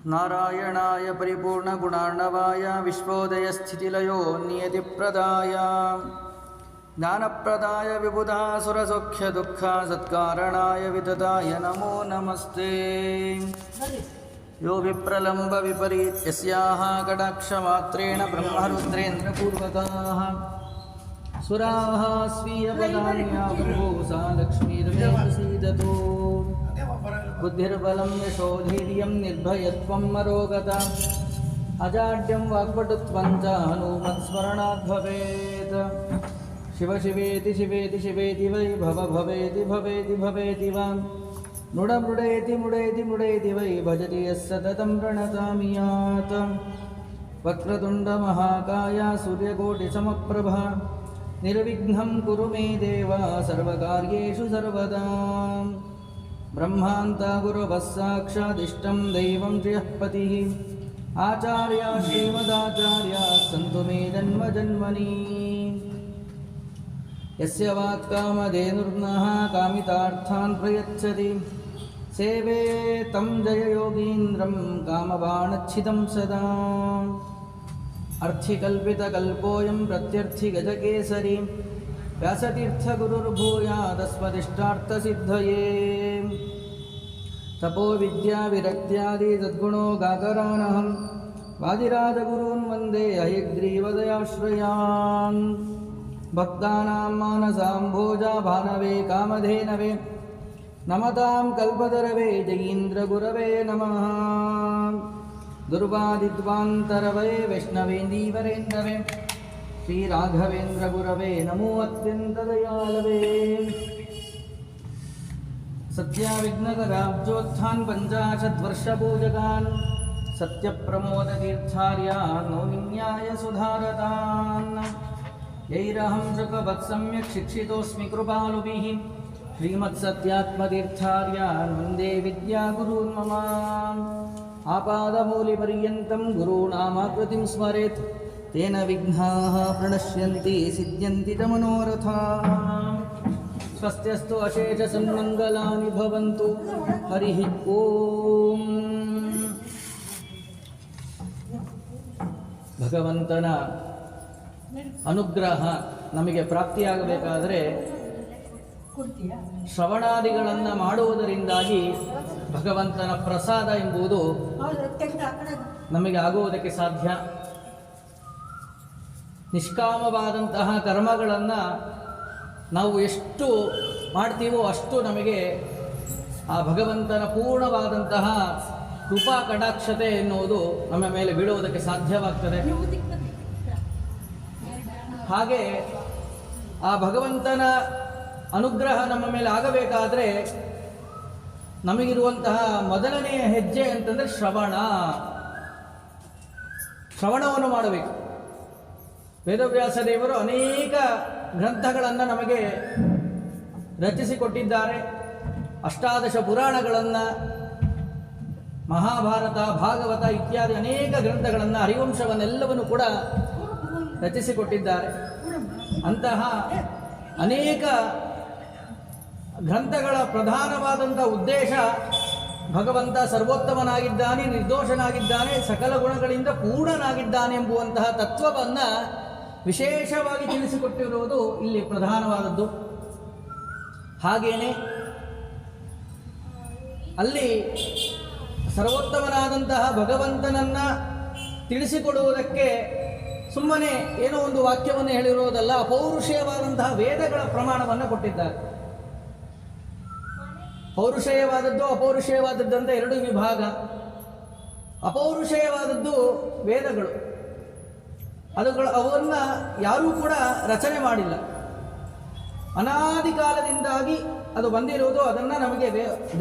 ನಾರಾಯಣಾಯ ಪರಿಪೂರ್ಣಗುಣಾರ್ಣವಾಯ ವಿಶ್ವೋದಯಸ್ಥಿತಿಲಯೋ ನಿಯತಿಪ್ರದಾಯ ಜ್ಞಾನಪ್ರದಾಯ ವಿಬುಧಾಸುರಸೌಖ್ಯದುಃಖ ಸತ್ಕಾರಣಾಯ ವಿತತಾಯ ನಮೋ ನಮಸ್ತೆ. ಯೋ ವಿಪ್ರಲಂಬ ವಿಪರೀತ್ಯಸ್ಯಾಹ ಕಟಾಕ್ಷಮಾತ್ರೇಣ ಬ್ರಹ್ಮರುದ್ರೇಂದ್ರಪೂರ್ವಕಾಃ ಸುರಾಃ ಸ್ವೀಯಪದಾನ್ಯಾವೃಹು ಸಾ ಲಕ್ಷ್ಮೀರ್ಮೇ ಪ್ರಸೀದತು. ಬುದ್ಧಿರ್ಬಲಂ ಯಶೋಧೈರ್ಯಂ ನಿರ್ಭಯತ್ವಂ ಮರೋಗತಾ ಅಜಾಡ್ಯಂ ವಾಕ್ಪಟುತ್ವಂ ಚ ಹನುಮತ್ಸ್ಮರಣಾತ್ ಭವೇತ್. ಶಿವ ಶಿವೇತಿ ಶಿವೇತಿ ಶಿವೇತಿ ವೈ ಭವ ಭವೇತಿ ಭವೇತಿ ಭವೇತಿ ವಾ ಮೃಡ ಮೃಡೇತಿ ಮುಡೇತಿ ಮುಡೇತಿ ವೈ ಭಜತಿ ಯಃ ಸತತಂ ಪ್ರಣತಾಮಿ ಯಾತ್. ವಕ್ರತುಂಡ ಮಹಾಕಾಯ ಸೂರ್ಯಕೋಟಿ ಸಮಪ್ರಭಾ ನಿರ್ವಿಘ್ನಂ ಕುರು ಮೇ ದೇವ ಸರ್ವಕಾರ್ಯೇಷು ಸರ್ವದಾ. ಬ್ರಹ್ಮಾಂತ ಗುರುವಃ ಸಾಕ್ಷಾದಿಷ್ಟಂ ದೈವಂ ಶ್ರಿಯಃ ಪತಿಃ ಆಚಾರ್ಯ ಶ್ರೀಮದಾಚಾರ್ಯ ಸಂತು ಮೇ ಜನ್ಮ ಜನ್ಮನಿ. ಯಸ್ಯ ವಾಕ್ ಕಾಮಧೇನುರ್ನಃ ಕಾಮಿತಾರ್ಥಾನ್ ಪ್ರಯಚ್ಛತಿ ಸೇವೆ ತಂ ಜಯ ಯೋಗೀಂದ್ರಂ ಕಾಮಬಾಣಚ್ಛಿದಂ ಸದಾ. ಅರ್ಥಿಕಲ್ಪಿತಕಲ್ಪೋಯಂ ಪ್ರತ್ಯರ್ಥಿಗಜಕೇಸರಿ ವ್ಯಾಸತೀರ್ಥಗುರುರ್ಭೂಯಾದಸ್ಮದಿಷ್ಟಾರ್ಥಸಿದ್ಧಯೇ. ತಪೋ ವಿದ್ಯಾ ವಿರಕ್ತ್ಯಾದಿ ಸದ್ಗುಣೋ ಗಾಕರಾನಹಂ ವಾದಿರಾಜಗುರೂನ್ ವಂದೇ ಹಯಗ್ರೀವದಯಾಶ್ರಯಾನ್. ಭಕ್ತಾನಾಂ ಮಾನಸಾಂಭೋಜಾ ಭಾನವೇ ಕಾಮಧೇನವೇ ನಮತಾಂ ಕಲ್ಪತರವೇ ಜಯೀಂದ್ರಗುರವೇ ನಮಃ. ದುರ್ವಾದಿದ್ವಾಂತರವೇ ವೈಷ್ಣವೇಂದೀವರೇಂದ್ರವೇ ಶ್ರೀರಾಘವೇಂದ್ರ ಗುರವೇ ನಮೋ ಅತ್ಯಂತ ದಯಾಳವೇ. ಸತ್ಯಾವಿಘ್ನಕರಾಬ್ಜೋತ್ಥಾನ್ ಪಂಚಾಶದ್ವರ್ಷಪೂಜಕಾನ್ ಸತ್ಯಪ್ರಮೋದತೀರ್ಥಾರ್ಯಾನ್ ನೌಮಿನ್ಯಾಯ ಸುಧಾರತಾನ್. ಯೈರಹಂ ಶುಕವತ್ ಸಮ್ಯಕ್ ಶಿಕ್ಷಿತೋಸ್ಮಿ ಕೃಪಾಲುಭಿಃ ಶ್ರೀಮತ್ಸತ್ಯಾತ್ಮತೀರ್ಥಾರ್ಯಾನ್ ವಂದೇ ವಿದ್ಯಾಗುರೂನ್ ಮಮ. ಆಪಾದಮೂಲಿಪರ್ಯಂತಂ ಗುರುಣಾಮಾಕೃತಿಂ ಸ್ಮರೇತ್ ತೇನ ವಿಘ್ನಾಃ ಪ್ರಣಶ್ಯಂತಿ ಸಿದ್ಧ್ಯಂತಿ ಚ ಮನೋರಥಾಃ. ಸ್ವಸ್ತ್ಯಸ್ತು ಅಶೇಷಸನ್ಮಂಗಲಾನಿ ಭವಂತು. ಹರಿಃ ಓಂ. ಭಗವಂತನ ಅನುಗ್ರಹ ನಮಗೆ ಪ್ರಾಪ್ತಿಯಾಗಬೇಕಾದರೆ ಶ್ರವಣಾದಿಗಳನ್ನು ಮಾಡುವುದರಿಂದಾಗಿ ಭಗವಂತನ ಪ್ರಸಾದ ಎಂಬುದು ನಮಗೆ ಆಗುವುದಕ್ಕೆ ಸಾಧ್ಯ. ನಿಷ್ಕಾಮವಾದಂತಹ ಕರ್ಮಗಳನ್ನು ನಾವು ಎಷ್ಟು ಮಾಡ್ತೀವೋ ಅಷ್ಟು ನಮಗೆ ಆ ಭಗವಂತನ ಪೂರ್ಣವಾದಂತಹ ಕೃಪಾ ಕಟಾಕ್ಷತೆ ಎನ್ನುವುದು ನಮ್ಮ ಮೇಲೆ ಬೀಳುವುದಕ್ಕೆ ಸಾಧ್ಯವಾಗ್ತದೆ. ಹಾಗೆ ಆ ಭಗವಂತನ ಅನುಗ್ರಹ ನಮ್ಮ ಮೇಲೆ ಆಗಬೇಕಾದರೆ ನಮಗಿರುವಂತಹ ಮೊದಲನೆಯ ಹೆಜ್ಜೆ ಅಂತಂದರೆ ಶ್ರವಣವನ್ನು ಮಾಡಬೇಕು. ವೇದವ್ಯಾಸ ದೇವರು ಅನೇಕ ಗ್ರಂಥಗಳನ್ನು ನಮಗೆ ರಚಿಸಿಕೊಟ್ಟಿದ್ದಾರೆ. ಅಷ್ಟಾದಶ ಪುರಾಣಗಳನ್ನು, ಮಹಾಭಾರತ, ಭಾಗವತ ಇತ್ಯಾದಿ ಅನೇಕ ಗ್ರಂಥಗಳನ್ನು, ಹರಿವಂಶವನ್ನೆಲ್ಲವನ್ನು ಕೂಡ ರಚಿಸಿಕೊಟ್ಟಿದ್ದಾರೆ. ಅಂತಹ ಅನೇಕ ಗ್ರಂಥಗಳ ಪ್ರಧಾನವಾದಂಥ ಉದ್ದೇಶ ಭಗವಂತ ಸರ್ವೋತ್ತಮನಾಗಿದ್ದಾನೆ, ನಿರ್ದೋಷನಾಗಿದ್ದಾನೆ, ಸಕಲ ಗುಣಗಳಿಂದ ಪೂರ್ಣನಾಗಿದ್ದಾನೆ ಎಂಬುವಂತಹ ತತ್ವವನ್ನು ವಿಶೇಷವಾಗಿ ತಿಳಿಸಿಕೊಟ್ಟಿರುವುದು ಇಲ್ಲಿ ಪ್ರಧಾನವಾದದ್ದು. ಹಾಗೇನೆ ಅಲ್ಲಿ ಸರ್ವೋತ್ತಮನಾದಂತಹ ಭಗವಂತನನ್ನು ತಿಳಿಸಿಕೊಡುವುದಕ್ಕೆ ಸುಮ್ಮನೆ ಏನೋ ಒಂದು ವಾಕ್ಯವನ್ನು ಹೇಳಿರುವುದಲ್ಲ, ಅಪೌರುಷೇಯವಾದಂತಹ ವೇದಗಳ ಪ್ರಮಾಣವನ್ನು ಕೊಟ್ಟಿದ್ದಾರೆ. ಪೌರುಷೇಯವಾದದ್ದು ಅಪೌರುಷೇಯವಾದದ್ದು ಅಂತ ಎರಡು ವಿಭಾಗ. ಅಪೌರುಷೇಯವಾದದ್ದು ವೇದಗಳು, ಅವನ್ನು ಯಾರೂ ಕೂಡ ರಚನೆ ಮಾಡಿಲ್ಲ. ಅನಾದಿ ಕಾಲದಿಂದಾಗಿ ಅದು ಬಂದಿರುವುದು. ಅದನ್ನು ನಮಗೆ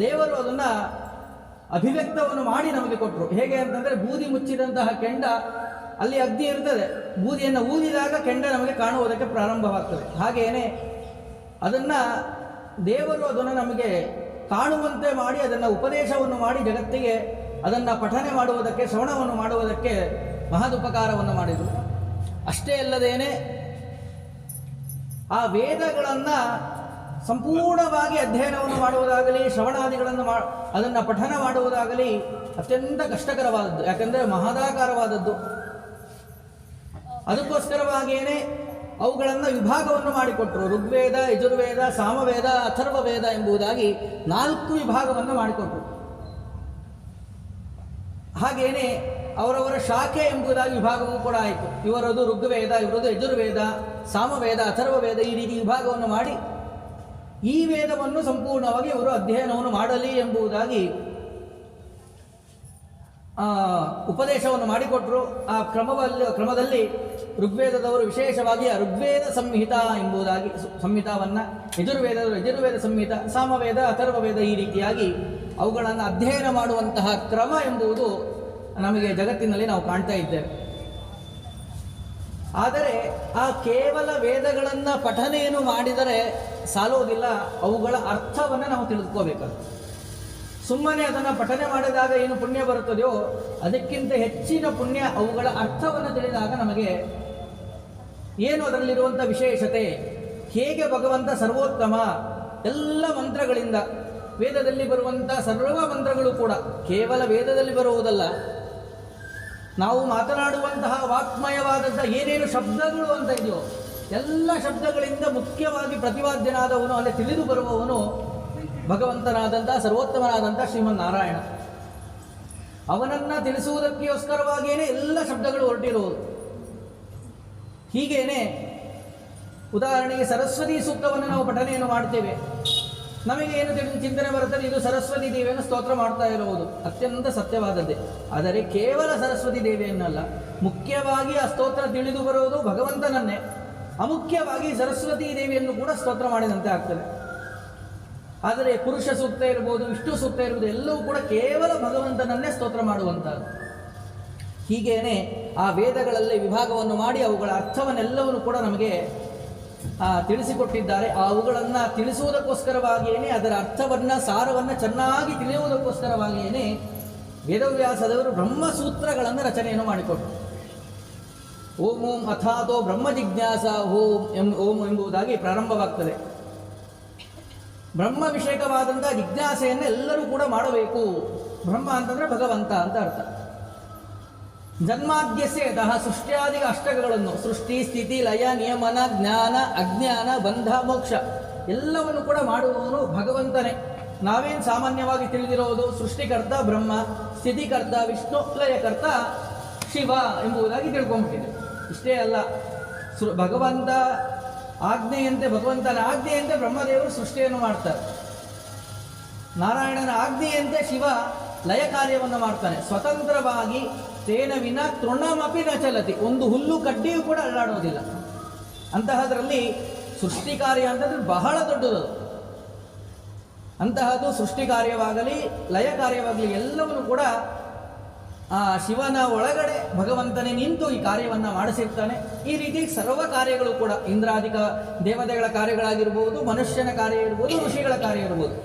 ದೇವರು ಅದನ್ನು ಅಭಿವ್ಯಕ್ತವನ್ನು ಮಾಡಿ ನಮಗೆ ಕೊಟ್ಟರು. ಹೇಗೆ ಅಂತಂದರೆ, ಬೂದಿ ಮುಚ್ಚಿದಂತಹ ಕೆಂಡ, ಅಲ್ಲಿ ಅಗ್ನಿ ಇರ್ತದೆ, ಬೂದಿಯನ್ನು ಊದಿದಾಗ ಕೆಂಡ ನಮಗೆ ಕಾಣುವುದಕ್ಕೆ ಪ್ರಾರಂಭವಾಗ್ತದೆ. ಹಾಗೆಯೇ ಅದನ್ನು ದೇವರು ಅದನ್ನು ನಮಗೆ ಕಾಣುವಂತೆ ಮಾಡಿ ಅದನ್ನು ಉಪದೇಶವನ್ನು ಮಾಡಿ ಜಗತ್ತಿಗೆ ಅದನ್ನು ಪಠನೆ ಮಾಡುವುದಕ್ಕೆ, ಶ್ರವಣವನ್ನು ಮಾಡುವುದಕ್ಕೆ ಮಹದುಪಕಾರವನ್ನು ಮಾಡಿದರು. ಅಷ್ಟೇ ಅಲ್ಲದೇನೆ ಆ ವೇದಗಳನ್ನು ಸಂಪೂರ್ಣವಾಗಿ ಅಧ್ಯಯನವನ್ನು ಮಾಡುವುದಾಗಲಿ, ಶ್ರವಣಾದಿಗಳನ್ನು ಅದನ್ನು ಪಠನ ಮಾಡುವುದಾಗಲಿ ಅತ್ಯಂತ ಕಷ್ಟಕರವಾದದ್ದು. ಯಾಕಂದರೆ ಮಹದಾಕಾರವಾದದ್ದು. ಅದಕ್ಕೋಸ್ಕರವಾಗಿಯೇ ಅವುಗಳನ್ನು ವಿಭಾಗವನ್ನು ಮಾಡಿಕೊಟ್ರು. ಋಗ್ವೇದ, ಯಜುರ್ವೇದ, ಸಾಮವೇದ, ಅಥರ್ವವೇದ ಎಂಬುದಾಗಿ 4 ವಿಭಾಗವನ್ನು ಮಾಡಿಕೊಟ್ರು. ಹಾಗೇನೆ ಅವರವರ ಶಾಖೆ ಎಂಬುದಾಗಿ ವಿಭಾಗವೂ ಕೂಡ ಆಯಿತು. ಇವರದು ಋಗ್ವೇದ, ಇವರದು ಯಜುರ್ವೇದ, ಸಾಮವೇದ, ಅಥರ್ವವೇದ, ಈ ರೀತಿ ವಿಭಾಗವನ್ನು ಮಾಡಿ ಈ ವೇದವನ್ನು ಸಂಪೂರ್ಣವಾಗಿ ಇವರು ಅಧ್ಯಯನವನ್ನು ಮಾಡಲಿ ಎಂಬುದಾಗಿ ಉಪದೇಶವನ್ನು ಮಾಡಿಕೊಟ್ರು. ಆ ಕ್ರಮದಲ್ಲಿ ಋಗ್ವೇದದವರು ವಿಶೇಷವಾಗಿ ಋಗ್ವೇದ ಸಂಹಿತ ಎಂಬುದಾಗಿ ಸಂಹಿತಾವನ್ನು, ಯಜುರ್ವೇದದವರು ಯಜುರ್ವೇದ ಸಂಹಿತ, ಸಾಮವೇದ, ಅಥರ್ವವೇದ, ಈ ರೀತಿಯಾಗಿ ಅವುಗಳನ್ನು ಅಧ್ಯಯನ ಮಾಡುವಂತಹ ಕ್ರಮ ಎಂಬುದು ನಮಗೆ ಜಗತ್ತಿನಲ್ಲಿ ನಾವು ಕಾಣ್ತಾ ಇದ್ದೇವೆ. ಆದರೆ ಆ ಕೇವಲ ವೇದಗಳನ್ನು ಪಠನೆಯನ್ನು ಮಾಡಿದರೆ ಸಾಲೋದಿಲ್ಲ, ಅವುಗಳ ಅರ್ಥವನ್ನು ನಾವು ತಿಳಿದುಕೋಬೇಕಾಗುತ್ತೆ. ಸುಮ್ಮನೆ ಅದನ್ನು ಪಠನೆ ಮಾಡಿದಾಗ ಏನು ಪುಣ್ಯ ಬರುತ್ತದೆಯೋ ಅದಕ್ಕಿಂತ ಹೆಚ್ಚಿನ ಪುಣ್ಯ ಅವುಗಳ ಅರ್ಥವನ್ನು ತಿಳಿದಾಗ ನಮಗೆ ಏನು ಅದರಲ್ಲಿರುವಂಥ ವಿಶೇಷತೆ, ಹೇಗೆ ಭಗವಂತ ಸರ್ವೋತ್ತಮ, ಎಲ್ಲ ಮಂತ್ರಗಳಿಂದ ವೇದದಲ್ಲಿ ಬರುವಂಥ ಸರ್ವ ಮಂತ್ರಗಳು ಕೂಡ ಕೇವಲ ವೇದದಲ್ಲಿ ಬರುವುದಲ್ಲ, ನಾವು ಮಾತನಾಡುವಂತಹ ವಾಕ್ಮಯವಾದಂಥ ಏನೇನು ಶಬ್ದಗಳು ಅಂತ ಇದೆಯೋ ಎಲ್ಲ ಶಬ್ದಗಳಿಂದ ಮುಖ್ಯವಾಗಿ ಪ್ರತಿಪಾದ್ಯನಾದವನು, ಅಲ್ಲಿ ತಿಳಿದು ಬರುವವನು ಭಗವಂತನಾದಂಥ ಸರ್ವೋತ್ತಮನಾದಂಥ ಶ್ರೀಮನ್ನಾರಾಯಣ. ಅವನನ್ನು ತಿಳಿಸುವುದಕ್ಕೋಸ್ಕರವಾಗಿಯೇ ಎಲ್ಲ ಶಬ್ದಗಳು ಹೊರಟಿರುವುದು. ಹೀಗೇನೆ ಉದಾಹರಣೆಗೆ ಸರಸ್ವತಿ ಸೂಕ್ತವನ್ನು ನಾವು ಪಠನೆಯನ್ನು ಮಾಡ್ತೇವೆ. ನಮಗೆ ಏನು ಚಿಂತನೆ ಬರುತ್ತದೆ, ಇದು ಸರಸ್ವತಿ ದೇವಿಯನ್ನು ಸ್ತೋತ್ರ ಮಾಡ್ತಾ ಇರುವುದು ಅತ್ಯಂತ ಸತ್ಯವಾದದ್ದೇ. ಆದರೆ ಕೇವಲ ಸರಸ್ವತಿ ದೇವಿಯನ್ನಲ್ಲ, ಮುಖ್ಯವಾಗಿ ಆ ಸ್ತೋತ್ರ ತಿಳಿದು ಬರುವುದು ಭಗವಂತನನ್ನೇ. ಅಮುಖ್ಯವಾಗಿ ಸರಸ್ವತಿ ದೇವಿಯನ್ನು ಕೂಡ ಸ್ತೋತ್ರ ಮಾಡಿದಂತೆ ಆಗ್ತದೆ. ಆದರೆ ಪುರುಷ ಸೂಕ್ತ ಇರ್ಬೋದು, ವಿಷ್ಣು ಸೂಕ್ತ ಇರ್ಬೋದು, ಎಲ್ಲವೂ ಕೂಡ ಕೇವಲ ಭಗವಂತನನ್ನೇ ಸ್ತೋತ್ರ ಮಾಡುವಂಥದ್ದು. ಹೀಗೇನೆ ಆ ವೇದಗಳಲ್ಲಿ ವಿಭಾಗವನ್ನು ಮಾಡಿ ಅವುಗಳ ಅರ್ಥವನ್ನೆಲ್ಲವನ್ನು ಕೂಡ ನಮಗೆ ತಿಳಿಸಿಕೊಟ್ಟಿದ್ದಾರೆ. ಅವುಗಳನ್ನು ತಿಳಿಸುವುದಕ್ಕೋಸ್ಕರವಾಗಿಯೇ, ಅದರ ಅರ್ಥವನ್ನು, ಸಾರವನ್ನು ಚೆನ್ನಾಗಿ ತಿಳಿಯುವುದಕ್ಕೋಸ್ಕರವಾಗಿಯೇ ವೇದವ್ಯಾಸದವರು ಬ್ರಹ್ಮಸೂತ್ರಗಳನ್ನು ರಚನೆಯನ್ನು ಮಾಡಿಕೊಟ್ಟರು. ಓಂ ಓಂ ಅಥಾತೋ ಬ್ರಹ್ಮ ಜಿಜ್ಞಾಸ ಓಂ ಎಂಬುದಾಗಿ ಪ್ರಾರಂಭವಾಗ್ತದೆ. ಬ್ರಹ್ಮ ವಿಷಯಕವಾದಂಥ ಜಿಜ್ಞಾಸೆಯನ್ನು ಎಲ್ಲರೂ ಕೂಡ ಮಾಡಬೇಕು. ಬ್ರಹ್ಮ ಅಂತಂದರೆ ಭಗವಂತ ಅಂತ ಅರ್ಥ. ಜನ್ಮಾದ್ಯಸ್ಯ ಯತಃ ಸೃಷ್ಟ್ಯಾದಿ ಅಷ್ಟಕಗಳನ್ನು, ಸೃಷ್ಟಿ, ಸ್ಥಿತಿ, ಲಯ, ನಿಯಮನ, ಜ್ಞಾನ, ಅಜ್ಞಾನ, ಬಂಧ, ಮೋಕ್ಷ ಎಲ್ಲವನ್ನು ಕೂಡ ಮಾಡುವವನು ಭಗವಂತನೇ. ನಾವೇನು ಸಾಮಾನ್ಯವಾಗಿ ತಿಳಿದಿರೋದು ಸೃಷ್ಟಿಕರ್ತ ಬ್ರಹ್ಮ, ಸ್ಥಿತಿಕರ್ತ ವಿಷ್ಣು, ಲಯಕರ್ತ ಶಿವ ಎಂಬುದಾಗಿ ತಿಳ್ಕೊಂಡ್ಬಿಟ್ಟಿದೆ. ಇಷ್ಟೇ ಅಲ್ಲ, ಭಗವಂತ ಆಜ್ಞೆಯಂತೆ, ಭಗವಂತನ ಆಜ್ಞೆಯಂತೆ ಬ್ರಹ್ಮದೇವರು ಸೃಷ್ಟಿಯನ್ನು ಮಾಡ್ತಾರೆ. ನಾರಾಯಣನ ಆಜ್ಞೆಯಂತೆ ಶಿವ ಲಯ ಕಾರ್ಯವನ್ನು ಮಾಡ್ತಾನೆ ಸ್ವತಂತ್ರವಾಗಿ. ತೇನ ವಿನ ತೃಣಮಪಿ ನ ಚಲತಿ, ಒಂದು ಹುಲ್ಲು ಕಡ್ಡಿಯೂ ಕೂಡ ಅಲ್ಲಾಡೋದಿಲ್ಲ. ಅಂತಹದರಲ್ಲಿ ಸೃಷ್ಟಿ ಕಾರ್ಯ ಅಂತಂದ್ರೆ ಬಹಳ ದೊಡ್ಡದು. ಅಂತಹದ್ದು ಸೃಷ್ಟಿ ಕಾರ್ಯವಾಗಲಿ ಲಯ ಕಾರ್ಯವಾಗಲಿ ಎಲ್ಲವನ್ನು ಕೂಡ ಆ ಶಿವನ ಒಳಗಡೆ ಭಗವಂತನೇ ನಿಂತು ಈ ಕಾರ್ಯವನ್ನು ಮಾಡಿಸಿರ್ತಾನೆ. ಈ ರೀತಿ ಸರ್ವ ಕಾರ್ಯಗಳು ಕೂಡ ಇಂದ್ರಾದಿಕ ದೇವತೆಗಳ ಕಾರ್ಯಗಳಾಗಿರ್ಬೋದು, ಮನುಷ್ಯನ ಕಾರ್ಯ ಇರ್ಬೋದು, ಋಷಿಗಳ ಕಾರ್ಯ ಇರ್ಬೋದು,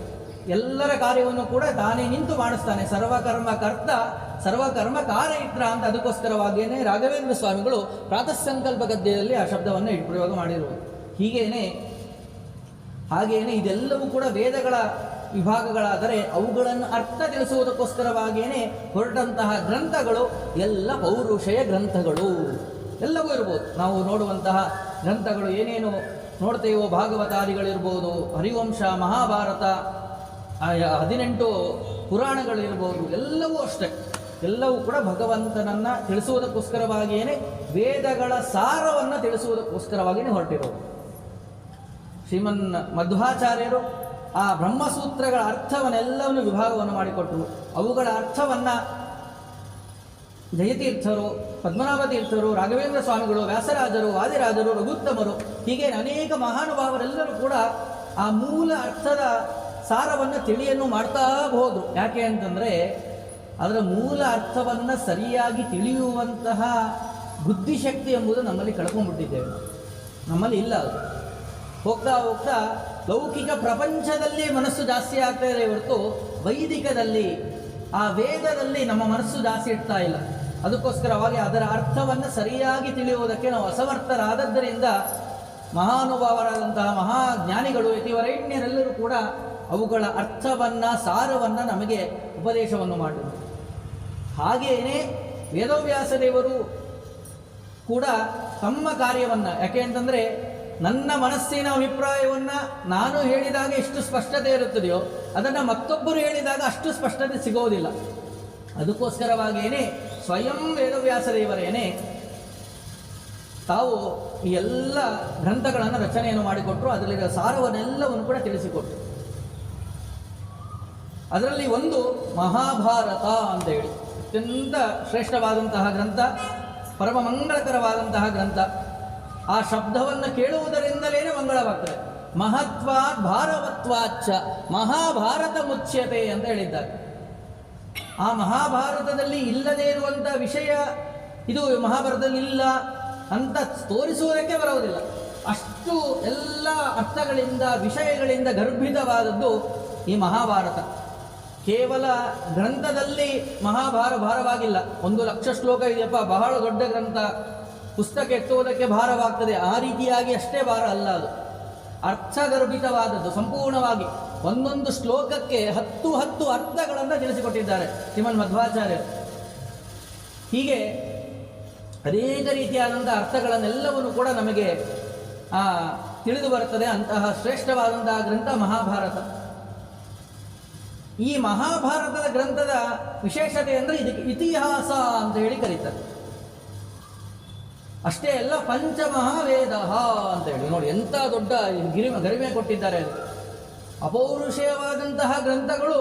ಎಲ್ಲರ ಕಾರ್ಯವನ್ನು ಕೂಡ ತಾನೇ ನಿಂತು ಮಾಡಿಸ್ತಾನೆ. ಸರ್ವಕರ್ಮ ಕರ್ತ ಸರ್ವಕರ್ಮ ಕಾರಯಿತ್ರ ಅಂತ. ಅದಕ್ಕೋಸ್ಕರವಾಗಿಯೇ ರಾಘವೇಂದ್ರ ಸ್ವಾಮಿಗಳು ಪ್ರಾತಃ ಸಂಕಲ್ಪ ಗದ್ಯದಲ್ಲಿ ಆ ಶಬ್ದವನ್ನು ಪ್ರಯೋಗ ಮಾಡಿರುವುದು. ಹಾಗೇನೆ ಇದೆಲ್ಲವೂ ಕೂಡ ವೇದಗಳ ವಿಭಾಗಗಳಾದರೆ ಅವುಗಳನ್ನು ಅರ್ಥ ತಿಳಿಸುವುದಕ್ಕೋಸ್ಕರವಾಗಿಯೇ ಹೊರಟಂತಹ ಗ್ರಂಥಗಳು ಎಲ್ಲ ಪೌರುಷಯ ಗ್ರಂಥಗಳು ಎಲ್ಲವೂ ಇರ್ಬೋದು. ನಾವು ನೋಡುವಂತಹ ಗ್ರಂಥಗಳು ಏನೇನು ನೋಡ್ತೇವೋ, ಭಾಗವತಾದಿಗಳಿರ್ಬೋದು, ಹರಿವಂಶ, ಮಹಾಭಾರತ, 18 ಪುರಾಣಗಳಿರ್ಬೋದು, ಎಲ್ಲವೂ ಅಷ್ಟೇ. ಎಲ್ಲವೂ ಕೂಡ ಭಗವಂತನನ್ನು ತಿಳಿಸುವುದಕ್ಕೋಸ್ಕರವಾಗಿಯೇ, ವೇದಗಳ ಸಾರವನ್ನು ತಿಳಿಸುವುದಕ್ಕೋಸ್ಕರವಾಗಿಯೇ ಹೊರಟಿರೋದು. ಶ್ರೀಮನ್ ಮಧ್ವಾಚಾರ್ಯರು ಆ ಬ್ರಹ್ಮಸೂತ್ರಗಳ ಅರ್ಥವನ್ನೆಲ್ಲವನ್ನು ವಿಭಾಗವನ್ನು ಮಾಡಿಕೊಟ್ಟರು. ಅವುಗಳ ಅರ್ಥವನ್ನು ಜಯತೀರ್ಥರು, ಪದ್ಮನಾಭ ತೀರ್ಥರು, ರಾಘವೇಂದ್ರ ಸ್ವಾಮಿಗಳು, ವ್ಯಾಸರಾಜರು, ವಾದಿರಾಜರು, ರಘುತ್ತಮರು, ಹೀಗೆ ಅನೇಕ ಮಹಾನುಭಾವರೆಲ್ಲರೂ ಕೂಡ ಆ ಮೂಲ ಅರ್ಥದ ಸಾರವನ್ನು ತಿಳಿಯನ್ನು ಮಾಡ್ತಾ ಹೋದರು. ಯಾಕೆ ಅಂತಂದರೆ ಅದರ ಮೂಲ ಅರ್ಥವನ್ನು ಸರಿಯಾಗಿ ತಿಳಿಯುವಂತಹ ಬುದ್ಧಿಶಕ್ತಿ ಎಂಬುದು ನಮ್ಮಲ್ಲಿ ಕಳ್ಕೊಂಡ್ಬಿಟ್ಟಿದ್ದೇವೆ. ನಮ್ಮಲ್ಲಿ ಇಲ್ಲ. ಅದು ಹೋಗ್ತಾ ಹೋಗ್ತಾ ಲೌಕಿಕ ಪ್ರಪಂಚದಲ್ಲಿ ಮನಸ್ಸು ಜಾಸ್ತಿ ಆಗ್ತಾ ಇದೆ ಹೊರತು ವೈದಿಕದಲ್ಲಿ, ಆ ವೇದದಲ್ಲಿ ನಮ್ಮ ಮನಸ್ಸು ಜಾಸ್ತಿ ಇಡ್ತಾ ಇಲ್ಲ. ಅದಕ್ಕೋಸ್ಕರವಾಗಿ ಅದರ ಅರ್ಥವನ್ನು ಸರಿಯಾಗಿ ತಿಳಿಯುವುದಕ್ಕೆ ನಾವು ಅಸಮರ್ಥರಾದದ್ದರಿಂದ ಮಹಾನುಭಾವರಾದಂತಹ ಮಹಾಜ್ಞಾನಿಗಳು ಯತಿವರೈಣ್ಯರೆಲ್ಲರೂ ಕೂಡ ಅವುಗಳ ಅರ್ಥವನ್ನು ಸಾರವನ್ನು ನಮಗೆ ಉಪದೇಶವನ್ನು ಮಾಡಿದರು. ಹಾಗೆಯೇ ವೇದವ್ಯಾಸ ದೇವರು ಕೂಡ ತಮ್ಮ ಕಾರ್ಯವನ್ನು, ಯಾಕೆ ಅಂತಂದರೆ ನನ್ನ ಮನಸ್ಸಿನ ಅಭಿಪ್ರಾಯವನ್ನು ನಾನು ಹೇಳಿದಾಗ ಎಷ್ಟು ಸ್ಪಷ್ಟತೆ ಇರುತ್ತದೆಯೋ ಅದನ್ನು ಮತ್ತೊಬ್ಬರು ಹೇಳಿದಾಗ ಅಷ್ಟು ಸ್ಪಷ್ಟತೆ ಸಿಗೋದಿಲ್ಲ. ಅದಕ್ಕೋಸ್ಕರವಾಗಿಯೇ ಸ್ವಯಂ ವೇದವ್ಯಾಸ ದೇವರೇನೆ ತಾವು ಈ ಎಲ್ಲ ಗ್ರಂಥಗಳನ್ನು ರಚನೆಯನ್ನು ಮಾಡಿಕೊಟ್ರು. ಅದರಲ್ಲಿರುವ ಸಾರವನ್ನೆಲ್ಲವನ್ನು ಕೂಡ ತಿಳಿಸಿಕೊಟ್ರು. ಅದರಲ್ಲಿ ಒಂದು ಮಹಾಭಾರತ ಅಂತ ಹೇಳಿ ಅತ್ಯಂತ ಶ್ರೇಷ್ಠವಾದಂತಹ ಗ್ರಂಥ, ಪರಮ ಮಂಗಳಕರವಾದಂತಹ ಗ್ರಂಥ. ಆ ಶಬ್ದವನ್ನು ಕೇಳುವುದರಿಂದಲೇ ಮಂಗಳವಾಗ್ತದೆ. ಮಹತ್ವಾತ್ ಭಾರವತ್ವಾಚ್ಚ ಮಹಾಭಾರತ ಮುಚ್ಯತೆ ಅಂತ ಹೇಳಿದ್ದಾರೆ. ಆ ಮಹಾಭಾರತದಲ್ಲಿ ಇಲ್ಲದೇ ಇರುವಂಥ ವಿಷಯ ಇದು ಮಹಾಭಾರತದಲ್ಲಿ ಇಲ್ಲ ಅಂತ ತೋರಿಸುವುದಕ್ಕೆ ಬರುವುದಿಲ್ಲ. ಅಷ್ಟು ಎಲ್ಲ ಅರ್ಥಗಳಿಂದ ವಿಷಯಗಳಿಂದ ಗರ್ಭಿತವಾದದ್ದು ಈ ಮಹಾಭಾರತ. ಕೇವಲ ಗ್ರಂಥದಲ್ಲಿ ಭಾರವಾಗಿಲ್ಲ. 1,00,000 ಶ್ಲೋಕ ಇದೆಯಪ್ಪ, ಬಹಳ ದೊಡ್ಡ ಗ್ರಂಥ, ಪುಸ್ತಕ ಎತ್ತುವುದಕ್ಕೆ ಭಾರವಾಗ್ತದೆ, ಆ ರೀತಿಯಾಗಿ ಅಷ್ಟೇ ಭಾರ ಅಲ್ಲ. ಅದು ಅರ್ಥಗರ್ಭಿತವಾದದ್ದು. ಸಂಪೂರ್ಣವಾಗಿ ಒಂದೊಂದು ಶ್ಲೋಕಕ್ಕೆ 10 ಅರ್ಥಗಳನ್ನು ತಿಳಿಸಿಕೊಟ್ಟಿದ್ದಾರೆ ಶ್ರೀಮನ್ ಮಧ್ವಾಚಾರ್ಯರು. ಹೀಗೆ ಅನೇಕ ರೀತಿಯಾದಂಥ ಅರ್ಥಗಳನ್ನೆಲ್ಲವನ್ನು ಕೂಡ ನಮಗೆ ತಿಳಿದು ಬರುತ್ತದೆ. ಅಂತಹ ಶ್ರೇಷ್ಠವಾದಂತಹ ಗ್ರಂಥ ಮಹಾಭಾರತ. ಈ ಮಹಾಭಾರತದ ಗ್ರಂಥದ ವಿಶೇಷತೆ ಅಂದರೆ ಇದಕ್ಕೆ ಇತಿಹಾಸ ಅಂತ ಹೇಳಿ ಕರೀತಾರೆ. ಅಷ್ಟೇ ಅಲ್ಲ, ಪಂಚಮಹಾವೇದ ಅಂತ ಹೇಳಿ ನೋಡಿ ಎಂಥ ದೊಡ್ಡ ಗರಿಮೆ ಕೊಟ್ಟಿದ್ದಾರೆ. ಅಪೌರುಷೇಯವಾದಂತಹ ಗ್ರಂಥಗಳು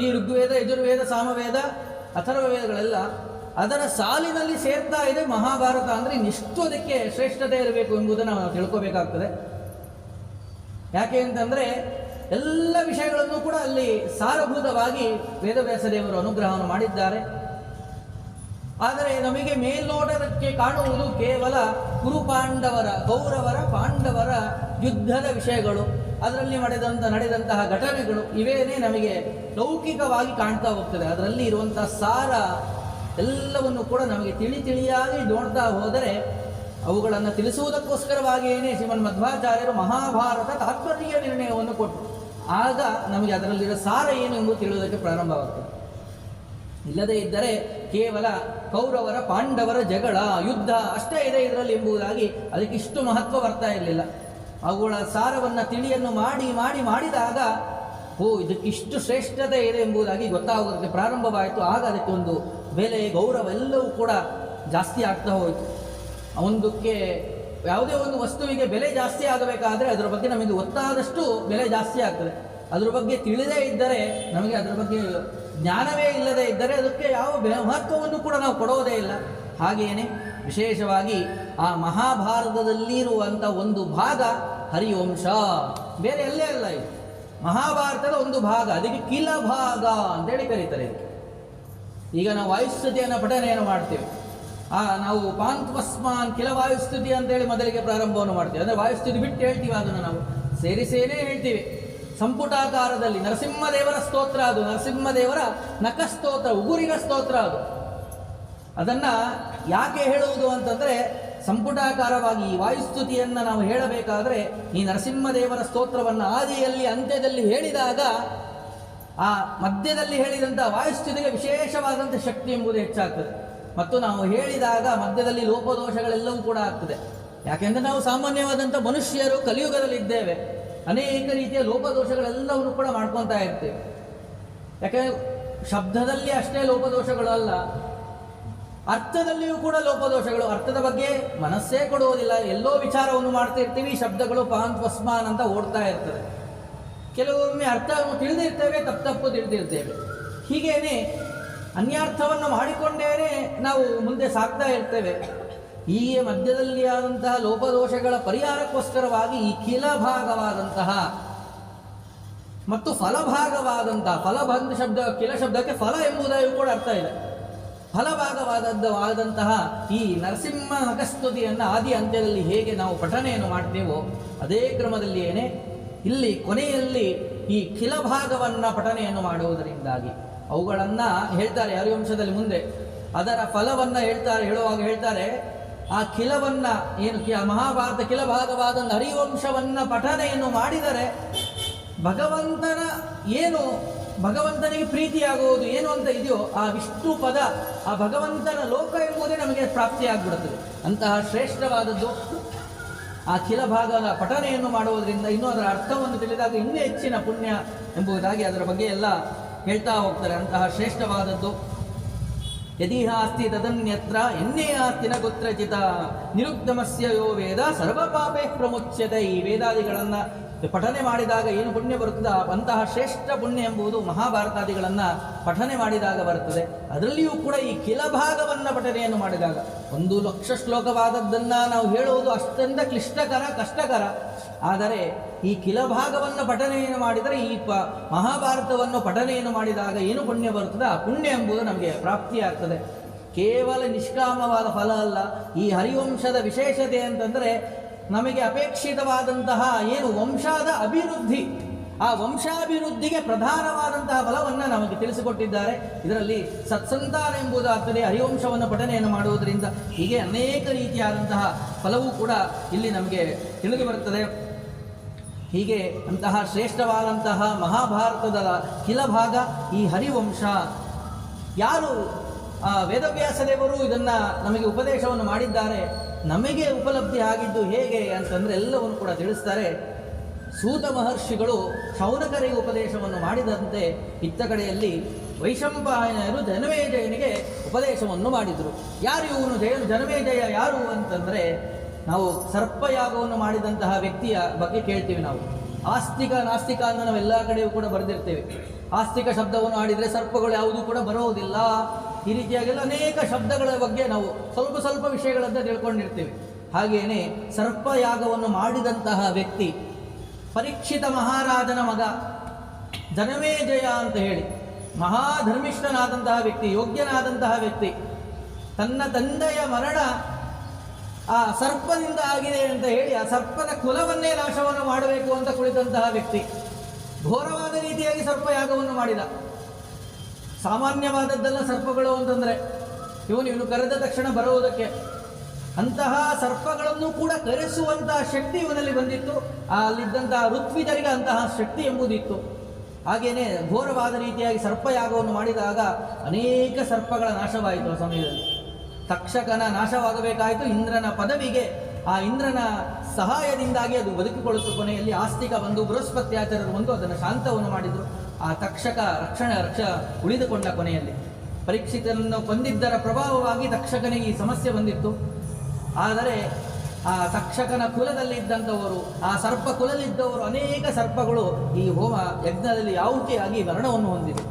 ಈ ಋಗ್ವೇದ, ಯಜುರ್ವೇದ, ಸಾಮವೇದ, ಅಥರ್ವ ವೇದಗಳೆಲ್ಲ ಅದರ ಸಾಲಿನಲ್ಲಿ ಸೇರ್ತಾ ಇದೆ ಮಹಾಭಾರತ. ಅಂದರೆ ಇನ್ನಿಷ್ಟು ಅದಕ್ಕೆ ಶ್ರೇಷ್ಠತೆ ಇರಬೇಕು ಎಂಬುದನ್ನು ನಾವು ತಿಳ್ಕೋಬೇಕಾಗ್ತದೆ. ಯಾಕೆ ಅಂತಂದರೆ ಎಲ್ಲ ವಿಷಯಗಳನ್ನು ಕೂಡ ಅಲ್ಲಿ ಸಾರಭೂತವಾಗಿ ವೇದವ್ಯಾಸ ದೇವರು ಅನುಗ್ರಹವನ್ನು ಮಾಡಿದ್ದಾರೆ. ಆದರೆ ನಮಗೆ ಮೇಲ್ನೋಟಕ್ಕೆ ಕಾಣುವುದು ಕೇವಲ ಕುರುಪಾಂಡವರ, ಕೌರವರ, ಪಾಂಡವರ ಯುದ್ಧದ ವಿಷಯಗಳು, ಅದರಲ್ಲಿ ನಡೆದಂತಹ ಘಟನೆಗಳು, ಇವೇನೇ ನಮಗೆ ಲೌಕಿಕವಾಗಿ ಕಾಣ್ತಾ ಹೋಗ್ತದೆ. ಅದರಲ್ಲಿ ಇರುವಂತಹ ಸಾರ ಎಲ್ಲವನ್ನು ಕೂಡ ನಮಗೆ ತಿಳಿಯಾಗಿ ನೋಡ್ತಾ ಹೋದರೆ ಅವುಗಳನ್ನು ತಿಳಿಸುವುದಕ್ಕೋಸ್ಕರವಾಗಿಯೇ ಶ್ರೀಮನ್ ಮಧ್ವಾಚಾರ್ಯರು ಮಹಾಭಾರತ ತಾತ್ಪರ್ಯ ನಿರ್ಣಯವನ್ನು ಕೊಟ್ಟರು. ಆಗ ನಮಗೆ ಅದರಲ್ಲಿರೋ ಸಾರ ಏನು ಎಂಬುದು ತಿಳಿಯುವುದಕ್ಕೆ ಪ್ರಾರಂಭವಾಗ್ತದೆ. ಇಲ್ಲದೇ ಇದ್ದರೆ ಕೇವಲ ಕೌರವರ ಪಾಂಡವರ ಜಗಳ, ಯುದ್ಧ ಅಷ್ಟೇ ಇದೆ ಇದರಲ್ಲಿ ಎಂಬುದಾಗಿ ಅದಕ್ಕೆ ಇಷ್ಟು ಮಹತ್ವ ಬರ್ತಾ ಇರಲಿಲ್ಲ. ಅವುಗಳ ಸಾರವನ್ನು ತಿಳಿಯನ್ನು ಮಾಡಿದಾಗ ಇದಕ್ಕಿಷ್ಟು ಶ್ರೇಷ್ಠತೆ ಇದೆ ಎಂಬುದಾಗಿ ಗೊತ್ತಾಗೋದಕ್ಕೆ ಪ್ರಾರಂಭವಾಯಿತು. ಆಗ ಅದಕ್ಕೆ ಒಂದು ಬೆಲೆ, ಗೌರವ ಎಲ್ಲವೂ ಕೂಡ ಜಾಸ್ತಿ ಆಗ್ತಾ ಹೋಯಿತು. ಒಂದಕ್ಕೆ ಯಾವುದೇ ಒಂದು ವಸ್ತುವಿಗೆ ಬೆಲೆ ಜಾಸ್ತಿ ಆಗಬೇಕಾದ್ರೆ ಅದರ ಬಗ್ಗೆ ನಮಗೆ ಗೊತ್ತಾದಷ್ಟು ಬೆಲೆ ಜಾಸ್ತಿ ಆಗ್ತದೆ. ಅದರ ಬಗ್ಗೆ ತಿಳಿದೇ ಇದ್ದರೆ, ನಮಗೆ ಅದರ ಬಗ್ಗೆ ಜ್ಞಾನವೇ ಇಲ್ಲದೇ ಇದ್ದರೆ ಅದಕ್ಕೆ ಯಾವ ಮಹತ್ವವನ್ನು ಕೂಡ ನಾವು ಕೊಡೋದೇ ಇಲ್ಲ. ಹಾಗೆಯೇ ವಿಶೇಷವಾಗಿ ಆ ಮಹಾಭಾರತದಲ್ಲಿರುವಂಥ ಒಂದು ಭಾಗ ಹರಿವಂಶ, ಬೇರೆ ಎಲ್ಲೇ ಅಲ್ಲ. ಇದು ಮಹಾಭಾರತದ ಒಂದು ಭಾಗ, ಅದಕ್ಕೆ ಕಿಲ ಭಾಗ ಅಂತೇಳಿ ಕರೀತಾರೆ. ಈಗ ನಾವು ವಾಯುಸ್ತುತಿಯನ್ನು ಪಠನೆಯನ್ನು ಮಾಡ್ತೇವೆ. ನಾವು ಪಾಂತ್ವಸ್ಮಾನ್ ಕಿಲ ವಾಯುಸ್ತುತಿ ಅಂತೇಳಿ ಮೊದಲಿಗೆ ಪ್ರಾರಂಭವನ್ನು ಮಾಡ್ತೇವೆ. ಅಂದರೆ ವಾಯುಸ್ತುತಿ ಬಿಟ್ಟು ಹೇಳ್ತೀವಿ, ಅದನ್ನು ನಾವು ಸೇರಿಸೇನೇ ಹೇಳ್ತೀವಿ. ಸಂಪುಟಾಕಾರದಲ್ಲಿ ನರಸಿಂಹದೇವರ ಸ್ತೋತ್ರ ಅದು, ನರಸಿಂಹದೇವರ ನಖಸ್ತೋತ್ರ, ಉಗುರಿನ ಸ್ತೋತ್ರ ಅದು. ಅದನ್ನು ಯಾಕೆ ಹೇಳುವುದು ಅಂತಂದರೆ, ಸಂಪುಟಾಕಾರವಾಗಿ ಈ ವಾಯುಸ್ತುತಿಯನ್ನು ನಾವು ಹೇಳಬೇಕಾದ್ರೆ ಈ ನರಸಿಂಹದೇವರ ಸ್ತೋತ್ರವನ್ನು ಆದಿಯಲ್ಲಿ ಅಂತ್ಯದಲ್ಲಿ ಹೇಳಿದಾಗ ಆ ಮಧ್ಯದಲ್ಲಿ ಹೇಳಿದಂಥ ವಾಯುಸ್ತುತಿಗೆ ವಿಶೇಷವಾದಂಥ ಶಕ್ತಿ ಎಂಬುದು ಹೆಚ್ಚಾಗ್ತದೆ. ಮತ್ತು ನಾವು ಹೇಳಿದಾಗ ಮಧ್ಯದಲ್ಲಿ ಲೋಪದೋಷಗಳೆಲ್ಲವೂ ಕೂಡ ಆಗ್ತದೆ. ಯಾಕೆಂದರೆ ನಾವು ಸಾಮಾನ್ಯವಾದಂಥ ಮನುಷ್ಯರು ಕಲಿಯುಗದಲ್ಲಿದ್ದೇವೆ. ಅನೇಕ ರೀತಿಯ ಲೋಪದೋಷಗಳೆಲ್ಲವನ್ನು ಕೂಡ ಮಾಡ್ಕೊತಾ ಇರ್ತೇವೆ. ಯಾಕೆಂದರೆ ಶಬ್ದದಲ್ಲಿ ಅಷ್ಟೇ ಲೋಪದೋಷಗಳು ಅಲ್ಲ, ಅರ್ಥದಲ್ಲಿಯೂ ಕೂಡ ಲೋಪದೋಷಗಳು. ಅರ್ಥದ ಬಗ್ಗೆ ಮನಸ್ಸೇ ಕೊಡುವುದಿಲ್ಲ, ಎಲ್ಲೋ ವಿಚಾರವನ್ನು ಮಾಡ್ತಾ ಇರ್ತೀವಿ, ಶಬ್ದಗಳು ಪಾಂತ್ವಸ್ಮಾನ್ ಅಂತ ಓಡ್ತಾ ಇರ್ತದೆ. ಕೆಲವೊಮ್ಮೆ ಅರ್ಥವನ್ನು ತಿಳಿದಿರ್ತೇವೆ, ತಪ್ಪು ತಿಳಿದಿರ್ತೇವೆ. ಹೀಗೇನೆ ಅನ್ಯಾರ್ಥವನ್ನು ಮಾಡಿಕೊಂಡೇನೆ ನಾವು ಮುಂದೆ ಸಾಗ್ತಾ ಇರ್ತೇವೆ. ಈ ಮಧ್ಯದಲ್ಲಿ ಆದಂತಹ ಲೋಪದೋಷಗಳ ಪರಿಹಾರಕ್ಕೋಸ್ಕರವಾಗಿ ಈ ಕಿಲಭಾಗವಾದಂತಹ ಮತ್ತು ಫಲಭಾಗವಾದಂತಹ, ಫಲಬಂಧ ಶಬ್ದ, ಕಿಲ ಶಬ್ದಕ್ಕೆ ಫಲ ಎಂಬುದಾಗಿ ಕೂಡ ಅರ್ಥ ಇದೆ. ಫಲಭಾಗವಾದಂತಹ ಈ ನರಸಿಂಹ ನಖಸ್ತುತಿಯನ್ನು ಆದಿ ಅಂತ್ಯದಲ್ಲಿ ಹೇಗೆ ನಾವು ಪಠನೆಯನ್ನು ಮಾಡ್ತೇವೋ ಅದೇ ಕ್ರಮದಲ್ಲಿಯೇ ಇಲ್ಲಿ ಕೊನೆಯಲ್ಲಿ ಈ ಕಿಲಭಾಗವನ್ನು ಪಠನೆಯನ್ನು ಮಾಡುವುದರಿಂದಾಗಿ ಅವುಗಳನ್ನು ಹೇಳ್ತಾರೆ ಹರಿವಂಶದಲ್ಲಿ ಮುಂದೆ. ಅದರ ಫಲವನ್ನು ಹೇಳುವಾಗ ಹೇಳ್ತಾರೆ, ಆ ಕಿಲವನ್ನ ಏನು ಮಹಾಭಾರತ ಕಿಲ ಭಾಗವಾದ ಹರಿವಂಶವನ್ನ ಪಠನೆಯನ್ನು ಮಾಡಿದರೆ ಭಗವಂತನ ಏನು ಭಗವಂತನಿಗೆ ಪ್ರೀತಿಯಾಗುವುದು ಏನು ಅಂತ ಇದೆಯೋ ಆ ವಿಷ್ಣು ಪದ, ಆ ಭಗವಂತನ ಲೋಕ ಎಂಬುದೇ ನಮಗೆ ಪ್ರಾಪ್ತಿಯಾಗ್ಬಿಡುತ್ತದೆ. ಅಂತಹ ಶ್ರೇಷ್ಠವಾದದ್ದು ಆ ಕಿಲ ಭಾಗದ ಪಠನೆಯನ್ನು ಮಾಡುವುದರಿಂದ ಇನ್ನೂ ಅದರ ಅರ್ಥವನ್ನು ತಿಳಿದಾಗ ಇನ್ನೂ ಹೆಚ್ಚಿನ ಪುಣ್ಯ ಎಂಬುದಾಗಿ ಅದರ ಬಗ್ಗೆ ಎಲ್ಲ ಹೇಳ್ತಾ ಹೋಗ್ತಾರೆ. ಅಂತಹ ಶ್ರೇಷ್ಠವಾದದ್ದು ಯದೀಹ ಅಸ್ತಿ ತದನ್ಯತ್ರ ಎನ್ನೇ ಆಸ್ತಿನ ಕುತ್ರಚಿತ ನಿರುಕ್ತಮಸ್ಯ ಯೋ ವೇದ ಸರ್ವ ಪಾಪೇ ಪ್ರಮುಚ್ಯತೆ. ಈ ವೇದಾದಿಗಳನ್ನು ಪಠನೆ ಮಾಡಿದಾಗ ಏನು ಪುಣ್ಯ ಬರುತ್ತದೆ, ಅಂತಹ ಶ್ರೇಷ್ಠ ಪುಣ್ಯ ಎಂಬುದು ಮಹಾಭಾರತಾದಿಗಳನ್ನು ಪಠನೆ ಮಾಡಿದಾಗ ಬರುತ್ತದೆ. ಅದರಲ್ಲಿಯೂ ಕೂಡ ಈ ಕಿಲ ಭಾಗವನ್ನು ಪಠನೆಯನ್ನು ಮಾಡಿದಾಗ 1,00,000 ಶ್ಲೋಕವಾದದ್ದನ್ನು ನಾವು ಹೇಳುವುದು ಅಷ್ಟೊಂದು ಕ್ಲಿಷ್ಟಕರ, ಕಷ್ಟಕರ. ಆದರೆ ಈ ಕಿಲ ಭಾಗವನ್ನು ಪಠನೆಯನ್ನು ಮಾಡಿದರೆ ಈ ಮಹಾಭಾರತವನ್ನು ಪಠನೆಯನ್ನು ಮಾಡಿದಾಗ ಏನು ಪುಣ್ಯ ಬರುತ್ತದೆ, ಆ ಪುಣ್ಯ ಎಂಬುದು ನಮಗೆ ಪ್ರಾಪ್ತಿಯಾಗ್ತದೆ. ಕೇವಲ ನಿಷ್ಕಾಮವಾದ ಫಲ ಅಲ್ಲ. ಈ ಹರಿವಂಶದ ವಿಶೇಷತೆ ಅಂತಂದರೆ ನಮಗೆ ಅಪೇಕ್ಷಿತವಾದಂತಹ ಏನು ವಂಶದ ಅಭಿವೃದ್ಧಿ, ಆ ವಂಶಾಭಿವೃದ್ಧಿಗೆ ಪ್ರಧಾನವಾದಂತಹ ಫಲವನ್ನು ನಮಗೆ ತಿಳಿಸಿಕೊಟ್ಟಿದ್ದಾರೆ. ಇದರಲ್ಲಿ ಸತ್ಸಂತಾನ ಎಂಬುದಾಗ್ತದೆ ಹರಿವಂಶವನ್ನು ಪಠನೆಯನ್ನು ಮಾಡುವುದರಿಂದ. ಹೀಗೆ ಅನೇಕ ರೀತಿಯಾದಂತಹ ಫಲವೂ ಕೂಡ ಇಲ್ಲಿ ನಮಗೆ ತಿಳಿದು ಬರುತ್ತದೆ. ಹೀಗೆ ಅಂತಹ ಶ್ರೇಷ್ಠವಾದಂತಹ ಮಹಾಭಾರತದ ಕಿಲ ಭಾಗ ಈ ಹರಿವಂಶ. ಯಾರು ವೇದವ್ಯಾಸ ದೇವರು ಇದನ್ನು ನಮಗೆ ಉಪದೇಶವನ್ನು ಮಾಡಿದ್ದಾರೆ, ನಮಗೆ ಉಪಲಬ್ಧಿ ಆಗಿದ್ದು ಹೇಗೆ ಅಂತಂದರೆ ಎಲ್ಲವನ್ನು ಕೂಡ ತಿಳಿಸ್ತಾರೆ. ಸೂತ ಮಹರ್ಷಿಗಳು ಶೌನಕರಿಗೆ ಉಪದೇಶವನ್ನು ಮಾಡಿದಂತೆ ಇತ್ತ ಕಡೆಯಲ್ಲಿ ವೈಶಂಪಾಯನರು ಜನಮೇಜಯನಿಗೆ ಉಪದೇಶವನ್ನು ಮಾಡಿದರು. ಯಾರು ಇವನು ಜನಮೇಜಯ ಯಾರು ಅಂತಂದರೆ, ನಾವು ಸರ್ಪಯಾಗವನ್ನು ಮಾಡಿದಂತಹ ವ್ಯಕ್ತಿಯ ಬಗ್ಗೆ ಕೇಳ್ತೀವಿ. ನಾವು ಆಸ್ತಿಕ ನಾಸ್ತಿಕ ಅಂತ ನಾವೆಲ್ಲ ಕಡೆಯೂ ಕೂಡ ಬರೆದಿರ್ತೇವೆ. ಆಸ್ತಿಕ ಶಬ್ದವನ್ನು ಆಡಿದರೆ ಸರ್ಪಗಳು ಯಾವುದೂ ಕೂಡ ಬರೋದಿಲ್ಲ. ಈ ರೀತಿಯಾಗೆಲ್ಲ ಅನೇಕ ಶಬ್ದಗಳ ಬಗ್ಗೆ ನಾವು ಸ್ವಲ್ಪ ವಿಷಯಗಳನ್ನು ತಿಳ್ಕೊಂಡಿರ್ತೇವೆ. ಹಾಗೆಯೇ ಸರ್ಪಯಾಗವನ್ನು ಮಾಡಿದಂತಹ ವ್ಯಕ್ತಿ ಪರೀಕ್ಷಿತ ಮಹಾರಾಜನ ಮಗ ಜನಮೇಜಯ ಅಂತ ಹೇಳಿ ಮಹಾಧರ್ಮಿಷ್ಠನಾದಂತಹ ವ್ಯಕ್ತಿ, ಯೋಗ್ಯನಾದಂತಹ ವ್ಯಕ್ತಿ. ತನ್ನ ತಂದೆಯ ಮರಣ ಆ ಸರ್ಪದಿಂದ ಆಗಿದೆ ಅಂತ ಹೇಳಿ ಆ ಸರ್ಪದ ಕುಲವನ್ನೇ ನಾಶವನ್ನು ಮಾಡಬೇಕು ಅಂತ ಕುಳಿತಂತಹ ವ್ಯಕ್ತಿ ಘೋರವಾದ ರೀತಿಯಾಗಿ ಸರ್ಪಯಾಗವನ್ನು ಮಾಡಿದ. ಸಾಮಾನ್ಯವಾದದ್ದೆಲ್ಲ ಸರ್ಪಗಳು ಅಂತಂದರೆ ಇವನು ಕರೆದ ತಕ್ಷಣ ಬರುವುದಕ್ಕೆ ಅಂತಹ ಸರ್ಪಗಳನ್ನು ಕೂಡ ಕರೆಸುವಂತಹ ಶಕ್ತಿ ಇವನಲ್ಲಿ ಬಂದಿತ್ತು. ಅಲ್ಲಿದ್ದಂತಹ ಋತ್ವಿಜರಿಗೆ ಅಂತಹ ಶಕ್ತಿ ಎಂಬುದಿತ್ತು. ಹಾಗೆಯೇ ಘೋರವಾದ ರೀತಿಯಾಗಿ ಸರ್ಪಯಾಗವನ್ನು ಮಾಡಿದಾಗ ಅನೇಕ ಸರ್ಪಗಳ ನಾಶವಾಯಿತು. ಆ ಸಮಯದಲ್ಲಿ ತಕ್ಷಕನ ನಾಶವಾಗಬೇಕಾಯಿತು. ಇಂದ್ರನ ಪದವಿಗೆ ಆ ಇಂದ್ರನ ಸಹಾಯದಿಂದಾಗಿ ಅದು ಬದುಕಿಕೊಳ್ಳುತ್ತ ಕೊನೆಯಲ್ಲಿ ಆಸ್ತಿಕ ಬಂದು ಬೃಹಸ್ಪತ್ಯಾಚಾರ್ಯರು ಬಂದು ಅದನ್ನು ಶಾಂತವನ್ನು ಮಾಡಿದರು. ಆ ತಕ್ಷಕ ರಕ್ಷ ಉಳಿದುಕೊಂಡ ಕೊನೆಯಲ್ಲಿ ಪರೀಕ್ಷಿತನನ್ನು ಕೊಂದಿದ್ದರ ಪ್ರಭಾವವಾಗಿ ತಕ್ಷಕನಿಗೆ ಈ ಸಮಸ್ಯೆ ಬಂದಿತ್ತು. ಆದರೆ ಆ ತಕ್ಷಕನ ಕುಲದಲ್ಲಿದ್ದಂಥವರು, ಆ ಸರ್ಪ ಕುಲದಲ್ಲಿದ್ದವರು ಅನೇಕ ಸರ್ಪಗಳು ಈ ಹೋಮ ಯಜ್ಞದಲ್ಲಿ ಆಹುತಿಯಾಗಿ ಮರಣವನ್ನು ಹೊಂದಿದೆ.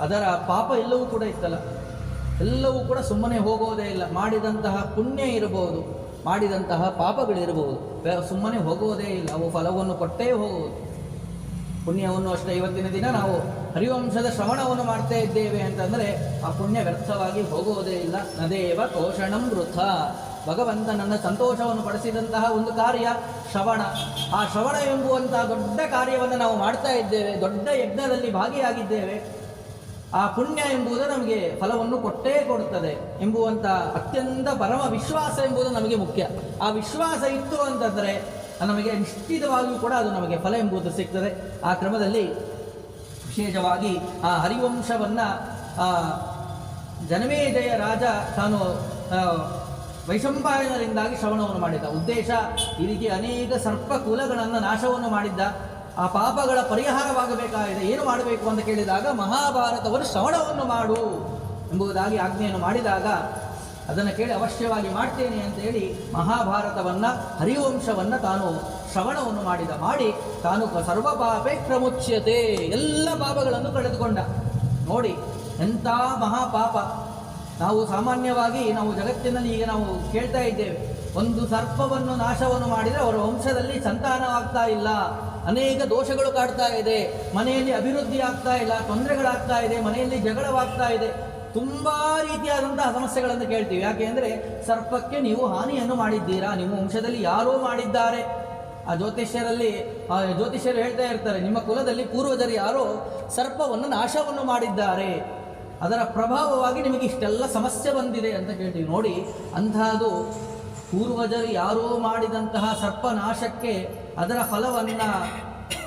ಅದರ ಪಾಪ ಎಲ್ಲವೂ ಕೂಡ ಇತ್ತಲ್ಲ, ಎಲ್ಲವೂ ಕೂಡ ಸುಮ್ಮನೆ ಹೋಗೋದೇ ಇಲ್ಲ. ಮಾಡಿದಂತಹ ಪುಣ್ಯ ಇರಬಹುದು, ಮಾಡಿದಂತಹ ಪಾಪಗಳಿರಬಹುದು, ಸುಮ್ಮನೆ ಹೋಗುವುದೇ ಇಲ್ಲ. ಅವು ಫಲವನ್ನು ಕೊಟ್ಟೇ ಹೋಗುವುದು. ಪುಣ್ಯವನ್ನು ಅಷ್ಟೇ. ಇವತ್ತಿನ ದಿನ ನಾವು ಹರಿವಂಶದ ಶ್ರವಣವನ್ನು ಮಾಡ್ತಾ ಇದ್ದೇವೆ ಅಂತಂದರೆ ಆ ಪುಣ್ಯ ವ್ಯರ್ಥವಾಗಿ ಹೋಗುವುದೇ ಇಲ್ಲ. ನದೇವ ತೋಷಣಂ ವೃಥ. ಭಗವಂತನನ್ನು ಸಂತೋಷವನ್ನು ಪಡಿಸಿದಂತಹ ಒಂದು ಕಾರ್ಯ ಶ್ರವಣ. ಆ ಶ್ರವಣ ಎಂಬುವಂತಹ ದೊಡ್ಡ ಕಾರ್ಯವನ್ನು ನಾವು ಮಾಡ್ತಾ ಇದ್ದೇವೆ, ದೊಡ್ಡ ಯಜ್ಞದಲ್ಲಿ ಭಾಗಿಯಾಗಿದ್ದೇವೆ. ಆ ಪುಣ್ಯ ಎಂಬುದು ನಮಗೆ ಫಲವನ್ನು ಕೊಟ್ಟೇ ಕೊಡುತ್ತದೆ ಎಂಬುವಂಥ ಅತ್ಯಂತ ಪರಮ ವಿಶ್ವಾಸ ಎಂಬುದು ನಮಗೆ ಮುಖ್ಯ. ಆ ವಿಶ್ವಾಸ ಇತ್ತು ಅಂತಂದರೆ ನಮಗೆ ನಿಶ್ಚಿತವಾಗಿಯೂ ಕೂಡ ಅದು ನಮಗೆ ಫಲ ಎಂಬುದು ಸಿಗ್ತದೆ. ಆ ಕ್ರಮದಲ್ಲಿ ವಿಶೇಷವಾಗಿ ಆ ಹರಿವಂಶವನ್ನು ಜನಮೇಜಯ ರಾಜ ತಾನು ವೈಶಂಪಾಯನರಿಂದಾಗಿ ಶ್ರವಣವನ್ನು ಮಾಡಿದ್ದ. ಉದ್ದೇಶ ಈ ರೀತಿ ಅನೇಕ ಸರ್ಪ ಕುಲಗಳನ್ನು ನಾಶವನ್ನು ಮಾಡಿದ್ದ. ಆ ಪಾಪಗಳ ಪರಿಹಾರವಾಗಬೇಕಾಗಿದೆ. ಏನು ಮಾಡಬೇಕು ಅಂತ ಕೇಳಿದಾಗ ಮಹಾಭಾರತವನ್ನು ಶ್ರವಣವನ್ನು ಮಾಡು ಎಂಬುದಾಗಿ ಆಜ್ಞೆಯನ್ನು ಮಾಡಿದಾಗ ಅದನ್ನು ಕೇಳಿ ಅವಶ್ಯವಾಗಿ ಮಾಡ್ತೇನೆ ಅಂತ ಹೇಳಿ ಮಹಾಭಾರತವನ್ನು ಹರಿವಂಶವನ್ನು ತಾನು ಶ್ರವಣವನ್ನು ಮಾಡಿ ತಾನು ಸರ್ವ ಪಾಪೇ ಪ್ರಮುಚ್ಯತೆ, ಎಲ್ಲ ಪಾಪಗಳನ್ನು ಕಳೆದುಕೊಂಡ. ನೋಡಿ ಎಂಥ ಮಹಾಪಾಪ. ನಾವು ಸಾಮಾನ್ಯವಾಗಿ ನಾವು ಜಗತ್ತಿನಲ್ಲಿ ಈಗ ನಾವು ಕೇಳ್ತಾ ಇದ್ದೇವೆ, ಒಂದು ಸರ್ಪವನ್ನು ನಾಶವನ್ನು ಮಾಡಿದರೆ ಅವರ ವಂಶದಲ್ಲಿ ಸಂತಾನವಾಗ್ತಾ ಇಲ್ಲ, ಅನೇಕ ದೋಷಗಳು ಕಾಡ್ತಾ ಇದೆ, ಮನೆಯಲ್ಲಿ ಅಭಿವೃದ್ಧಿ ಆಗ್ತಾ ಇಲ್ಲ, ತೊಂದರೆಗಳಾಗ್ತಾ ಇದೆ, ಮನೆಯಲ್ಲಿ ಜಗಳವಾಗ್ತಾ ಇದೆ, ತುಂಬ ರೀತಿಯಾದಂತಹ ಸಮಸ್ಯೆಗಳನ್ನು ಕೇಳ್ತೀವಿ. ಯಾಕೆ ಅಂದರೆ ಸರ್ಪಕ್ಕೆ ನೀವು ಹಾನಿಯನ್ನು ಮಾಡಿದ್ದೀರಾ, ನಿಮ್ಮ ವಂಶದಲ್ಲಿ ಯಾರೋ ಮಾಡಿದ್ದಾರೆ. ಆ ಜ್ಯೋತಿಷ್ಯರು ಹೇಳ್ತಾ ಇರ್ತಾರೆ, ನಿಮ್ಮ ಕುಲದಲ್ಲಿ ಪೂರ್ವಜರು ಯಾರೋ ಸರ್ಪವನ್ನು ನಾಶವನ್ನು ಮಾಡಿದ್ದಾರೆ, ಅದರ ಪ್ರಭಾವವಾಗಿ ನಿಮಗೆ ಇಷ್ಟೆಲ್ಲ ಸಮಸ್ಯೆ ಬಂದಿದೆ ಅಂತ ಕೇಳ್ತೀವಿ. ನೋಡಿ, ಅಂತಹದು ಪೂರ್ವಜರು ಯಾರೋ ಮಾಡಿದಂತಹ ಸರ್ಪನಾಶಕ್ಕೆ ಅದರ ಫಲವನ್ನು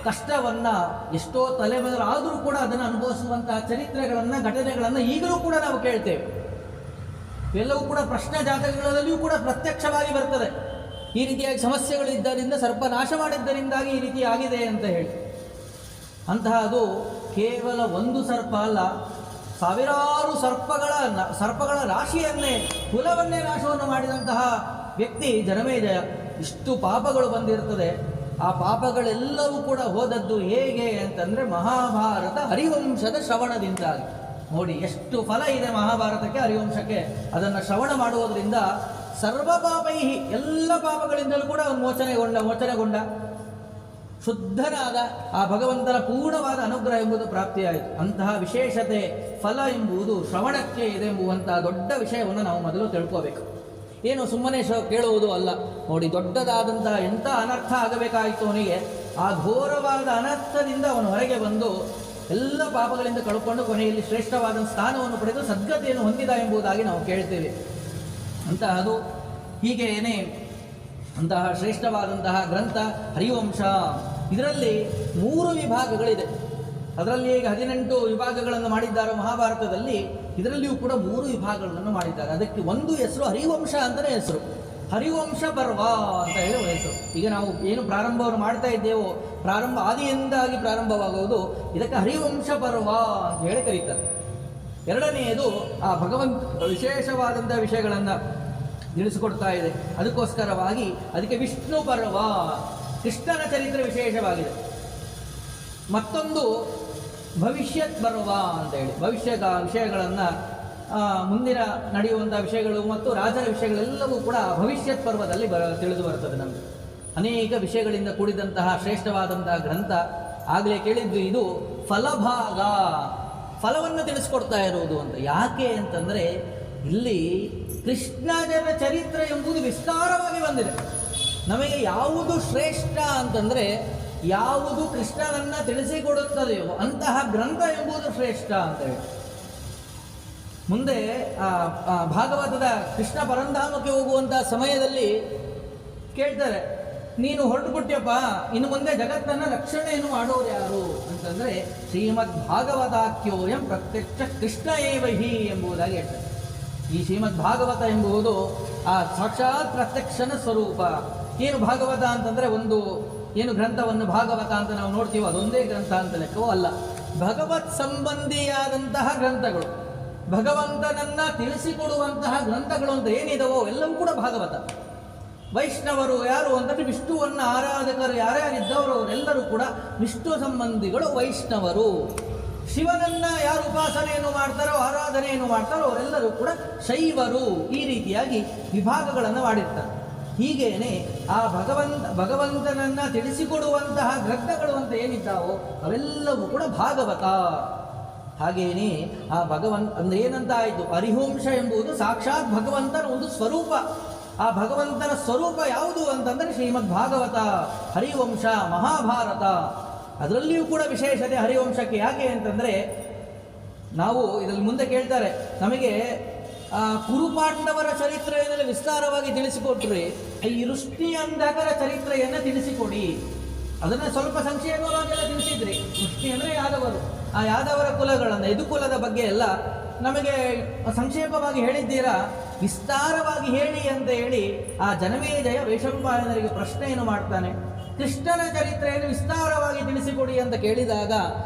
ಕಷ್ಟವನ್ನು ಎಷ್ಟೋ ತಲೆಮಾರಾದರೂ ಕೂಡ ಅದನ್ನು ಅನುಭವಿಸುವಂತಹ ಚರಿತ್ರೆಗಳನ್ನು ಘಟನೆಗಳನ್ನು ಈಗಲೂ ಕೂಡ ನಾವು ಕೇಳ್ತೇವೆ. ಎಲ್ಲವೂ ಕೂಡ ಪ್ರಶ್ನೆ ಜಾತಕಗಳಲ್ಲಿಯೂ ಕೂಡ ಪ್ರತ್ಯಕ್ಷವಾಗಿ ಬರ್ತದೆ. ಈ ರೀತಿಯಾಗಿ ಸಮಸ್ಯೆಗಳಿದ್ದರಿಂದ ಸರ್ಪನಾಶ ಮಾಡಿದ್ದರಿಂದಾಗಿ ಈ ರೀತಿ ಆಗಿದೆ ಅಂತ ಹೇಳಿ. ಅಂತಹ ಅದು ಕೇವಲ ಒಂದು ಸರ್ಪ ಅಲ್ಲ, ಸಾವಿರಾರು ಸರ್ಪಗಳ ರಾಶಿಯನ್ನೇ ಕುಲವನ್ನೇ ನಾಶವನ್ನು ಮಾಡಿದಂತಹ ವ್ಯಕ್ತಿ ಜನಮೇಜಯ. ಇಷ್ಟು ಪಾಪಗಳು ಬಂದಿರ್ತದೆ. ಆ ಪಾಪಗಳೆಲ್ಲವೂ ಕೂಡ ಹೋದದ್ದು ಹೇಗೆ ಅಂತಂದರೆ ಮಹಾಭಾರತ ಹರಿವಂಶದ ಶ್ರವಣದಿಂದಾಗಿ. ನೋಡಿ ಎಷ್ಟು ಫಲ ಇದೆ ಮಹಾಭಾರತಕ್ಕೆ, ಹರಿವಂಶಕ್ಕೆ. ಅದನ್ನು ಶ್ರವಣ ಮಾಡುವುದರಿಂದ ಸರ್ವ ಪಾಪೈಹಿ, ಎಲ್ಲ ಪಾಪಗಳಿಂದಲೂ ಕೂಡ ಅವನು ಮೋಚನೆಗೊಂಡ ಶುದ್ಧನಾದ ಆ ಭಗವಂತನ ಪೂರ್ಣವಾದ ಅನುಗ್ರಹ ಎಂಬುದು ಪ್ರಾಪ್ತಿಯಾಯಿತು. ಅಂತಹ ವಿಶೇಷತೆ ಫಲ ಎಂಬುದು ಶ್ರವಣಕ್ಕೆ ಇದೆ ಎಂಬುವಂತಹ ದೊಡ್ಡ ವಿಷಯವನ್ನು ನಾವು ಮೊದಲು ತಿಳ್ಕೋಬೇಕು. ಏನು ಸುಮ್ಮನೆ ಕೇಳುವುದು ಅಲ್ಲ. ನೋಡಿ, ದೊಡ್ಡದಾದಂತಹ ಎಂಥ ಅನರ್ಥ ಆಗಬೇಕಾಯಿತು ಅವನಿಗೆ. ಆ ಘೋರವಾದ ಅನರ್ಥದಿಂದ ಅವನು ಹೊರಗೆ ಬಂದು ಎಲ್ಲ ಪಾಪಗಳಿಂದ ಕಳ್ಕೊಂಡು ಕೊನೆಯಲ್ಲಿ ಶ್ರೇಷ್ಠವಾದ ಸ್ಥಾನವನ್ನು ಪಡೆದು ಸದ್ಗತಿಯನ್ನು ಹೊಂದಿದ ಎಂಬುದಾಗಿ ನಾವು ಕೇಳ್ತೇವೆ. ಅಂತಹದು ಹೀಗೇನೆ ಅಂತಹ ಶ್ರೇಷ್ಠವಾದಂತಹ ಗ್ರಂಥ ಹರಿವಂಶ. ಇದರಲ್ಲಿ 3 ವಿಭಾಗಗಳಿದೆ. ಅದರಲ್ಲಿ ಈಗ 18 ವಿಭಾಗಗಳನ್ನು ಮಾಡಿದ್ದಾರೆ ಮಹಾಭಾರತದಲ್ಲಿ. ಇದರಲ್ಲಿಯೂ ಕೂಡ 3 ವಿಭಾಗಗಳನ್ನು ಮಾಡಿದ್ದಾರೆ. ಅದಕ್ಕೆ ಒಂದು ಹೆಸರು ಹರಿವಂಶ ಅಂತಲೇ ಹೆಸರು. ಹರಿವಂಶ ಪರ್ವ ಅಂತ ಹೇಳಿ ಹೆಸರು. ಈಗ ನಾವು ಏನು ಪ್ರಾರಂಭವನ್ನು ಮಾಡ್ತಾ ಇದ್ದೇವೋ, ಆದಿಯಿಂದಾಗಿ ಪ್ರಾರಂಭವಾಗುವುದು ಇದಕ್ಕೆ ಹರಿವಂಶ ಪರ್ವ ಅಂತ ಹೇಳಿ ಕರೀತಾರೆ. ಎರಡನೆಯದು ಆ ಭಗವಂತ ವಿಶೇಷವಾದಂಥ ವಿಷಯಗಳನ್ನು ತಿಳಿಸಿಕೊಡ್ತಾ ಇದೆ. ಅದಕ್ಕೋಸ್ಕರವಾಗಿ ಅದಕ್ಕೆ ವಿಷ್ಣು ಪರ್ವ, ಕೃಷ್ಣನ ಚರಿತ್ರೆ ವಿಶೇಷವಾಗಿದೆ. ಮತ್ತೊಂದು ಭವಿಷ್ಯತ್ ಪರ್ವ ಅಂತೇಳಿ, ಭವಿಷ್ಯದ ವಿಷಯಗಳನ್ನು, ಮುಂದಿನ ನಡೆಯುವಂಥ ವಿಷಯಗಳು ಮತ್ತು ರಾಜರ ವಿಷಯಗಳೆಲ್ಲವೂ ಕೂಡ ಭವಿಷ್ಯತ್ ಪರ್ವದಲ್ಲಿ ತಿಳಿದು ಬರ್ತದೆ ನಮಗೆ. ಅನೇಕ ವಿಷಯಗಳಿಂದ ಕೂಡಿದಂತಹ ಶ್ರೇಷ್ಠವಾದಂತಹ ಗ್ರಂಥ. ಆಗಲೇ ಕೇಳಿದ್ವಿ, ಇದು ಫಲಭಾಗ, ಫಲವನ್ನು ತಿಳಿಸ್ಕೊಡ್ತಾ ಇರುವುದು ಅಂತ. ಯಾಕೆ ಅಂತಂದರೆ ಇಲ್ಲಿ ಕೃಷ್ಣನ ಚರಿತ್ರೆ ಎಂಬುದು ವಿಸ್ತಾರವಾಗಿ ಬಂದಿದೆ. ನಮಗೆ ಯಾವುದು ಶ್ರೇಷ್ಠ ಅಂತಂದರೆ, ಯಾವುದು ಕೃಷ್ಣನನ್ನು ತಿಳಿಸಿಕೊಡುತ್ತದೆಯೋ ಅಂತಹ ಗ್ರಂಥ ಎಂಬುದು ಶ್ರೇಷ್ಠ ಅಂತೇಳಿ. ಮುಂದೆ ಭಾಗವತದ ಕೃಷ್ಣ ಪರಂಧಾಮಕ್ಕೆ ಹೋಗುವಂತಹ ಸಮಯದಲ್ಲಿ ಕೇಳ್ತಾರೆ, ನೀನು ಹೊರಟುಬಿಟ್ಯಪ್ಪ, ಇನ್ನು ಮುಂದೆ ಜಗತ್ತನ್ನು ರಕ್ಷಣೆಯನ್ನು ಮಾಡೋರು ಯಾರು ಅಂತಂದರೆ ಶ್ರೀಮದ್ ಭಾಗವತಾಖ್ಯೋಯಂ ಪ್ರತ್ಯಕ್ಷ ಕೃಷ್ಣ ಏವಹಿ ಎಂಬುದಾಗಿ ಹೇಳ್ತಾರೆ. ಈ ಶ್ರೀಮದ್ ಭಾಗವತ ಎಂಬುದು ಆ ಸಾಕ್ಷಾತ್ ಪ್ರತ್ಯಕ್ಷನ ಸ್ವರೂಪ. ಏನು ಭಾಗವತ ಅಂತಂದರೆ ಒಂದು ಏನು ಗ್ರಂಥವನ್ನು ಭಾಗವತ ಅಂತ ನಾವು ನೋಡ್ತೀವೋ ಅದೊಂದೇ ಗ್ರಂಥ ಅಂತ ಲೆಕ್ಕವೋ ಅಲ್ಲ. ಭಗವತ್ ಸಂಬಂಧಿಯಾದಂತಹ ಗ್ರಂಥಗಳು, ಭಗವಂತನನ್ನು ತಿಳಿಸಿಕೊಡುವಂತಹ ಗ್ರಂಥಗಳು ಅಂತ ಏನಿದವೋ ಎಲ್ಲವೂ ಕೂಡ ಭಾಗವತ. ವೈಷ್ಣವರು ಯಾರು ಅಂತಂದರೆ ವಿಷ್ಣುವನ್ನು ಆರಾಧಕರು ಯಾರ್ಯಾರಿದ್ದವರು ಅವರೆಲ್ಲರೂ ಕೂಡ ವಿಷ್ಣು ಸಂಬಂಧಿಗಳು ವೈಷ್ಣವರು. ಶಿವನನ್ನ ಯಾರು ಉಪಾಸನೆಯನ್ನು ಮಾಡ್ತಾರೋ, ಆರಾಧನೆಯನ್ನು ಮಾಡ್ತಾರೋ ಅವರೆಲ್ಲರೂ ಕೂಡ ಶೈವರು. ಈ ರೀತಿಯಾಗಿ ವಿಭಾಗಗಳನ್ನು ಮಾಡಿರ್ತಾರೆ. ಹೀಗೇನೆ ಆ ಭಗವಂತನನ್ನು ತಿಳಿಸಿಕೊಡುವಂತಹ ಗ್ರಂಥಗಳು ಅಂತ ಏನಿದ್ದಾವೋ ಅವೆಲ್ಲವೂ ಕೂಡ ಭಾಗವತ. ಹಾಗೇನೆ ಆ ಅಂದರೆ ಏನಂತ ಆಯಿತು, ಹರಿವಂಶ ಎಂಬುದು ಸಾಕ್ಷಾತ್ ಭಗವಂತನ ಒಂದು ಸ್ವರೂಪ. ಆ ಭಗವಂತನ ಸ್ವರೂಪ ಯಾವುದು ಅಂತಂದರೆ ಶ್ರೀಮದ್ ಭಾಗವತ, ಹರಿವಂಶ, ಮಹಾಭಾರತ. ಅದರಲ್ಲಿಯೂ ಕೂಡ ವಿಶೇಷತೆ ಹರಿವಂಶಕ್ಕೆ. ಯಾಕೆ ಅಂತಂದರೆ ನಾವು ಇದರಲ್ಲಿ ಮುಂದೆ ಕೇಳ್ತಾರೆ, ನಮಗೆ ಕುರುಪಾಂಡವರ ಚರಿತ್ರೆಯನ್ನು ವಿಸ್ತಾರವಾಗಿ ತಿಳಿಸಿಕೊಟ್ರಿ, ಈ ವೃಷ್ಟಿ ಅಂಧಕರ ಚರಿತ್ರೆಯನ್ನು ತಿಳಿಸಿಕೊಡಿ. ಅದನ್ನು ಸ್ವಲ್ಪ ಸಂಕ್ಷೇಪವಾಗೆಲ್ಲ ತಿಳಿಸಿದ್ರಿ. ವೃಷ್ಟಿ ಅಂದರೆ ಯಾದವರು, ಆ ಯಾದವರ ಕುಲಗಳನ್ನು, ಯದುಕುಲದ ಬಗ್ಗೆ ಎಲ್ಲ ನಮಗೆ ಸಂಕ್ಷೇಪವಾಗಿ ಹೇಳಿದ್ದೀರಾ, ವಿಸ್ತಾರವಾಗಿ ಹೇಳಿ ಅಂತ ಹೇಳಿ ಆ ಜನಮೇಜಯ ವೈಶಂಪಾಯನರಿಗೆ ಪ್ರಶ್ನೆಯನ್ನು ಮಾಡ್ತಾನೆ. ಕೃಷ್ಣನ ಚರಿತ್ರೆಯನ್ನು ವಿಸ್ತಾರವಾಗಿ ತಿಳಿಸಿಕೊಡಿ ಅಂತ ಕೇಳಿದಾಗ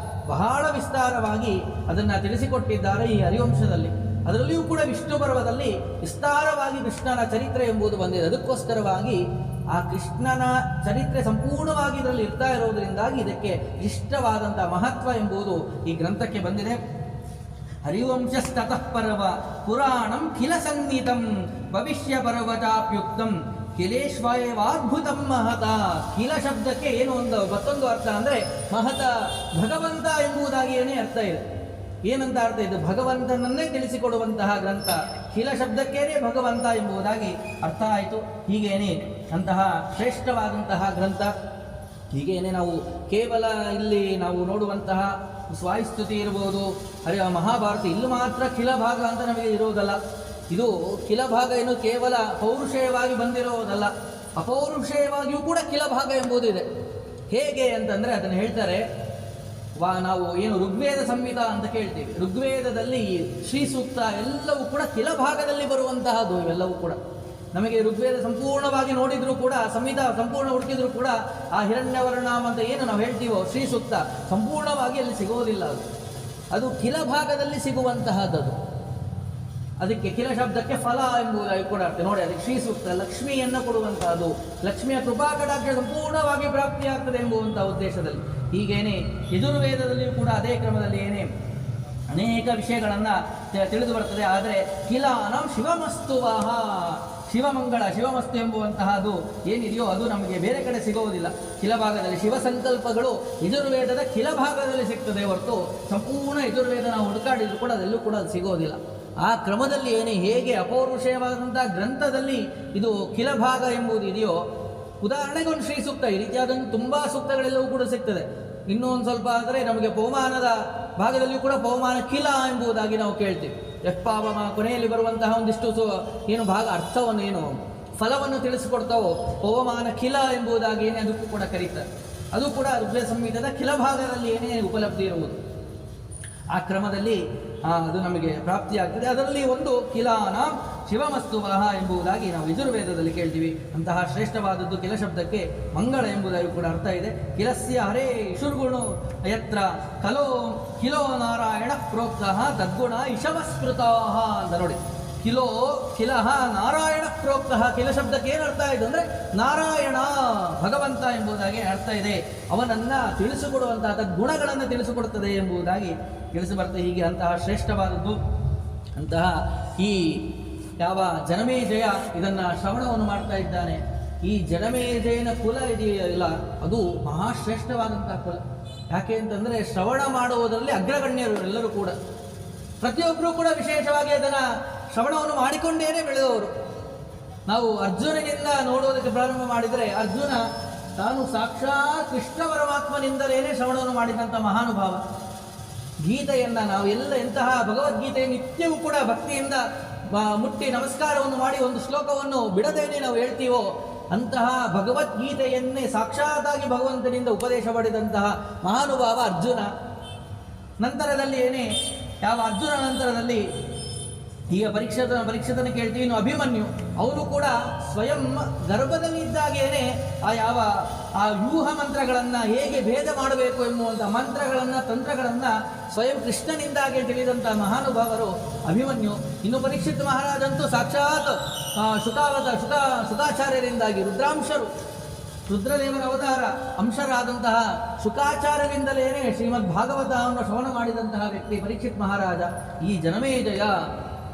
ಬಹಳ ವಿಸ್ತಾರವಾಗಿ ಅದನ್ನು ತಿಳಿಸಿಕೊಟ್ಟಿದ್ದಾರೆ ಈ ಹರಿವಂಶದಲ್ಲಿ. ಅದರಲ್ಲಿಯೂ ಕೂಡ ವಿಷ್ಣು ಪರ್ವದಲ್ಲಿ ವಿಸ್ತಾರವಾಗಿ ಕೃಷ್ಣನ ಚರಿತ್ರೆ ಎಂಬುದು ಬಂದಿದೆ. ಅದಕ್ಕೋಸ್ಕರವಾಗಿ ಆ ಕೃಷ್ಣನ ಚರಿತ್ರೆ ಸಂಪೂರ್ಣವಾಗಿ ಇದರಲ್ಲಿ ಇರ್ತಾ ಇರೋದರಿಂದಾಗಿ ಇದಕ್ಕೆ ಇಷ್ಟವಾದಂಥ ಮಹತ್ವ ಎಂಬುದು ಈ ಗ್ರಂಥಕ್ಕೆ ಬಂದಿದೆ. ಹರಿವಂಶಸ್ತತಃ ಪರ್ವ ಪುರಾಣಂ ಖಿಲ ಸಂಗೀತಂ ಭವಿಷ್ಯ ಪರ್ವಚಾಪ್ಯುಕ್ತಂ ಕಿಲೇಶ್ವಯವಾದ್ಭುತಂ ಮಹತ. ಕಿಲ ಶಬ್ದಕ್ಕೆ ಏನು ಮತ್ತೊಂದು ಅರ್ಥ ಅಂದರೆ ಮಹತ, ಭಗವಂತ ಎಂಬುದಾಗಿ ಏನೇ ಅರ್ಥ ಇದೆ. ಏನಂತ ಅರ್ಥ ಇದು? ಭಗವಂತನನ್ನೇ ತಿಳಿಸಿಕೊಡುವಂತಹ ಗ್ರಂಥ. ಕಿಲ ಶಬ್ದಕ್ಕೇನೆ ಭಗವಂತ ಎಂಬುದಾಗಿ ಅರ್ಥ ಆಯಿತು. ಹೀಗೇನೆ ಅಂತಹ ಶ್ರೇಷ್ಠವಾದಂತಹ ಗ್ರಂಥ. ಹೀಗೇನೆ ನಾವು ಕೇವಲ ಇಲ್ಲಿ ನಾವು ನೋಡುವಂತಹ ಸ್ವಾಯುಸ್ತುತಿ ಇರ್ಬೋದು, ಮಹಾಭಾರತ ಇಲ್ಲಿ ಮಾತ್ರ ಖಿಲ ಭಾಗ ಅಂತ ನಮಗೆ ಇರೋದಲ್ಲ. ಇದು ಕಿಲಭಾಗ ಏನು ಕೇವಲ ಪೌರುಷೇಯವಾಗಿ ಬಂದಿರೋದಲ್ಲ, ಅಪೌರುಷೇಯವಾಗಿಯೂ ಕೂಡ ಕಿಲಭಾಗ ಎಂಬುದು ಇದೆ. ಹೇಗೆ ಅಂತಂದರೆ ಅದನ್ನು ಹೇಳ್ತಾರೆ. ನಾವು ಏನು ಋಗ್ವೇದ ಸಂಹಿತ ಅಂತ ಕೇಳ್ತೀವಿ, ಋಗ್ವೇದದಲ್ಲಿ ಶ್ರೀ ಸೂಕ್ತ ಎಲ್ಲವೂ ಕೂಡ ಕಿಲಭಾಗದಲ್ಲಿ ಬರುವಂತಹದ್ದು. ಇವೆಲ್ಲವೂ ಕೂಡ ನಮಗೆ ಋಗ್ವೇದ ಸಂಪೂರ್ಣವಾಗಿ ನೋಡಿದರೂ ಕೂಡ, ಸಂಹಿತ ಸಂಪೂರ್ಣ ಹುಡುಕಿದ್ರೂ ಕೂಡ ಆ ಹಿರಣ್ಯವರ್ಣಾಮ ಅಂತ ಏನು ನಾವು ಹೇಳ್ತೀವೋ ಶ್ರೀ ಸೂಕ್ತ ಸಂಪೂರ್ಣವಾಗಿ ಅಲ್ಲಿ ಸಿಗೋದಿಲ್ಲ. ಅದು ಕಿಲಭಾಗದಲ್ಲಿ ಸಿಗುವಂತಹದ್ದು. ಅದಕ್ಕೆ ಕಿಲ ಶಬ್ದಕ್ಕೆ ಫಲ ಎಂಬುದಾಗಿ ಕೂಡ ಅರ್ಥ ನೋಡಿ. ಅದಕ್ಕೆ ಶ್ರೀ ಸೂಕ್ತ ಲಕ್ಷ್ಮಿಯನ್ನು ಕೊಡುವಂತಹದ್ದು, ಲಕ್ಷ್ಮಿಯ ಕೃಪಾ ಕಟಾಕ್ಷ ಸಂಪೂರ್ಣವಾಗಿ ಪ್ರಾಪ್ತಿಯಾಗ್ತದೆ ಎಂಬುವಂತಹ ಉದ್ದೇಶದಲ್ಲಿ. ಹೀಗೇನೆ ಯಜುರ್ವೇದದಲ್ಲಿಯೂ ಕೂಡ ಅದೇ ಕ್ರಮದಲ್ಲಿ ಅನೇಕ ವಿಷಯಗಳನ್ನು ತಿಳಿದು ಬರ್ತದೆ. ಆದರೆ ಕಿಲಾನಂ ಶಿವಮಸ್ತುವಾಹ, ಶಿವಮಂಗಳ ಶಿವಮಸ್ತು ಎಂಬುವಂತಹದ್ದು ಏನಿದೆಯೋ ಅದು ನಮಗೆ ಬೇರೆ ಕಡೆ ಸಿಗೋದಿಲ್ಲ. ಕಿಲಭಾಗದಲ್ಲಿ ಶಿವ ಸಂಕಲ್ಪಗಳು ಯಜುರ್ವೇದದ ಕಿಲಭಾಗದಲ್ಲಿ ಸಿಗ್ತದೆ ಹೊರತು ಸಂಪೂರ್ಣ ಯಜುರ್ವೇದ ನಾವು ಹುಡುಕಾಡಿದ್ರು ಕೂಡ ಅದೆಲ್ಲೂ ಕೂಡ ಅದು ಸಿಗೋದಿಲ್ಲ. ಆ ಕ್ರಮದಲ್ಲಿ ಹೇಗೆ ಅಪೌರುಷೇಯವಾದಂಥ ಗ್ರಂಥದಲ್ಲಿ ಇದು ಕಿಲಭಾಗ ಎಂಬುದು ಇದೆಯೋ, ಉದಾಹರಣೆಗೆ ಒಂದು ಶ್ರೀ ಸೂಕ್ತ, ಈ ರೀತಿಯಾದಂಥ ತುಂಬ ಸೂಕ್ತಗಳೆಲ್ಲವೂ ಕೂಡ ಸಿಗ್ತದೆ. ಇನ್ನೂ ಒಂದು ಸ್ವಲ್ಪ ಆದರೆ ನಮಗೆ ಪವಮಾನದ ಭಾಗದಲ್ಲಿಯೂ ಕೂಡ ಪವಮಾನ ಕಿಲ ಎಂಬುದಾಗಿ ನಾವು ಕೇಳ್ತೀವಿ. ಯಪ್ಪಾವಮ ಕೊನೆಯಲ್ಲಿ ಬರುವಂತಹ ಒಂದಿಷ್ಟು ಏನು ಭಾಗ ಅರ್ಥವನ್ನು ಏನು ಫಲವನ್ನು ತಿಳಿಸಿಕೊಡ್ತಾವೋ ಪವಮಾನ ಕಿಲ ಎಂಬುದಾಗಿ ಅದಕ್ಕೂ ಕೂಡ ಕರೀತಾರೆ. ಅದು ಕೂಡ ಋಗ್ವೇದ ಸಂಹಿತದ ಕಿಲಭಾಗದಲ್ಲಿ ಉಪಲಬ್ಧಿ ಇರುವುದು. ಆ ಕ್ರಮದಲ್ಲಿ ಅದು ನಮಗೆ ಪ್ರಾಪ್ತಿಯಾಗ್ತದೆ. ಅದರಲ್ಲಿ ಒಂದು ಕಿಲಾನ ಶಿವಮಸ್ತುವಾಹ ಎಂಬುದಾಗಿ ನಾವು ಯಜುರ್ವೇದದಲ್ಲಿ ಕೇಳ್ತೀವಿ. ಅಂತಹ ಶ್ರೇಷ್ಠವಾದದ್ದು ಕಿಲ ಶಬ್ದಕ್ಕೆ ಮಂಗಳ ಎಂಬುದಾಗಿ ಕೂಡ ಅರ್ಥ ಇದೆ. ಕಿಲಸ್ಯ ಹರೇ ಇಷುರ್ಗುಣು ಯತ್ರ ಕಿಲೋ ನಾರಾಯಣ ಪ್ರೋಕ್ತಃ ತದ್ಗುಣ ಇಶವಸ್ಕೃತಃ ಅಂತ ನೋಡಿ. ಕಿಲಃ ನಾರಾಯಣ ಪ್ರೋಕ್ತಃ, ಕಿಲ ಶಬ್ದಕ್ಕೆ ಏನು ಅರ್ಥ ಇದೆ ಅಂದರೆ ನಾರಾಯಣ ಭಗವಂತ ಎಂಬುದಾಗಿ ಅರ್ಥ ಇದೆ. ಅವನನ್ನು ತಿಳಿಸಿಕೊಡುವಂತಹ ತದ್ಗುಣಗಳನ್ನು ತಿಳಿಸಿಕೊಡುತ್ತದೆ ಎಂಬುದಾಗಿ ತಿಳಿಸಿಬರ್ತದೆ. ಹೀಗೆ ಅಂತಹ ಶ್ರೇಷ್ಠವಾದದ್ದು ಅಂತಹ ಈ ಯಾವ ಜನಮೇಜಯ ಇದನ್ನು ಶ್ರವಣವನ್ನು ಮಾಡ್ತಾ ಇದ್ದಾನೆ. ಈ ಜನಮೇಜಯನ ಕುಲ ಇದೆಯಲ್ಲ ಅದು ಮಹಾಶ್ರೇಷ್ಠವಾದಂತಹ ಕುಲ. ಯಾಕೆ ಅಂತಂದರೆ ಶ್ರವಣ ಮಾಡುವುದರಲ್ಲಿ ಅಗ್ರಗಣ್ಯರು ಎಲ್ಲರೂ ಕೂಡ, ಪ್ರತಿಯೊಬ್ಬರೂ ಕೂಡ ವಿಶೇಷವಾಗಿ ಅದನ್ನು ಶ್ರವಣವನ್ನು ಮಾಡಿಕೊಂಡೇನೆ ಬೆಳೆದವರು. ನಾವು ಅರ್ಜುನನಿಂದ ನೋಡುವುದಕ್ಕೆ ಪ್ರಾರಂಭ ಮಾಡಿದರೆ ಅರ್ಜುನ ತಾನು ಸಾಕ್ಷಾತ್ ಕೃಷ್ಣ ಪರಮಾತ್ಮನಿಂದಲೇ ಶ್ರವಣವನ್ನು ಮಾಡಿದಂಥ ಮಹಾನುಭಾವ. ಗೀತೆಯನ್ನು ನಾವು ಎಂತಹ ಭಗವದ್ಗೀತೆಯನ್ನು ನಿತ್ಯವೂ ಕೂಡ ಭಕ್ತಿಯಿಂದ ಮುಟ್ಟಿ ನಮಸ್ಕಾರವನ್ನು ಮಾಡಿ ಒಂದು ಶ್ಲೋಕವನ್ನು ಬಿಡದೇನೆ ನಾವು ಹೇಳ್ತೀವೋ ಅಂತಹ ಭಗವದ್ಗೀತೆಯನ್ನೇ ಸಾಕ್ಷಾತ್ತಾಗಿ ಭಗವಂತನಿಂದ ಉಪದೇಶ ಪಡೆದಂತಹ ಮಹಾನುಭಾವ ಅರ್ಜುನ. ನಂತರದಲ್ಲಿ ಯಾವ ಅರ್ಜುನ ನಂತರದಲ್ಲಿ ಈಗ ಪರೀಕ್ಷಿತನ ಕೇಳ್ತೀವಿ. ಇನ್ನು ಅಭಿಮನ್ಯು ಅವನು ಕೂಡ ಸ್ವಯಂ ಗರ್ಭದಲ್ಲಿದ್ದಾಗೇನೆ ಆ ವ್ಯೂಹ ಮಂತ್ರಗಳನ್ನು ಹೇಗೆ ಭೇದ ಮಾಡಬೇಕು ಎನ್ನುವಂಥ ಮಂತ್ರಗಳನ್ನು ತಂತ್ರಗಳನ್ನು ಸ್ವಯಂ ಕೃಷ್ಣನಿಂದಾಗಿ ತಿಳಿದಂಥ ಮಹಾನುಭಾವರು ಅಭಿಮನ್ಯು. ಇನ್ನು ಪರೀಕ್ಷಿತ್ ಮಹಾರಾಜಂತೂ ಸಾಕ್ಷಾತ್ ಶುಕಾಚಾರ್ಯರಿಂದಾಗಿ ರುದ್ರದೇವರ ಅವತಾರ ಅಂಶರಾದಂತಹ ಶುಕಾಚಾರ್ಯರಿಂದಲೇ ಶ್ರೀಮದ್ ಭಾಗವತವನ್ನು ಶ್ರವಣ ಮಾಡಿದಂತಹ ವ್ಯಕ್ತಿ ಪರೀಕ್ಷಿತ್ ಮಹಾರಾಜ. ಈ ಜನಮೇಜಯ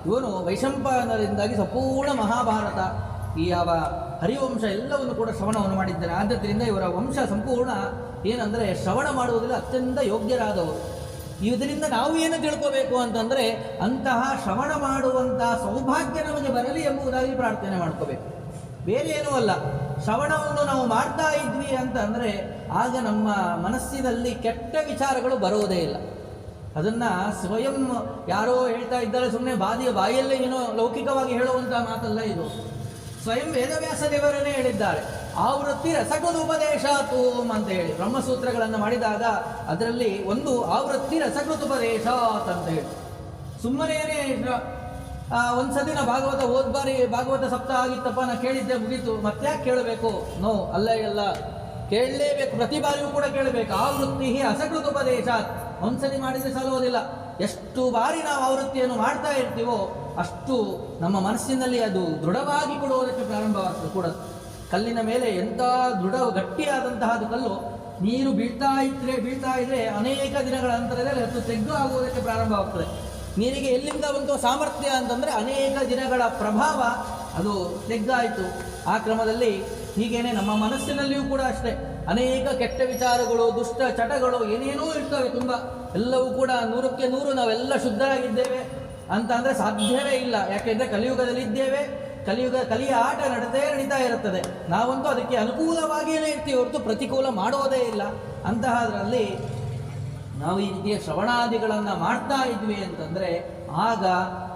ಇವನು ವೈಶಂಪಾಯನರಿಂದಾಗಿ ಸಂಪೂರ್ಣ ಮಹಾಭಾರತ ಈ ಯಾವ ಹರಿವಂಶ ಎಲ್ಲವನ್ನು ಕೂಡ ಶ್ರವಣವನ್ನು ಮಾಡಿದ್ದಾನೆ. ಆದ್ದರಿಂದ ಇವರ ವಂಶ ಸಂಪೂರ್ಣ ಏನಂದರೆ ಶ್ರವಣ ಮಾಡುವುದರಲ್ಲಿ ಅತ್ಯಂತ ಯೋಗ್ಯರಾದವರು. ಇದರಿಂದ ನಾವು ಏನು ತಿಳ್ಕೋಬೇಕು ಅಂತಂದರೆ ಅಂತಹ ಶ್ರವಣ ಮಾಡುವಂತಹ ಸೌಭಾಗ್ಯ ನಮಗೆ ಬರಲಿ ಎಂಬುದಾಗಿ ಪ್ರಾರ್ಥನೆ ಮಾಡ್ಕೋಬೇಕು. ಬೇರೆ ಏನೂ ಅಲ್ಲ. ಶ್ರವಣವನ್ನು ನಾವು ಮಾಡ್ತಾ ಇದ್ವಿ ಅಂತಂದರೆ ಆಗ ನಮ್ಮ ಮನಸ್ಸಿನಲ್ಲಿ ಕೆಟ್ಟ ವಿಚಾರಗಳು ಬರೋದೇ ಇಲ್ಲ. ಅದನ್ನು ಸ್ವಯಂ ಯಾರೋ ಹೇಳ್ತಾ ಇದ್ದಾರೆ, ಸುಮ್ಮನೆ ಬಾಯಲ್ಲೇ ಏನೋ ಲೌಕಿಕವಾಗಿ ಹೇಳುವಂತಹ ಮಾತಲ್ಲ ಇದು. ಸ್ವಯಂ ವೇದವ್ಯಾಸ ದೇವರನ್ನೇ ಹೇಳಿದ್ದಾರೆ. ಆವೃತ್ತಿ ರಸಕೃತುಪದೇಶಾತೂಮ್ ಅಂತ ಹೇಳಿ ಬ್ರಹ್ಮಸೂತ್ರಗಳನ್ನು ಮಾಡಿದಾಗ ಅದರಲ್ಲಿ ಒಂದು ಆವೃತ್ತಿ ರಸಕೃತುಪದೇಶಾತ್ ಅಂತ ಹೇಳಿ ಸುಮ್ಮನೇನೆ ಒಂದ್ಸತಿ ನಾ ಭಾಗವತ ಸಪ್ತಾಹ ಆಗಿತ್ತಪ್ಪ, ನಾ ಕೇಳಿದ್ದೆ ಮುಗೀತು, ಮತ್ತ್ಯಾಕೆ ಕೇಳಬೇಕು? ನೋ, ಅಲ್ಲ, ಕೇಳಲೇಬೇಕು. ಪ್ರತಿ ಬಾರಿಯೂ ಕೂಡ ಕೇಳಬೇಕು. ಆವೃತ್ತಿ ಅಸಕೃತುಪದೇಶಾತ್. ಒಂದ್ಸತಿ ಮಾಡಿದರೆ ಸಾಲೋದಿಲ್ಲ. ಎಷ್ಟು ಬಾರಿ ನಾವು ಆವೃತ್ತಿಯನ್ನು ಮಾಡ್ತಾ ಇರ್ತೀವೋ ಅಷ್ಟು ನಮ್ಮ ಮನಸ್ಸಿನಲ್ಲಿ ಅದು ದೃಢವಾಗಿ ಕೊಡುವುದಕ್ಕೆ ಪ್ರಾರಂಭವಾಗ್ತದೆ ಕೂಡ. ಕಲ್ಲಿನ ಮೇಲೆ ಎಂಥ ಗಟ್ಟಿಯಾದಂತಹದ್ದು ಕಲ್ಲು ನೀರು ಬೀಳ್ತಾ ಇದ್ರೆ ಅನೇಕ ದಿನಗಳ ಅಂತರದಲ್ಲಿ ಅದು ತೆಗ್ಗು ಆಗುವುದಕ್ಕೆ ಪ್ರಾರಂಭವಾಗ್ತದೆ. ನೀರಿಗೆ ಎಲ್ಲಿಂದ ಒಂದು ಸಾಮರ್ಥ್ಯ ಅಂತಂದರೆ ಅನೇಕ ದಿನಗಳ ಪ್ರಭಾವ ಅದು ತೆಗ್ಗಾಯಿತು. ಆ ಕ್ರಮದಲ್ಲಿ ಹೀಗೇನೆ ನಮ್ಮ ಮನಸ್ಸಿನಲ್ಲಿಯೂ ಕೂಡ ಅಷ್ಟೇ ಅನೇಕ ಕೆಟ್ಟ ವಿಚಾರಗಳು, ದುಷ್ಟ ಚಟಗಳು ಏನೇನೋ ಇರ್ತವೆ ತುಂಬ. ಎಲ್ಲವೂ ಕೂಡ 100ಕ್ಕೆ 100 ನಾವೆಲ್ಲ ಶುದ್ಧರಾಗಿದ್ದೇವೆ ಅಂತ ಅಂದರೆ ಸಾಧ್ಯವೇ ಇಲ್ಲ. ಯಾಕೆಂದರೆ ಕಲಿಯುಗದಲ್ಲಿದ್ದೇವೆ. ಕಲಿಯ ಆಟ ನಡೀತಾ ಇರುತ್ತದೆ. ನಾವಂತೂ ಅದಕ್ಕೆ ಅನುಕೂಲವಾಗಿಯೇ ಇರ್ತೀವಿ ಹೊರತು ಪ್ರತಿಕೂಲ ಮಾಡೋದೇ ಇಲ್ಲ. ಅಂತಹದ್ರಲ್ಲಿ ನಾವು ಈ ರೀತಿಯ ಶ್ರವಣಾದಿಗಳನ್ನು ಮಾಡ್ತಾ ಇದ್ವಿ ಅಂತಂದರೆ ಆಗ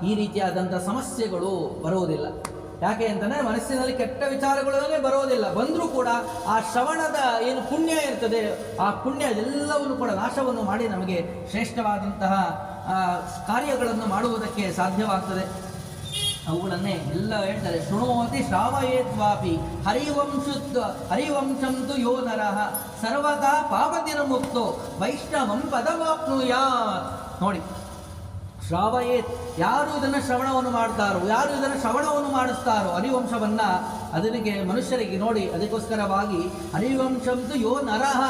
ಈ ರೀತಿಯಾದಂಥ ಸಮಸ್ಯೆಗಳು ಬರುವುದಿಲ್ಲ. ಯಾಕೆ ಅಂತಂದರೆ ಮನಸ್ಸಿನಲ್ಲಿ ಕೆಟ್ಟ ವಿಚಾರಗಳೇ ಬರೋದಿಲ್ಲ. ಬಂದರೂ ಕೂಡ ಆ ಶ್ರವಣದ ಏನು ಪುಣ್ಯ ಇರ್ತದೆ, ಆ ಪುಣ್ಯ ಎಲ್ಲವನ್ನು ಕೂಡ ನಾಶವನ್ನು ಮಾಡಿ ನಮಗೆ ಶ್ರೇಷ್ಠವಾದಂತಹ ಕಾರ್ಯಗಳನ್ನು ಮಾಡುವುದಕ್ಕೆ ಸಾಧ್ಯವಾಗ್ತದೆ. ಅವುಗಳನ್ನೇ ಎಲ್ಲ ಹೇಳ್ತಾರೆ. ಶೃಣೋತಿ ಶ್ರಾವಯೇತ್ವಾಪಿ ಹರಿವಂಶಂತು ಯೋ ನರಃ ಸರ್ವದಾ ಪಾಪದಿನ ಮುಕ್ತೋ ವೈಷ್ಣವಂ ಪದಮಾಪ್ನುಯಾತ್. ನೋಡಿ, ಶ್ರಾವಯೇತ್, ಯಾರು ಇದನ್ನು ಶ್ರವಣವನ್ನು ಮಾಡ್ತಾರೋ, ಯಾರು ಇದನ್ನು ಶ್ರವಣವನ್ನು ಮಾಡಿಸ್ತಾರೋ ಹರಿವಂಶವನ್ನ, ಅದಕ್ಕೆ ಮನುಷ್ಯರಿಗೆ ನೋಡಿ, ಅದಕ್ಕೋಸ್ಕರವಾಗಿ ಹರಿವಂಶಂತು ಯೋ ನರಃ,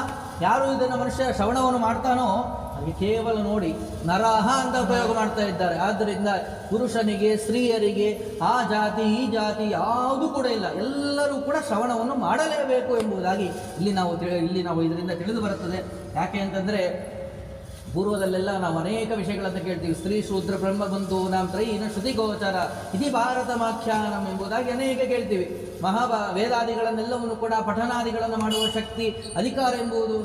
ಯಾರು ಇದನ್ನು ಮನುಷ್ಯ ಶ್ರವಣವನ್ನು ಮಾಡ್ತಾನೋ ಹಾಗೆ ಕೇವಲ ನೋಡಿ ನರಹ ಅಂತ ಉಪಯೋಗ ಮಾಡ್ತಾ ಇದ್ದಾರೆ. ಆದ್ದರಿಂದ ಪುರುಷನಿಗೆ ಸ್ತ್ರೀಯರಿಗೆ ಆ ಜಾತಿ ಈ ಜಾತಿ ಯಾವುದೂ ಕೂಡ ಇಲ್ಲ, ಎಲ್ಲರೂ ಕೂಡ ಶ್ರವಣವನ್ನು ಮಾಡಲೇಬೇಕು ಎಂಬುದಾಗಿ ಇಲ್ಲಿ ನಾವು ಇದರಿಂದ ತಿಳಿದು ಬರುತ್ತದೆ. ಯಾಕೆ ಅಂತಂದರೆ ಪೂರ್ವದಲ್ಲೆಲ್ಲ ನಾವು ಅನೇಕ ವಿಷಯಗಳನ್ನು ಕೇಳ್ತೀವಿ. ಸ್ತ್ರೀ ಶೂದ್ರ ಬ್ರಹ್ಮ ಬಂತು ನಾಂ ತ್ರಯೀನ ಶ್ರುತಿ ಗೋಚರ ಇತಿ ಭಾರತ ಮಾಖ್ಯಾನಂ ಎಂಬುದಾಗಿ ಅನೇಕ ಕೇಳ್ತೀವಿ. ವೇದಾದಿಗಳನ್ನೆಲ್ಲವನ್ನು ಕೂಡ ಪಠನಾದಿಗಳನ್ನು ಮಾಡುವ ಶಕ್ತಿ ಅಧಿಕಾರ ಎಂಬುದು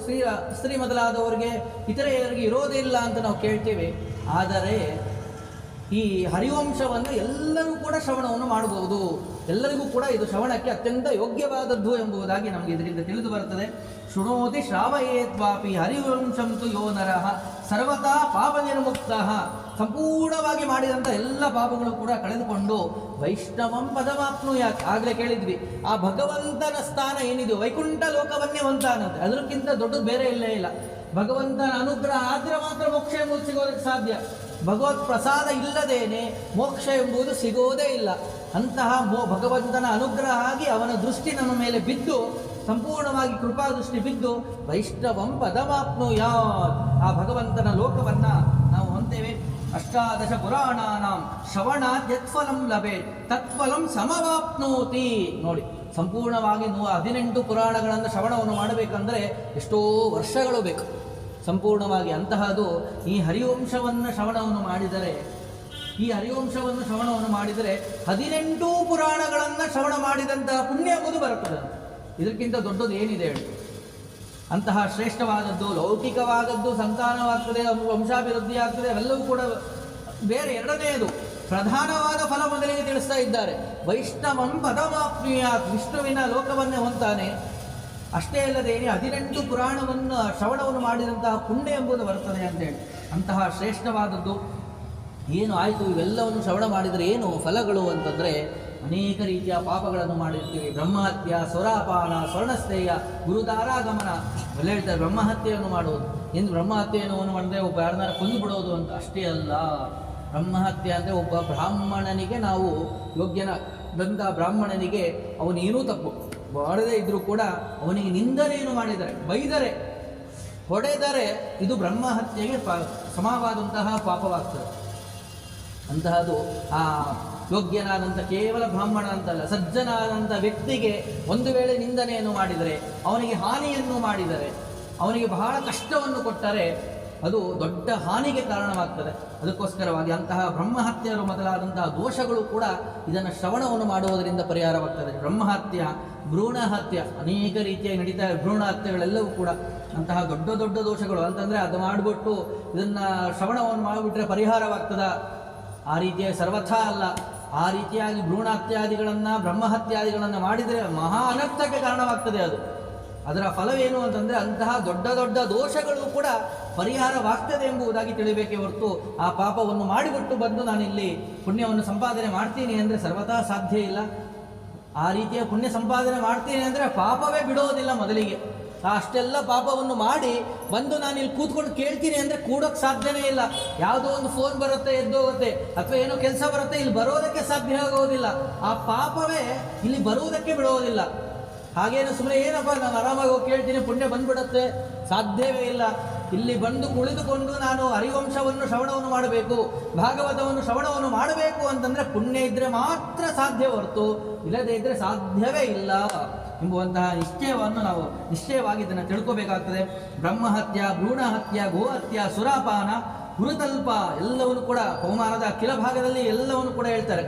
ಸ್ತ್ರೀ ಮೊದಲಾದವರಿಗೆ ಇತರೆಯರಿಗೆ ಇರೋದೇ ಇಲ್ಲ ಅಂತ ನಾವು ಕೇಳ್ತೇವೆ. ಆದರೆ ಈ ಹರಿವಂಶವನ್ನು ಎಲ್ಲರೂ ಕೂಡ ಶ್ರವಣವನ್ನು ಮಾಡಬಹುದು, ಎಲ್ಲರಿಗೂ ಕೂಡ ಇದು ಶ್ರವಣಕ್ಕೆ ಅತ್ಯಂತ ಯೋಗ್ಯವಾದದ್ದು ಎಂಬುದಾಗಿ ನಮಗೆ ಇದರಿಂದ ತಿಳಿದು ಬರುತ್ತದೆ. ಶೃಣೋತಿ ಶ್ರಾವಯೇತ್ವಾಪಿ ಹರಿವಂಶಂತು ಯೋ ನರಃ ಸರ್ವತಾ ಪಾಪ ನಿರ್ಮುಕ್ತ, ಸಂಪೂರ್ಣವಾಗಿ ಮಾಡಿದಂಥ ಎಲ್ಲ ಪಾಪಗಳು ಕೂಡ ಕಳೆದುಕೊಂಡು ವೈಷ್ಣವಂ ಪದಮಾಪ್ನುಯಾತ್. ಆಗಲೇ ಕೇಳಿದ್ವಿ, ಆ ಭಗವಂತನ ಸ್ಥಾನ ಏನಿದೆ ವೈಕುಂಠ ಲೋಕವನ್ನೇ ಹೊಂತಾನಂತೆ, ಅದಕ್ಕಿಂತ ದೊಡ್ಡದು ಬೇರೆ ಇಲ್ಲೇ ಇಲ್ಲ. ಭಗವಂತನ ಅನುಗ್ರಹ ಆದರೆ ಮಾತ್ರ ಮೋಕ್ಷ ಎಂಬುದು ಸಿಗೋದಕ್ಕೆ ಸಾಧ್ಯ. ಭಗವತ್ ಪ್ರಸಾದ ಇಲ್ಲದೇನೆ ಮೋಕ್ಷ ಎಂಬುದು ಸಿಗೋದೇ ಇಲ್ಲ. ಅಂತಹ ಭಗವಂತನ ಅನುಗ್ರಹ ಆಗಿ ಅವನ ದೃಷ್ಟಿ ನಮ್ಮ ಮೇಲೆ ಬಿದ್ದು, ಸಂಪೂರ್ಣವಾಗಿ ಕೃಪಾ ದೃಷ್ಟಿ ಬಿದ್ದು ವೈಷ್ಣವಂ ಪದಮಾಪ್ನುಯಾತ್, ಆ ಭಗವಂತನ ಲೋಕವನ್ನ ನಾವು ಹೊಂತೇವೆ. ಅಷ್ಟಾದಶ ಪುರಾಣಾನಾಂ ಶ್ರವಣಾತ್ ಯತ್ಫಲಂ ಲಭೇತ್ ತತ್ಫಲಂ ಸಮವಾಪ್ನೋತಿ. ನೋಡಿ, ಸಂಪೂರ್ಣವಾಗಿ 18 ಪುರಾಣಗಳನ್ನು ಶ್ರವಣವನ್ನು ಮಾಡಬೇಕಂದ್ರೆ ಎಷ್ಟೋ ವರ್ಷಗಳು ಬೇಕು ಸಂಪೂರ್ಣವಾಗಿ. ಅಂತಹದು ಈ ಹರಿವಂಶವನ್ನು ಶ್ರವಣವನ್ನು ಮಾಡಿದರೆ, 18 ಪುರಾಣಗಳನ್ನು ಶ್ರವಣ ಮಾಡಿದಂತಹ ಪುಣ್ಯ ಎಂಬುದು ಬರುತ್ತದೆ. ಇದಕ್ಕಿಂತ ದೊಡ್ಡದು ಏನಿದೆ ಹೇಳಿ? ಅಂತಹ ಶ್ರೇಷ್ಠವಾದದ್ದು, ಲೌಕಿಕವಾದದ್ದು ಸಂತಾನವಾಗ್ತದೆ, ವಂಶಾಭಿವೃದ್ಧಿ ಆಗ್ತದೆ, ಅವೆಲ್ಲವೂ ಕೂಡ ಬೇರೆ. ಎರಡನೆಯದು ಪ್ರಧಾನವಾದ ಫಲ ಮೊದಲಿಗೆ ತಿಳಿಸ್ತಾ ಇದ್ದಾರೆ. ವೈಷ್ಣವಂ ಪದಮಾಪ್ನುಯಾತ್, ವಿಷ್ಣುವಿನ ಲೋಕವನ್ನೇ ಹೊಂತಾನೆ. ಅಷ್ಟೇ ಅಲ್ಲದೆ 18 ಪುರಾಣವನ್ನು ಶ್ರವಣವನ್ನು ಮಾಡಿದಂತಹ ಪುಣ್ಯ ಎಂಬುದು ಬರ್ತದೆ ಅಂತೇಳಿ. ಅಂತಹ ಶ್ರೇಷ್ಠವಾದದ್ದು ಏನು ಆಯಿತು, ಇವೆಲ್ಲವನ್ನು ಶ್ರವಣ ಮಾಡಿದರೆ ಏನು ಫಲಗಳು ಅಂತಂದರೆ, ಅನೇಕ ರೀತಿಯ ಪಾಪಗಳನ್ನು ಮಾಡಿರ್ತೀವಿ. ಬ್ರಹ್ಮಹತ್ಯ, ಸ್ವರಾಪಾನ, ಸ್ವರ್ಣಸ್ಥೇಯ, ಗುರುದಾರಾಗಮನ ಎಲ್ಲ ಹೇಳ್ತಾರೆ. ಬ್ರಹ್ಮಹತ್ಯೆಯನ್ನು ಮಾಡುವುದು ಎಂದು, ಬ್ರಹ್ಮಹತ್ಯೆಯನ್ನು ಮಾಡಿದ್ರೆ ಒಬ್ಬ ಯಾರನ್ನಾರು ಕೊಂದು ಬಿಡೋದು ಅಂತ ಅಷ್ಟೇ ಅಲ್ಲ. ಬ್ರಹ್ಮಹತ್ಯೆ ಅಂದರೆ ಒಬ್ಬ ಬ್ರಾಹ್ಮಣನಿಗೆ, ನಾವು ಯೋಗ್ಯನಾದಂಥ ಬ್ರಾಹ್ಮಣನಿಗೆ ಅವನೇನೂ ತಪ್ಪು ಮಾಡದೇ ಇದ್ರೂ ಕೂಡ ಅವನಿಗೆ ನಿಂದನೆಯನ್ನು ಮಾಡಿದರೆ, ಬೈದರೆ, ಹೊಡೆದರೆ ಇದು ಬ್ರಹ್ಮಹತ್ಯೆಗೆ ಸಮವಾದಂತಹ ಪಾಪವಾಗ್ತದೆ. ಅಂತಹದು ಆ ಯೋಗ್ಯನಾದಂಥ ಕೇವಲ ಬ್ರಾಹ್ಮಣ ಅಂತಲ್ಲ, ಸಜ್ಜನಾದಂಥ ವ್ಯಕ್ತಿಗೆ ಒಂದು ವೇಳೆ ನಿಂದನೆಯನ್ನು ಮಾಡಿದರೆ, ಅವನಿಗೆ ಹಾನಿಯನ್ನು ಮಾಡಿದರೆ, ಅವನಿಗೆ ಬಹಳ ಕಷ್ಟವನ್ನು ಕೊಟ್ಟರೆ ಅದು ದೊಡ್ಡ ಹಾನಿಗೆ ಕಾರಣವಾಗ್ತದೆ. ಅದಕ್ಕೋಸ್ಕರವಾಗಿ ಅಂತಹ ಬ್ರಹ್ಮಹತ್ಯರು ಮೊದಲಾದಂತಹ ದೋಷಗಳು ಕೂಡ ಇದನ್ನು ಶ್ರವಣವನ್ನು ಮಾಡುವುದರಿಂದ ಪರಿಹಾರವಾಗ್ತದೆ. ಬ್ರಹ್ಮಹತ್ಯ, ಭ್ರೂಣಹತ್ಯ, ಅನೇಕ ರೀತಿಯಾಗಿ ನಡೀತಾ ಭ್ರೂಣ ಹತ್ಯೆಗಳೆಲ್ಲವೂ ಕೂಡ ಅಂತಹ ದೊಡ್ಡ ದೊಡ್ಡ ದೋಷಗಳು. ಅಂತಂದರೆ ಅದು ಮಾಡಿಬಿಟ್ಟು ಇದನ್ನು ಶ್ರವಣವನ್ನು ಮಾಡಿಬಿಟ್ರೆ ಪರಿಹಾರವಾಗ್ತದ? ಆ ರೀತಿಯ ಸರ್ವಥಾ ಅಲ್ಲ. ಆ ರೀತಿಯಾಗಿ ಭ್ರೂಣಹತ್ಯಾದಿಗಳನ್ನು, ಬ್ರಹ್ಮಹತ್ಯಾದಿಗಳನ್ನು ಮಾಡಿದರೆ ಮಹಾ ಅನರ್ಥಕ್ಕೆ ಕಾರಣವಾಗ್ತದೆ. ಅದರ ಫಲವೇನು ಅಂತಂದರೆ ಅಂತಹ ದೊಡ್ಡ ದೊಡ್ಡ ದೋಷಗಳು ಕೂಡ ಪರಿಹಾರವಾಗ್ತದೆ ಎಂಬುದಾಗಿ ತಿಳಿಬೇಕೇ ಹೊರತು ಆ ಪಾಪವನ್ನು ಮಾಡಿಬಿಟ್ಟು ಬಂದು ನಾನಿಲ್ಲಿ ಪುಣ್ಯವನ್ನು ಸಂಪಾದನೆ ಮಾಡ್ತೀನಿ ಅಂದರೆ ಸರ್ವಥಾ ಸಾಧ್ಯ ಇಲ್ಲ. ಆ ರೀತಿಯ ಪುಣ್ಯ ಸಂಪಾದನೆ ಮಾಡ್ತೀನಿ ಅಂದರೆ ಪಾಪವೇ ಬಿಡೋದಿಲ್ಲ ಮೊದಲಿಗೆ. ಅಷ್ಟೆಲ್ಲ ಪಾಪವನ್ನು ಮಾಡಿ ಬಂದು ನಾನಿಲ್ಲಿ ಕೂತ್ಕೊಂಡು ಕೇಳ್ತೀನಿ ಅಂದರೆ ಕೂಡೋಕ್ಕೆ ಸಾಧ್ಯನೇ ಇಲ್ಲ. ಯಾವುದೋ ಒಂದು ಫೋನ್ ಬರುತ್ತೆ, ಎದ್ದೋಗುತ್ತೆ, ಅಥವಾ ಏನೋ ಕೆಲಸ ಬರುತ್ತೆ, ಇಲ್ಲಿ ಬರೋದಕ್ಕೆ ಸಾಧ್ಯ ಆಗೋದಿಲ್ಲ. ಆ ಪಾಪವೇ ಇಲ್ಲಿ ಬರುವುದಕ್ಕೆ ಬಿಡೋದಿಲ್ಲ. ಹಾಗೇನು ಸುಮ್ಮನೆ ಏನಪ್ಪ ನಾನು ಆರಾಮಾಗಿ ಹೋಗಿ ಕೇಳ್ತೀನಿ ಪುಣ್ಯ ಬಂದ್ಬಿಡುತ್ತೆ, ಸಾಧ್ಯವೇ ಇಲ್ಲ. ಇಲ್ಲಿ ಬಂದು ಕುಳಿತುಕೊಂಡು ನಾನು ಹರಿವಂಶವನ್ನು ಶ್ರವಣವನ್ನು ಮಾಡಬೇಕು, ಭಾಗವತವನ್ನು ಶ್ರವಣವನ್ನು ಮಾಡಬೇಕು ಅಂತಂದರೆ ಪುಣ್ಯ ಇದ್ದರೆ ಮಾತ್ರ ಸಾಧ್ಯ ಹೊರತು ಇಲ್ಲದೇ ಇದ್ದರೆ ಸಾಧ್ಯವೇ ಇಲ್ಲ ಎಂಬುವಂತಹ ನಿಶ್ಚಯವನ್ನು ನಾವು ನಿಶ್ಚಯವಾಗಿ ಇದನ್ನು ತಿಳ್ಕೋಬೇಕಾಗ್ತದೆ. ಬ್ರಹ್ಮಹತ್ಯ, ಭ್ರೂಣಹತ್ಯ, ಗೋಹತ್ಯ, ಸುರಾಪಾನ, ಹುರುತಲ್ಪ ಎಲ್ಲವನ್ನು ಕೂಡ ಪವಮಾನದ ಅಖಿಲ ಭಾಗದಲ್ಲಿ ಎಲ್ಲವನ್ನು ಕೂಡ ಹೇಳ್ತಾರೆ.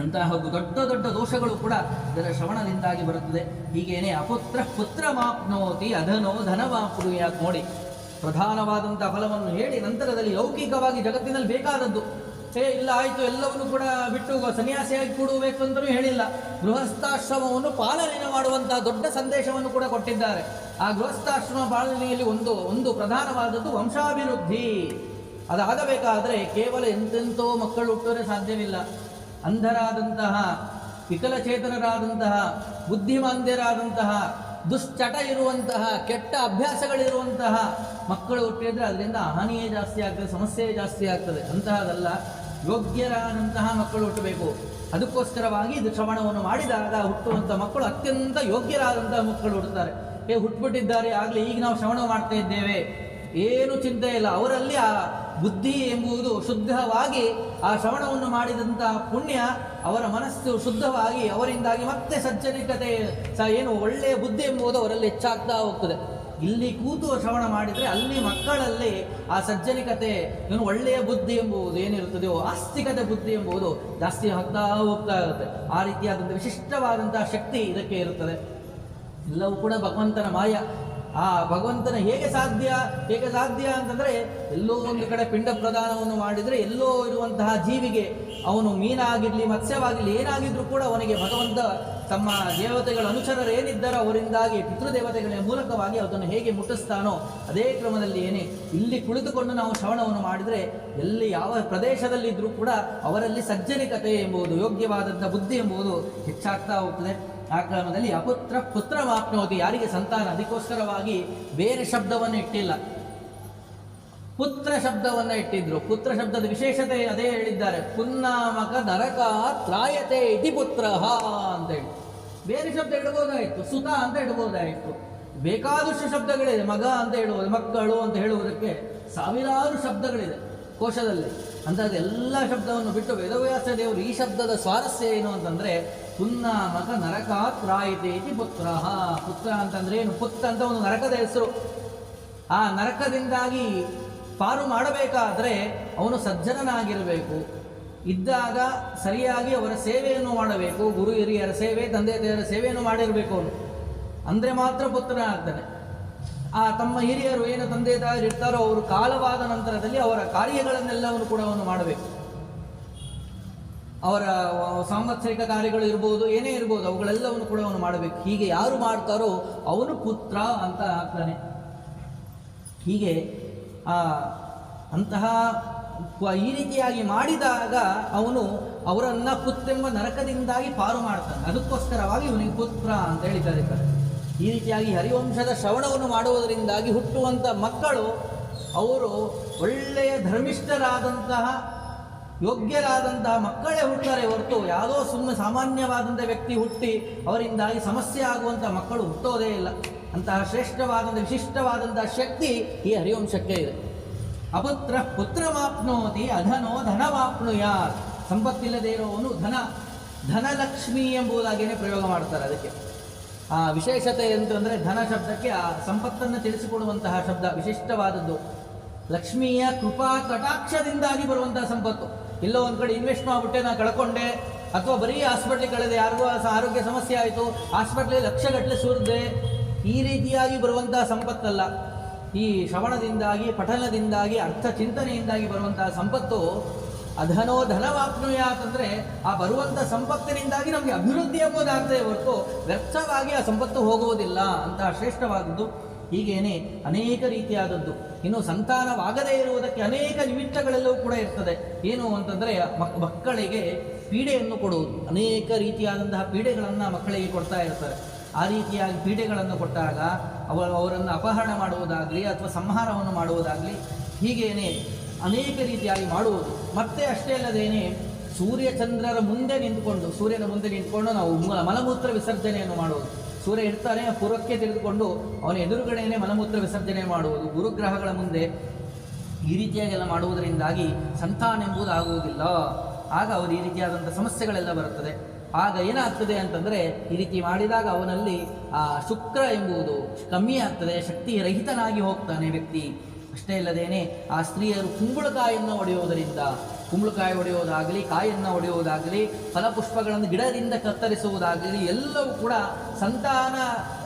ಅಂತಹ ದೊಡ್ಡ ದೊಡ್ಡ ದೋಷಗಳು ಕೂಡ ಇದರ ಶ್ರವಣದಿಂದಾಗಿ ಬರುತ್ತದೆ. ಹೀಗೇನೆ ಅಪುತ್ರ ಪುತ್ರ ಮಾಪ್ನೋತಿ ಅಧನೋ ಧನವಾಪ್ನುಯಾತ್. ನೋಡಿ, ಪ್ರಧಾನವಾದಂಥ ಫಲವನ್ನು ಹೇಳಿ ನಂತರದಲ್ಲಿ ಲೌಕಿಕವಾಗಿ ಜಗತ್ತಿನಲ್ಲಿ ಬೇಕಾದದ್ದು ಇಲ್ಲ ಆಯಿತು ಎಲ್ಲವನ್ನು ಕೂಡ ಬಿಟ್ಟು ಸನ್ಯಾಸಿಯಾಗಿ ಕೂಡಬೇಕು ಅಂತಲೂ ಹೇಳಿಲ್ಲ. ಗೃಹಸ್ಥಾಶ್ರಮವನ್ನು ಪಾಲನೆ ಮಾಡುವಂತಹ ದೊಡ್ಡ ಸಂದೇಶವನ್ನು ಕೂಡ ಕೊಟ್ಟಿದ್ದಾರೆ. ಆ ಗೃಹಸ್ಥಾಶ್ರಮ ಪಾಲನೆಯಲ್ಲಿ ಒಂದು ಪ್ರಧಾನವಾದದ್ದು ವಂಶಾಭಿವೃದ್ಧಿ. ಅದಾಗಬೇಕಾದರೆ ಕೇವಲ ಎಂತೆಂಥೋ ಮಕ್ಕಳು ಹುಟ್ಟೋರೆ ಸಾಧ್ಯವಿಲ್ಲ. ಅಂಧರಾದಂತಹ, ವಿಕಲಚೇತನರಾದಂತಹ, ಬುದ್ಧಿಮಾಂದ್ಯರಾದಂತಹ, ದುಶ್ಚಟ ಇರುವಂತಹ, ಕೆಟ್ಟ ಅಭ್ಯಾಸಗಳಿರುವಂತಹ ಮಕ್ಕಳು ಹುಟ್ಟಿದ್ರೆ ಅದರಿಂದ ಹಾನಿಯೇ ಜಾಸ್ತಿ ಆಗ್ತದೆ, ಸಮಸ್ಯೆ ಜಾಸ್ತಿ ಆಗ್ತದೆ. ಅಂತಹದಲ್ಲ, ಯೋಗ್ಯರಾದಂತಹ ಮಕ್ಕಳು ಹುಟ್ಟಬೇಕು. ಅದಕ್ಕೋಸ್ಕರವಾಗಿ ಇದು ಶ್ರವಣವನ್ನು ಮಾಡಿದಾಗ ಹುಟ್ಟುವಂಥ ಮಕ್ಕಳು ಅತ್ಯಂತ ಯೋಗ್ಯರಾದಂತಹ ಮಕ್ಕಳು ಹುಟ್ಟುತ್ತಾರೆ. ಹುಟ್ಟುಬಿಟ್ಟಿದ್ದಾರೆ ಆಗಲಿ, ಈಗ ನಾವು ಶ್ರವಣ ಮಾಡ್ತಾ ಇದ್ದೇವೆ, ಏನು ಚಿಂತೆ ಇಲ್ಲ. ಅವರಲ್ಲಿ ಆ ಬುದ್ಧಿ ಎಂಬುದು ಶುದ್ಧವಾಗಿ, ಆ ಶ್ರವಣವನ್ನು ಮಾಡಿದಂತಹ ಪುಣ್ಯ ಅವರ ಮನಸ್ಸು ಶುದ್ಧವಾಗಿ ಅವರಿಂದಾಗಿ ಮತ್ತೆ ಸಜ್ಜನಿಕತೆ ಏನು ಒಳ್ಳೆಯ ಬುದ್ಧಿ ಎಂಬುದು ಅವರಲ್ಲಿ ಹೆಚ್ಚಾಗ್ತಾ ಹೋಗ್ತದೆ. ಇಲ್ಲಿ ಕೂತು ಶ್ರವಣ ಮಾಡಿದರೆ ಅಲ್ಲಿ ಮಕ್ಕಳಲ್ಲಿ ಆ ಸಜ್ಜನಿಕತೆ ಏನು ಒಳ್ಳೆಯ ಬುದ್ಧಿ ಎಂಬುದು ಏನಿರುತ್ತದೆಯೋ, ಆಸ್ತಿಕತೆ ಬುದ್ಧಿ ಎಂಬುದು ಜಾಸ್ತಿ ಆಗ್ತಾ ಹೋಗ್ತಾ ಇರುತ್ತೆ. ಆ ರೀತಿಯಾದಂಥ ವಿಶಿಷ್ಟವಾದಂತಹ ಶಕ್ತಿ ಇದಕ್ಕೆ ಇರುತ್ತದೆ. ಎಲ್ಲವೂ ಕೂಡ ಭಗವಂತನ ಮಾಯ. ಆ ಭಗವಂತನ ಹೇಗೆ ಸಾಧ್ಯ ಅಂತಂದರೆ, ಎಲ್ಲೋ ಒಂದು ಕಡೆ ಪಿಂಡ ಪ್ರದಾನವನ್ನು ಮಾಡಿದರೆ ಎಲ್ಲೋ ಇರುವಂತಹ ಜೀವಿಗೆ, ಅವನು ಮೀನಾಗಿರಲಿ ಮತ್ಸ್ಯವಾಗಿರಲಿ ಏನಾಗಿದ್ರೂ ಕೂಡ ಅವನಿಗೆ ಭಗವಂತ ತಮ್ಮ ದೇವತೆಗಳ ಅನುಚರರು ಏನಿದ್ದಾರೋ ಅವರಿಂದಾಗಿ ಪಿತೃದೇವತೆಗಳ ಮೂಲಕವಾಗಿ ಅದನ್ನು ಹೇಗೆ ಮುಟ್ಟಿಸ್ತಾನೋ ಅದೇ ಕ್ರಮದಲ್ಲಿ ಇಲ್ಲಿ ಕುಳಿತುಕೊಂಡು ನಾವು ಶ್ರವಣವನ್ನು ಮಾಡಿದರೆ ಎಲ್ಲಿ ಯಾವ ಪ್ರದೇಶದಲ್ಲಿದ್ದರೂ ಕೂಡ ಅವರಲ್ಲಿ ಸಜ್ಜನಿಕತೆ ಎಂಬುದು, ಯೋಗ್ಯವಾದಂಥ ಬುದ್ಧಿ ಎಂಬುದು ಹೆಚ್ಚಾಗ್ತಾ ಹೋಗ್ತದೆ. ಆ ಕ್ರಮದಲ್ಲಿ ಅಪುತ್ರ ಪುತ್ರ ಮಾಪ್ನೋತಿ, ಯಾರಿಗೆ ಸಂತಾನ, ಅದಕ್ಕೋಸ್ಕರವಾಗಿ ಬೇರೆ ಶಬ್ದವನ್ನು ಇಟ್ಟಿಲ್ಲ, ಪುತ್ರ ಶಬ್ದವನ್ನು ಇಟ್ಟಿದ್ರು. ಪುತ್ರ ಶಬ್ದದ ವಿಶೇಷತೆ ಅದೇ ಹೇಳಿದ್ದಾರೆ, ಪುನ್ನಾಮಕ ನರಕ ತ್ರಾಯತೆ ಇತಿ ಪುತ್ರ ಅಂತೇಳಿ. ಬೇರೆ ಶಬ್ದ ಇಡಬಹುದಾಯಿತು, ಸುತ ಅಂತ ಇಡಬಹುದಾಯಿತು, ಬೇಕಾದಷ್ಟು ಶಬ್ದಗಳಿದೆ. ಮಗ ಅಂತ ಹೇಳುವುದು, ಮಕ್ಕಳು ಅಂತ ಹೇಳುವುದಕ್ಕೆ ಸಾವಿರಾರು ಶಬ್ದಗಳಿದೆ ಕೋಶದಲ್ಲಿ. ಅಂಥದ್ದು ಎಲ್ಲ ಶಬ್ದವನ್ನು ಬಿಟ್ಟು ವೇದವ್ಯಾಸ ದೇವರು ಈ ಶಬ್ದದ ಸ್ವಾರಸ್ಯ ಏನು ಅಂತಂದರೆ, ಪುನ್ನಾಮಕ ನರಕಾತ್ ತ್ರಾಯತೆ ಇತಿ ಪುತ್ರ. ಪುತ್ರ ಅಂತಂದ್ರೆ ಏನು? ಪುತ್ರ ಅಂತ ಒಂದು ನರಕದ ಹೆಸರು. ಆ ನರಕದಿಂದಾಗಿ ಪಾರು ಮಾಡಬೇಕಾದ್ರೆ ಅವನು ಸಜ್ಜನನಾಗಿರಬೇಕು. ಇದ್ದಾಗ ಸರಿಯಾಗಿ ಅವರ ಸೇವೆಯನ್ನು ಮಾಡಬೇಕು. ಗುರು ಹಿರಿಯರ ಸೇವೆ, ತಂದೆ ತಾಯಿಯರ ಸೇವೆಯನ್ನು ಮಾಡಿರಬೇಕು ಅವನು. ಅಂದರೆ ಮಾತ್ರ ಪುತ್ರನಾಗ್ತಾನೆ. ಆ ತಮ್ಮ ಹಿರಿಯರು ಏನು ತಂದೆ ತಾಯಿಯರು ಇರ್ತಾರೋ ಅವರು ಕಾಲವಾದ ನಂತರದಲ್ಲಿ ಅವರ ಕಾರ್ಯಗಳನ್ನೆಲ್ಲವನ್ನು ಕೂಡ ಅವನು ಮಾಡಬೇಕು. ಅವರ ಸಾಂವತ್ಸರಿಕ ಕಾರ್ಯಗಳು ಇರ್ಬೋದು, ಏನೇ ಇರ್ಬೋದು, ಅವುಗಳೆಲ್ಲವನ್ನು ಕೂಡ ಅವನು ಮಾಡಬೇಕು. ಹೀಗೆ ಯಾರು ಮಾಡ್ತಾರೋ ಅವನು ಪುತ್ರ ಅಂತ ಆಗ್ತಾನೆ. ಹೀಗೆ ಅಂತಹ ಈ ರೀತಿಯಾಗಿ ಮಾಡಿದಾಗ ಅವನು ಅವರನ್ನು ಪುತ್ರೆಂಬ ನರಕದಿಂದಾಗಿ ಪಾರು ಮಾಡ್ತಾನೆ. ಅದಕ್ಕೋಸ್ಕರವಾಗಿ ಇವನಿಗೆ ಪುತ್ರ ಅಂತ ಹೇಳಿ ಕರೀತಾರೆ. ಈ ರೀತಿಯಾಗಿ ಹರಿವಂಶದ ಶ್ರವಣವನ್ನು ಮಾಡುವುದರಿಂದಾಗಿ ಹುಟ್ಟುವಂಥ ಮಕ್ಕಳು ಅವರು ಒಳ್ಳೆಯ ಧರ್ಮಿಷ್ಠರಾದಂತಹ, ಯೋಗ್ಯರಾದಂತಹ ಮಕ್ಕಳೇ ಹುಟ್ಟುತ್ತಾರೆ ಹೊರತು ಯಾವುದೋ ಸುಮ್ಮನೆ ಸಾಮಾನ್ಯವಾದಂಥ ವ್ಯಕ್ತಿ ಹುಟ್ಟಿ ಅವರಿಂದಾಗಿ ಸಮಸ್ಯೆ ಆಗುವಂಥ ಮಕ್ಕಳು ಹುಟ್ಟೋದೇ ಇಲ್ಲ. ಅಂತಹ ಶ್ರೇಷ್ಠವಾದಂಥ ವಿಶಿಷ್ಟವಾದಂತಹ ಶಕ್ತಿ ಈ ಹರಿವಂಶಕ್ಕೆ ಇದೆ. ಅಪುತ್ರ ಪುತ್ರ ಮಾಪ್ನೋತಿ ಅಧನೋ ಧನಮಾಪ್ನುಯಾತ್. ಸಂಪತ್ತಿಲ್ಲದೆ ಇರೋವನು ಧನಲಕ್ಷ್ಮಿ ಎಂಬುದಾಗಿಯೇ ಪ್ರಯೋಗ ಮಾಡ್ತಾರೆ. ಅದಕ್ಕೆ ಆ ವಿಶೇಷತೆ ಅಂತಂದರೆ ಧನ ಶಬ್ದಕ್ಕೆ ಆ ಸಂಪತ್ತನ್ನು ತಿಳಿಸಿಕೊಡುವಂತಹ ಶಬ್ದ ವಿಶಿಷ್ಟವಾದದ್ದು. ಲಕ್ಷ್ಮಿಯ ಕೃಪಾ ಕಟಾಕ್ಷದಿಂದಾಗಿ ಬರುವಂತಹ ಸಂಪತ್ತು. ಎಲ್ಲೋ ಒಂದು ಕಡೆ ಇನ್ವೆಸ್ಟ್ ಮಾಡಿಬಿಟ್ಟೆ ನಾನು ಕಳ್ಕೊಂಡೆ, ಅಥವಾ ಬರೀ ಹಾಸ್ಪಿಟ್ಲಿಗೆ ಕಳೆದೆ, ಯಾರಿಗೂ ಆರೋಗ್ಯ ಸಮಸ್ಯೆ ಆಯಿತು, ಹಾಸ್ಪಿಟ್ಲಿಗೆ ಲಕ್ಷಗಟ್ಟಲೆ ಸುರಿದೆ, ಈ ರೀತಿಯಾಗಿ ಬರುವಂತಹ ಸಂಪತ್ತಲ್ಲ. ಈ ಶ್ರವಣದಿಂದಾಗಿ, ಪಠನದಿಂದಾಗಿ, ಅರ್ಥ ಚಿಂತನೆಯಿಂದಾಗಿ ಬರುವಂತಹ ಸಂಪತ್ತು ಅಧನೋ ಧನವಾಪ್ನುಯಾತ್. ಅಂದರೆ ಆ ಬರುವಂಥ ಸಂಪತ್ತಿನಿಂದಾಗಿ ನಮಗೆ ಅಭಿವೃದ್ಧಿ ಎಂಬುದಾಗ್ತದೆ ಹೊರತು ವ್ಯರ್ಥವಾಗಿ ಆ ಸಂಪತ್ತು ಹೋಗುವುದಿಲ್ಲ. ಅಂತಹ ಶ್ರೇಷ್ಠವಾದದ್ದು. ಹೀಗೇನೆ ಅನೇಕ ರೀತಿಯಾದದ್ದು. ಇನ್ನು ಸಂತಾನವಾಗದೇ ಇರುವುದಕ್ಕೆ ಅನೇಕ ನಿಮಿತ್ತಗಳೆಲ್ಲವೂ ಕೂಡ ಇರ್ತದೆ. ಏನು ಅಂತಂದರೆ ಮಕ್ಕಳಿಗೆ ಪೀಡೆಯನ್ನು ಕೊಡುವುದು. ಅನೇಕ ರೀತಿಯಾದಂತಹ ಪೀಡೆಗಳನ್ನು ಮಕ್ಕಳಿಗೆ ಕೊಡ್ತಾ ಇರ್ತಾರೆ. ಆ ರೀತಿಯಾಗಿ ಪೀಡೆಗಳನ್ನು ಕೊಟ್ಟಾಗ ಅವರನ್ನು ಅಪಹರಣ ಮಾಡುವುದಾಗಲಿ ಅಥವಾ ಸಂಹಾರವನ್ನು ಮಾಡುವುದಾಗಲಿ ಹೀಗೇನೆ ಅನೇಕ ರೀತಿಯಾಗಿ ಮಾಡುವುದು. ಮತ್ತೆ ಅಷ್ಟೇ ಅಲ್ಲದೇನೆ ಸೂರ್ಯನ ಮುಂದೆ ನಿಂತುಕೊಂಡು ನಾವು ಮಲಮೂತ್ರ ವಿಸರ್ಜನೆಯನ್ನು ಮಾಡುವುದು. ಸೂರ್ಯ ಇರ್ತಾನೆ, ಪೂರ್ವಕ್ಕೆ ತಿಳಿದುಕೊಂಡು ಅವನ ಎದುರುಗಡೆಯೇ ಮಲಮೂತ್ರ ವಿಸರ್ಜನೆ ಮಾಡುವುದು. ಗುರುಗ್ರಹಗಳ ಮುಂದೆ ಈ ರೀತಿಯಾಗೆಲ್ಲ ಮಾಡುವುದರಿಂದಾಗಿ ಸಂತಾನ ಎಂಬುದು ಆಗುವುದಿಲ್ಲ. ಆಗ ಅವರು ಈ ರೀತಿಯಾದಂಥ ಸಮಸ್ಯೆಗಳೆಲ್ಲ ಬರುತ್ತದೆ. ಆಗ ಏನಾಗ್ತದೆ ಅಂತಂದರೆ ಈ ರೀತಿ ಮಾಡಿದಾಗ ಅವನಲ್ಲಿ ಆ ಶುಕ್ರ ಎಂಬುದು ಕಮ್ಮಿ ಆಗ್ತದೆ, ಶಕ್ತಿ ರಹಿತನಾಗಿ ಹೋಗ್ತಾನೆ ವ್ಯಕ್ತಿ. ಅಷ್ಟೇ ಇಲ್ಲದೇನೆ ಆ ಸ್ತ್ರೀಯರು ಕುಂಬಳಕಾಯನ್ನು ಒಡೆಯುವುದಾಗಲಿ, ಕಾಯನ್ನು ಒಡೆಯುವುದಾಗಲಿ, ಫಲಪುಷ್ಪಗಳನ್ನು ಗಿಡದಿಂದ ಕತ್ತರಿಸುವುದಾಗಲಿ ಎಲ್ಲವೂ ಕೂಡ ಸಂತಾನ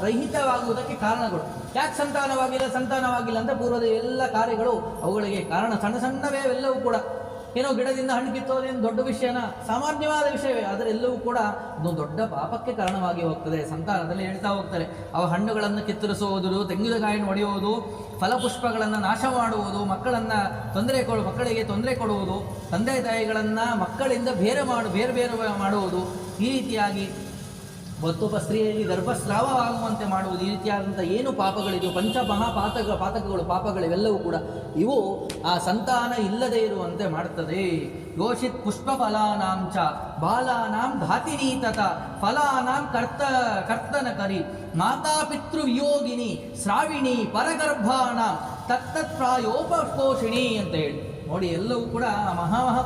ರಹಿತವಾಗುವುದಕ್ಕೆ ಕಾರಣಗಳು. ಯಾಕೆ ಸಂತಾನವಾಗಿಲ್ಲ ಅಂತ ಪೂರ್ವದ ಎಲ್ಲ ಕಾರ್ಯಗಳು ಅವುಗಳಿಗೆ ಕಾರಣ ಸಣ್ಣ ಸಣ್ಣವೇ ಎಲ್ಲವೂ ಕೂಡ. ಏನೋ ಗಿಡದಿಂದ ಹಣ್ಣು ಕಿತ್ತೋದೇನು ದೊಡ್ಡ ವಿಷಯನ, ಸಾಮಾನ್ಯವಾದ ವಿಷಯವೇ, ಆದರೆ ಎಲ್ಲವೂ ಕೂಡ ಒಂದು ದೊಡ್ಡ ಪಾಪಕ್ಕೆ ಕಾರಣವಾಗಿ ಹೋಗ್ತದೆ. ಸಂತಾನದಲ್ಲಿ ಹೇಳ್ತಾ ಹೋಗ್ತಾರೆ, ಅವ ಹಣ್ಣುಗಳನ್ನು ಕಿತ್ತರಿಸುವುದು, ತೆಂಗಿನಕಾಯಿಯನ್ನು ಒಡೆಯುವುದು, ಫಲಪುಷ್ಪಗಳನ್ನು ನಾಶ ಮಾಡುವುದು, ಮಕ್ಕಳಿಗೆ ತೊಂದರೆ ಕೊಡುವುದು, ತಂದೆ ತಾಯಿಗಳನ್ನು ಮಕ್ಕಳಿಂದ ಬೇರೆ ಮಾಡುವುದು, ಈ ರೀತಿಯಾಗಿ ಮತ್ತೊಬ್ಬ ಸ್ತ್ರೀಯಲ್ಲಿ ಗರ್ಭಸ್ರಾವವಾಗುವಂತೆ ಮಾಡುವುದು, ಈ ರೀತಿಯಾದಂಥ ಏನು ಪಾಪಗಳಿದೆಯೋ ಪಾಪಗಳಿವೆಲ್ಲವೂ ಕೂಡ ಇವು ಆ ಸಂತಾನ ಇಲ್ಲದೆ ಇರುವಂತೆ ಮಾಡುತ್ತದೆ. ಯೋಷಿತ್ ಪುಷ್ಪ ಫಲಾನಾಂ ಚ ಬಾಲಾನಾಂ ಧಾತಿನೀತತ ಫಲಾನಾಂ ಕರ್ತನಕರಿ ಮಾತಾಪಿತೃ ವಿಯೋಗಿನಿ ಶ್ರಾವಿಣಿ ಪರಗರ್ಭಾಣ ತತ್ತತ್ಪ್ರಾಯೋಪಪೋಷಿಣಿ ಅಂತ ಹೇಳಿ ನೋಡಿ. ಎಲ್ಲವೂ ಕೂಡ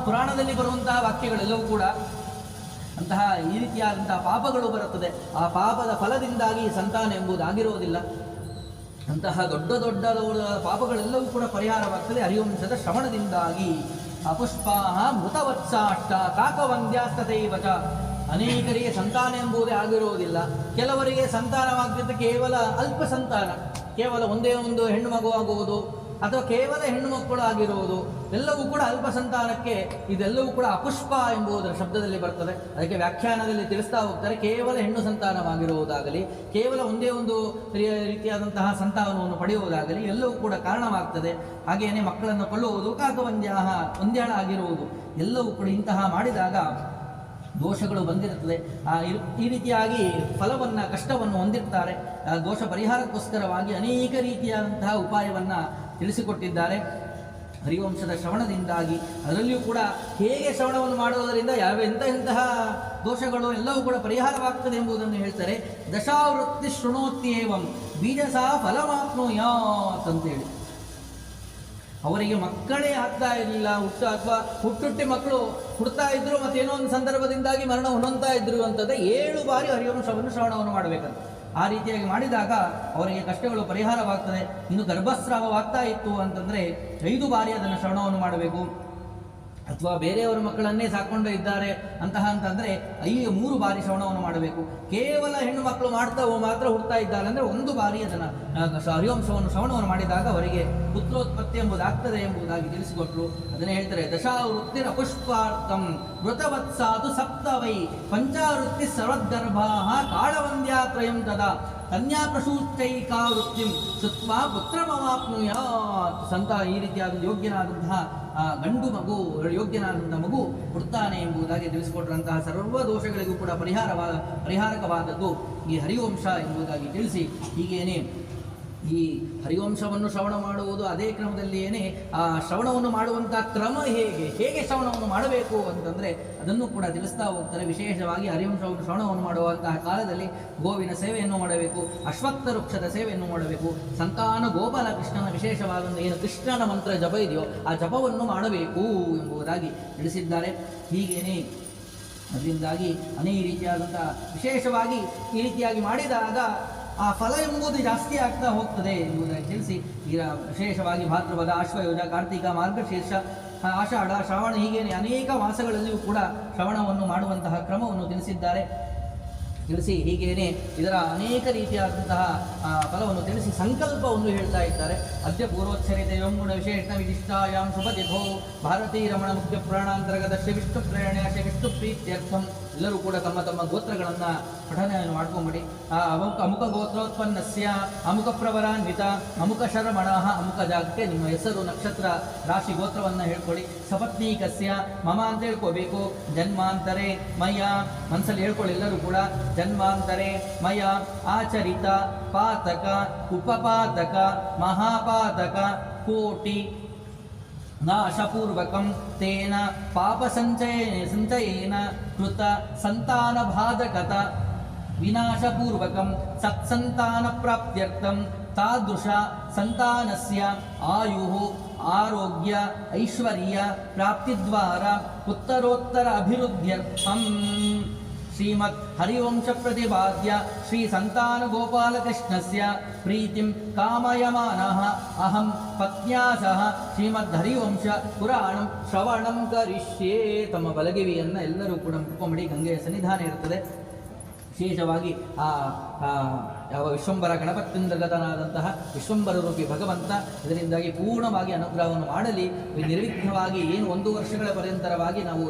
ಪುರಾಣದಲ್ಲಿ ಬರುವಂತಹ ವಾಕ್ಯಗಳೆಲ್ಲವೂ ಕೂಡ ಅಂತಹ ಈ ರೀತಿಯಾದಂತಹ ಪಾಪಗಳು ಬರುತ್ತದೆ. ಆ ಪಾಪದ ಫಲದಿಂದಾಗಿ ಸಂತಾನ ಎಂಬುದಾಗಿರುವುದಿಲ್ಲ. ಅಂತಹ ದೊಡ್ಡ ಪಾಪಗಳೆಲ್ಲವೂ ಕೂಡ ಪರಿಹಾರವಾಗ್ತದೆ ಹರಿವಂಶದ ಶ್ರವಣದಿಂದಾಗಿ. ಅಪುಷ್ಪಾಹ ಮೃತವತ್ಸಾಷ್ಟ ಕಾಕವಂದ್ಯಾಸ್ತತೈವಚ. ಅನೇಕರಿಗೆ ಸಂತಾನ ಎಂಬುದೇ ಆಗಿರುವುದಿಲ್ಲ. ಕೆಲವರಿಗೆ ಸಂತಾನವಾಗ್ತಿದ್ದ ಕೇವಲ ಅಲ್ಪ ಸಂತಾನ, ಕೇವಲ ಒಂದೇ ಒಂದು ಹೆಣ್ಣು ಮಗುವಾಗುವುದು ಅಥವಾ ಕೇವಲ ಹೆಣ್ಣು ಮಕ್ಕಳು ಆಗಿರುವುದು, ಎಲ್ಲವೂ ಕೂಡ ಅಲ್ಪ ಸಂತಾನಕ್ಕೆ ಇದೆಲ್ಲವೂ ಕೂಡ ಅಪುಷ್ಪ ಎಂಬುದರ ಶಬ್ದದಲ್ಲಿ ಬರ್ತದೆ. ಅದಕ್ಕೆ ವ್ಯಾಖ್ಯಾನದಲ್ಲಿ ತಿಳಿಸ್ತಾ ಹೋಗ್ತಾರೆ, ಕೇವಲ ಹೆಣ್ಣು ಸಂತಾನವಾಗಿರುವುದಾಗಲಿ, ಕೇವಲ ಒಂದೇ ಒಂದು ರೀತಿಯಾದಂತಹ ಸಂತಾನವನ್ನು ಪಡೆಯುವುದಾಗಲಿ ಎಲ್ಲವೂ ಕೂಡ ಕಾರಣವಾಗ್ತದೆ. ಹಾಗೆಯೇ ಮಕ್ಕಳನ್ನು ಕೊಲ್ಲುವುದು, ಒಂದ್ಯಾಳ ಆಗಿರುವುದು ಎಲ್ಲವೂ ಕೂಡ ಇಂತಹ ಮಾಡಿದಾಗ ದೋಷಗಳು ಬಂದಿರುತ್ತದೆ. ಈ ರೀತಿಯಾಗಿ ಕಷ್ಟವನ್ನು ಹೊಂದಿರ್ತಾರೆ. ದೋಷ ಪರಿಹಾರಕ್ಕೋಸ್ಕರವಾಗಿ ಅನೇಕ ರೀತಿಯಾದಂತಹ ಉಪಾಯವನ್ನು ತಿಳಿಸಿಕೊಟ್ಟಿದ್ದಾರೆ ಹರಿವಂಶದ ಶ್ರವಣದಿಂದಾಗಿ. ಅದರಲ್ಲಿಯೂ ಕೂಡ ಹೇಗೆ ಶ್ರವಣವನ್ನು ಮಾಡುವುದರಿಂದ ಎಂತಹ ದೋಷಗಳು ಎಲ್ಲವೂ ಕೂಡ ಪರಿಹಾರವಾಗ್ತದೆ ಎಂಬುದನ್ನು ಹೇಳ್ತಾರೆ. ದಶಾವೃತ್ತಿ ಶೃಣೋತ್ಯೇವಂ ಬೀಜಸಾ ಫಲಮಾಪ್ನುಯಾತ್ ಅಂತೇಳಿ. ಅವರಿಗೆ ಮಕ್ಕಳೇ ಆಗ್ತಾ ಇರಲಿಲ್ಲ, ಹುಟ್ಟುಟ್ಟಿ ಮಕ್ಕಳು ಹುಡ್ತಾ ಇದ್ರು, ಮತ್ತೇನೋ ಒಂದು ಸಂದರ್ಭದಿಂದಾಗಿ ಮರಣ ಹೊಂದುತ್ತಾ ಇದ್ರು ಅಂತಂದರೆ 7 ಬಾರಿ ಹರಿವಂಶವನ್ನು ಶ್ರವಣವನ್ನು ಮಾಡಬೇಕಂತ. ಆ ರೀತಿಯಾಗಿ ಮಾಡಿದಾಗ ಅವರಿಗೆ ಕಷ್ಟಗಳು ಪರಿಹಾರವಾಗ್ತದೆ. ಇನ್ನು ಗರ್ಭಸ್ರಾವವಾಗ್ತಾ ಇತ್ತು ಅಂತಂದರೆ 5 ಬಾರಿ ಅದನ್ನು ಶ್ರವಣವನ್ನು ಮಾಡಬೇಕು. ಅಥವಾ ಬೇರೆಯವರ ಮಕ್ಕಳನ್ನೇ ಸಾಕೊಂಡು ಇದ್ದಾರೆ ಅಂತಂದರೆ 3 ಬಾರಿ ಶ್ರವಣವನ್ನು ಮಾಡಬೇಕು. ಕೇವಲ ಹೆಣ್ಣು ಮಕ್ಕಳು ಮಾತ್ರ ಹುಡ್ತಾ ಇದ್ದಾರೆ ಅಂದರೆ 1 ಬಾರಿ ಅದನ್ನು ಹರಿವಂಶವನ್ನು ಶ್ರವಣವನ್ನು ಮಾಡಿದಾಗ ಅವರಿಗೆ ಪುತ್ರೋತ್ಪತ್ತಿ ಎಂಬುದಾಗ್ತದೆ ಎಂಬುದಾಗಿ ತಿಳಿಸಿಕೊಟ್ರು. ಅದನ್ನೇ ಹೇಳ್ತಾರೆ, ದಶಾವೃತ್ತಿರ ಪುಷ್ಪಾರ್ಥಂ ಮೃತವತ್ಸಾದು ಸಪ್ತವೈ ಪಂಚಾವೃತ್ತಿ ಸರ್ವಗರ್ಭಾ ಕಾಳವಂದ್ಯಾತ್ರಯಂ ತದಾ ಕನ್ಯಾ ಪ್ರಸೂತೈಕಾವೃತ್ತಿಂ ಸುತ್ವಾ ಪುತ್ರಮವಾಪ್ನುಯಾತ್. ಈ ರೀತಿಯಾದ ಯೋಗ್ಯನಾದಂತಹ ಯೋಗ್ಯನಾದಂತಹ ಮಗು ಹುಡ್ತಾನೆ ಎಂಬುದಾಗಿ ತಿಳಿಸಿಕೊಟ್ಟಂತಹ ಸರ್ವ ದೋಷಗಳಿಗೂ ಕೂಡ ಪರಿಹಾರಕವಾದದ್ದು ಈ ಹರಿವಂಶ ಎಂಬುದಾಗಿ ತಿಳಿಸಿ, ಹೀಗೇನೆ ಈ ಹರಿವಂಶವನ್ನು ಶ್ರವಣ ಮಾಡುವುದು ಅದೇ ಕ್ರಮದಲ್ಲಿಯೇ ಆ ಶ್ರವಣವನ್ನು ಮಾಡುವಂತಹ ಕ್ರಮ ಹೇಗೆ ಶ್ರವಣವನ್ನು ಮಾಡಬೇಕು ಅಂತಂದರೆ ಅದನ್ನು ಕೂಡ ತಿಳಿಸ್ತಾ ಹೋಗ್ತಾರೆ. ವಿಶೇಷವಾಗಿ ಹರಿವಂಶವನ್ನು ಶ್ರವಣವನ್ನು ಮಾಡುವಂತಹ ಕಾಲದಲ್ಲಿ ಗೋವಿನ ಸೇವೆಯನ್ನು ಮಾಡಬೇಕು, ಅಶ್ವತ್ಥ ವೃಕ್ಷದ ಸೇವೆಯನ್ನು ಮಾಡಬೇಕು, ಸಂತಾನ ಗೋಪಾಲ ಕೃಷ್ಣನ ವಿಶೇಷವಾದ ಏನು ಕೃಷ್ಣನ ಮಂತ್ರ ಜಪ ಇದೆಯೋ ಆ ಜಪವನ್ನು ಮಾಡಬೇಕು ಎಂಬುದಾಗಿ ತಿಳಿಸಿದ್ದಾರೆ. ಹೀಗೇನೆ ಅದರಿಂದಾಗಿ ಅನೇಕ ರೀತಿಯಾದಂತಹ ವಿಶೇಷವಾಗಿ ಈ ರೀತಿಯಾಗಿ ಮಾಡಿದಾಗ ಆ ಫಲ ಎಂಬುದು ಜಾಸ್ತಿ ಆಗ್ತಾ ಹೋಗ್ತದೆ ಎಂಬುದಾಗಿ ತಿಳಿಸಿ, ಈಗ ವಿಶೇಷವಾಗಿ ಭಾದ್ರಪದ, ಆಶ್ವಯುಜ, ಕಾರ್ತಿಕ, ಮಾರ್ಗಶೀರ್ಷ, ಆಷಾಢ, ಶ್ರಾವಣ ಹೀಗೇನೆ ಅನೇಕ ಮಾಸಗಳಲ್ಲಿಯೂ ಕೂಡ ಶ್ರವಣವನ್ನು ಮಾಡುವಂತಹ ಕ್ರಮವನ್ನು ತಿಳಿಸಿ ಹೀಗೇನೆ ಇದರ ಅನೇಕ ರೀತಿಯಾದಂತಹ ಫಲವನ್ನು ತಿಳಿಸಿ ಸಂಕಲ್ಪವನ್ನು ಹೇಳ್ತಾ ಇದ್ದಾರೆ. ಅದ್ಯ ಪೂರ್ವೋಚ್ಚರಿತ ಯೋಗುಣ ವಿಶೇಷ ವಿಶಿಷ್ಟಾಯಾಂ ಶುಭತಿಥೋ ಭಾರತೀ ರಮಣ ಮುಖ್ಯ ಪುರಾಣಾಂತರ್ಗತ ಶ್ರೀ ವಿಷ್ಣು ಪ್ರೇರಣೆಯ ಶ್ರೀ ವಿಷ್ಣು ಪ್ರೀತ್ಯರ್ಥಂ. ಎಲ್ಲರೂ ಕೂಡ ತಮ್ಮ ತಮ್ಮ ಗೋತ್ರಗಳನ್ನು ಪಠನೆಯನ್ನು ಮಾಡ್ಕೊಂಬಿಡಿ. ಅಮುಕ ಗೋತ್ರೋತ್ಪನ್ನಸ್ಯ ಅಮುಕ ಪ್ರವರಾನ್ವಿತ ಅಮುಕ ಶರಮಣ ಅಮುಕ ಜಾಗಕ್ಕೆ ನಿಮ್ಮ ಹೆಸರು, ನಕ್ಷತ್ರ, ರಾಶಿ, ಗೋತ್ರವನ್ನು ಹೇಳ್ಕೊಳ್ಳಿ. ಸಪತ್ನೀಕಸ್ಯ ಮಮ ಅಂತ ಹೇಳ್ಕೋಬೇಕು. ಜನ್ಮಾಂತರೆ ಮಯ ಮನಸ್ಸಲ್ಲಿ ಹೇಳ್ಕೊಳ್ಳಿ ಎಲ್ಲರೂ ಕೂಡ. ಜನ್ಮಾಂತರೆ ಮಯ ಆಚರಿತ ಪಾತಕ ಉಪಪಾತಕ ಮಹಾಪಾತಕ ಕೋಟಿ ನಾಶಪೂರ್ವಕಂ ತೇನ ಪಾಪ ಸಂಚಯೇನ ಕೃತ ಸಂತಾನ ಬಾಧಕತ ವಿನಾಶಪೂರ್ವಕಂ ಸತ್ಸಂತಾನ ಪ್ರಾಪ್ತ್ಯರ್ಥಂ ತಾದೃಶ ಸಂತಾನಸ್ಯ ಆಯುಃ ಆರೋಗ್ಯ ಐಶ್ವರ್ಯ ಪ್ರಾಪ್ತಿದ್ವಾರ ಉತ್ತರೋತ್ತರ ಅಭಿವೃದ್ಧ್ಯರ್ಥಂ ಶ್ರೀಮದ್ ಹರಿವಂಶ ಪ್ರತಿಪಾದ್ಯ ಶ್ರೀ ಸಂತಾನ ಗೋಪಾಲಕೃಷ್ಣಸ್ಯ ಪ್ರೀತಿಂ ಕಾಮಯಮಾನಃ ಅಹಂ ಪತ್ನ್ಯಾ ಸಹ ಶ್ರೀಮದ್ ಹರಿವಂಶ ಪುರಾಣಂ ಶ್ರವಣಂ ಕರಿಷ್ಯೇ. ತಮ್ಮ ಬಲಗಿವಿಯನ್ನು ಎಲ್ಲರೂ ಕೂಡ ಮುಟ್ಕೊಂಬಿಡಿ. ಗಂಗೆಯ ಸನ್ನಿಧಾನ ಇರುತ್ತದೆ. ವಿಶೇಷವಾಗಿ ಯಾವ ವಿಶ್ವಂಬರ ಗಣಪತ್ಯಂತರ್ಗತನಾದಂತಹ ವಿಶ್ವಂಬರ ರೂಪಿ ಭಗವಂತ ಇದರಿಂದಾಗಿ ಪೂರ್ಣವಾಗಿ ಅನುಗ್ರಹವನ್ನು ಮಾಡಲಿ. ನಿರ್ವಿಘ್ನವಾಗಿ ಏನು 1 ವರ್ಷಗಳ ಪರ್ಯಂತರವಾಗಿ ನಾವು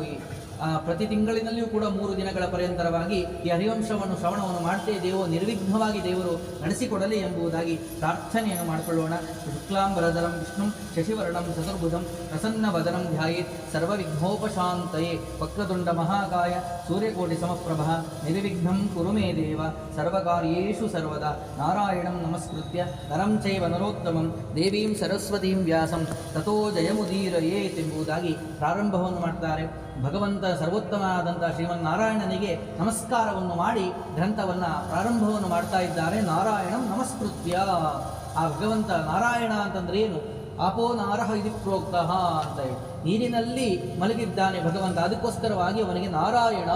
ಪ್ರತಿ ತಿಂಗಳಿನಲ್ಲಿಯೂ ಕೂಡ 3 ದಿನಗಳ ಪರ್ಯಂತರವಾಗಿ ಈ ಹರಿವಂಶವನ್ನು ಶ್ರವಣವನ್ನು ಮಾಡ್ತೇ ಇದ್ದೇವೋ ನಿರ್ವಿಘ್ನವಾಗಿ ದೇವರು ನಡೆಸಿಕೊಡಲಿ ಎಂಬುದಾಗಿ ಪ್ರಾರ್ಥನೆಯನ್ನು ಮಾಡಿಕೊಳ್ಳೋಣ. ಶುಕ್ಲಾಂಬರಧರಂ ವಿಷ್ಣು ಶಶಿವರ್ಣಂ ಚತುರ್ಭುಜಂ ಪ್ರಸನ್ನ ವದನಂ ಧ್ಯಾಯೇತ್ ಸರ್ವವಿಘ್ನೋಪಶಾಂತಯೇ ವಕ್ರತುಂಡ ಮಹಾಕಾಯ ಸೂರ್ಯಕೋಟಿ ಸಮಪ್ರಭ ನಿರ್ವಿಘ್ನಂ ಕುರು ಮೇ ದೇವ ಸರ್ವಕಾರ್ಯೇಷು ಸರ್ವದಾ ನಾರಾಯಣಂ ನಮಸ್ಕೃತ್ಯ ನರಂ ಚೈವ ನರೋತ್ತಮಂ ದೇವೀಂ ಸರಸ್ವತೀಂ ವ್ಯಾಸಂ ತಥೋ ಜಯಮುದೀರಯೇತ್ ಎಂಬುದಾಗಿ ಪ್ರಾರಂಭವನ್ನು ಮಾಡ್ತಾರೆ. ಭಗವಂತ ಸರ್ವೋತ್ತಮನಾದಂಥ ಶ್ರೀಮನ್ನಾರಾಯಣನಿಗೆ ನಮಸ್ಕಾರವನ್ನು ಮಾಡಿ ಗ್ರಂಥವನ್ನು ಪ್ರಾರಂಭವನ್ನು ಮಾಡ್ತಾ ಇದ್ದಾರೆ. ನಾರಾಯಣಂ ನಮಸ್ಕೃತ್ಯ. ಆ ಭಗವಂತ ನಾರಾಯಣ ಅಂತಂದ್ರೆ ಏನು? ಆಪೋ ನಾರಹ ಇದು ಪ್ರೋಕ್ತ ಅಂತ ಹೇಳಿ ನೀರಿನಲ್ಲಿ ಮಲಗಿದ್ದಾನೆ ಭಗವಂತ, ಅದಕ್ಕೋಸ್ಕರವಾಗಿ ಅವನಿಗೆ ನಾರಾಯಣ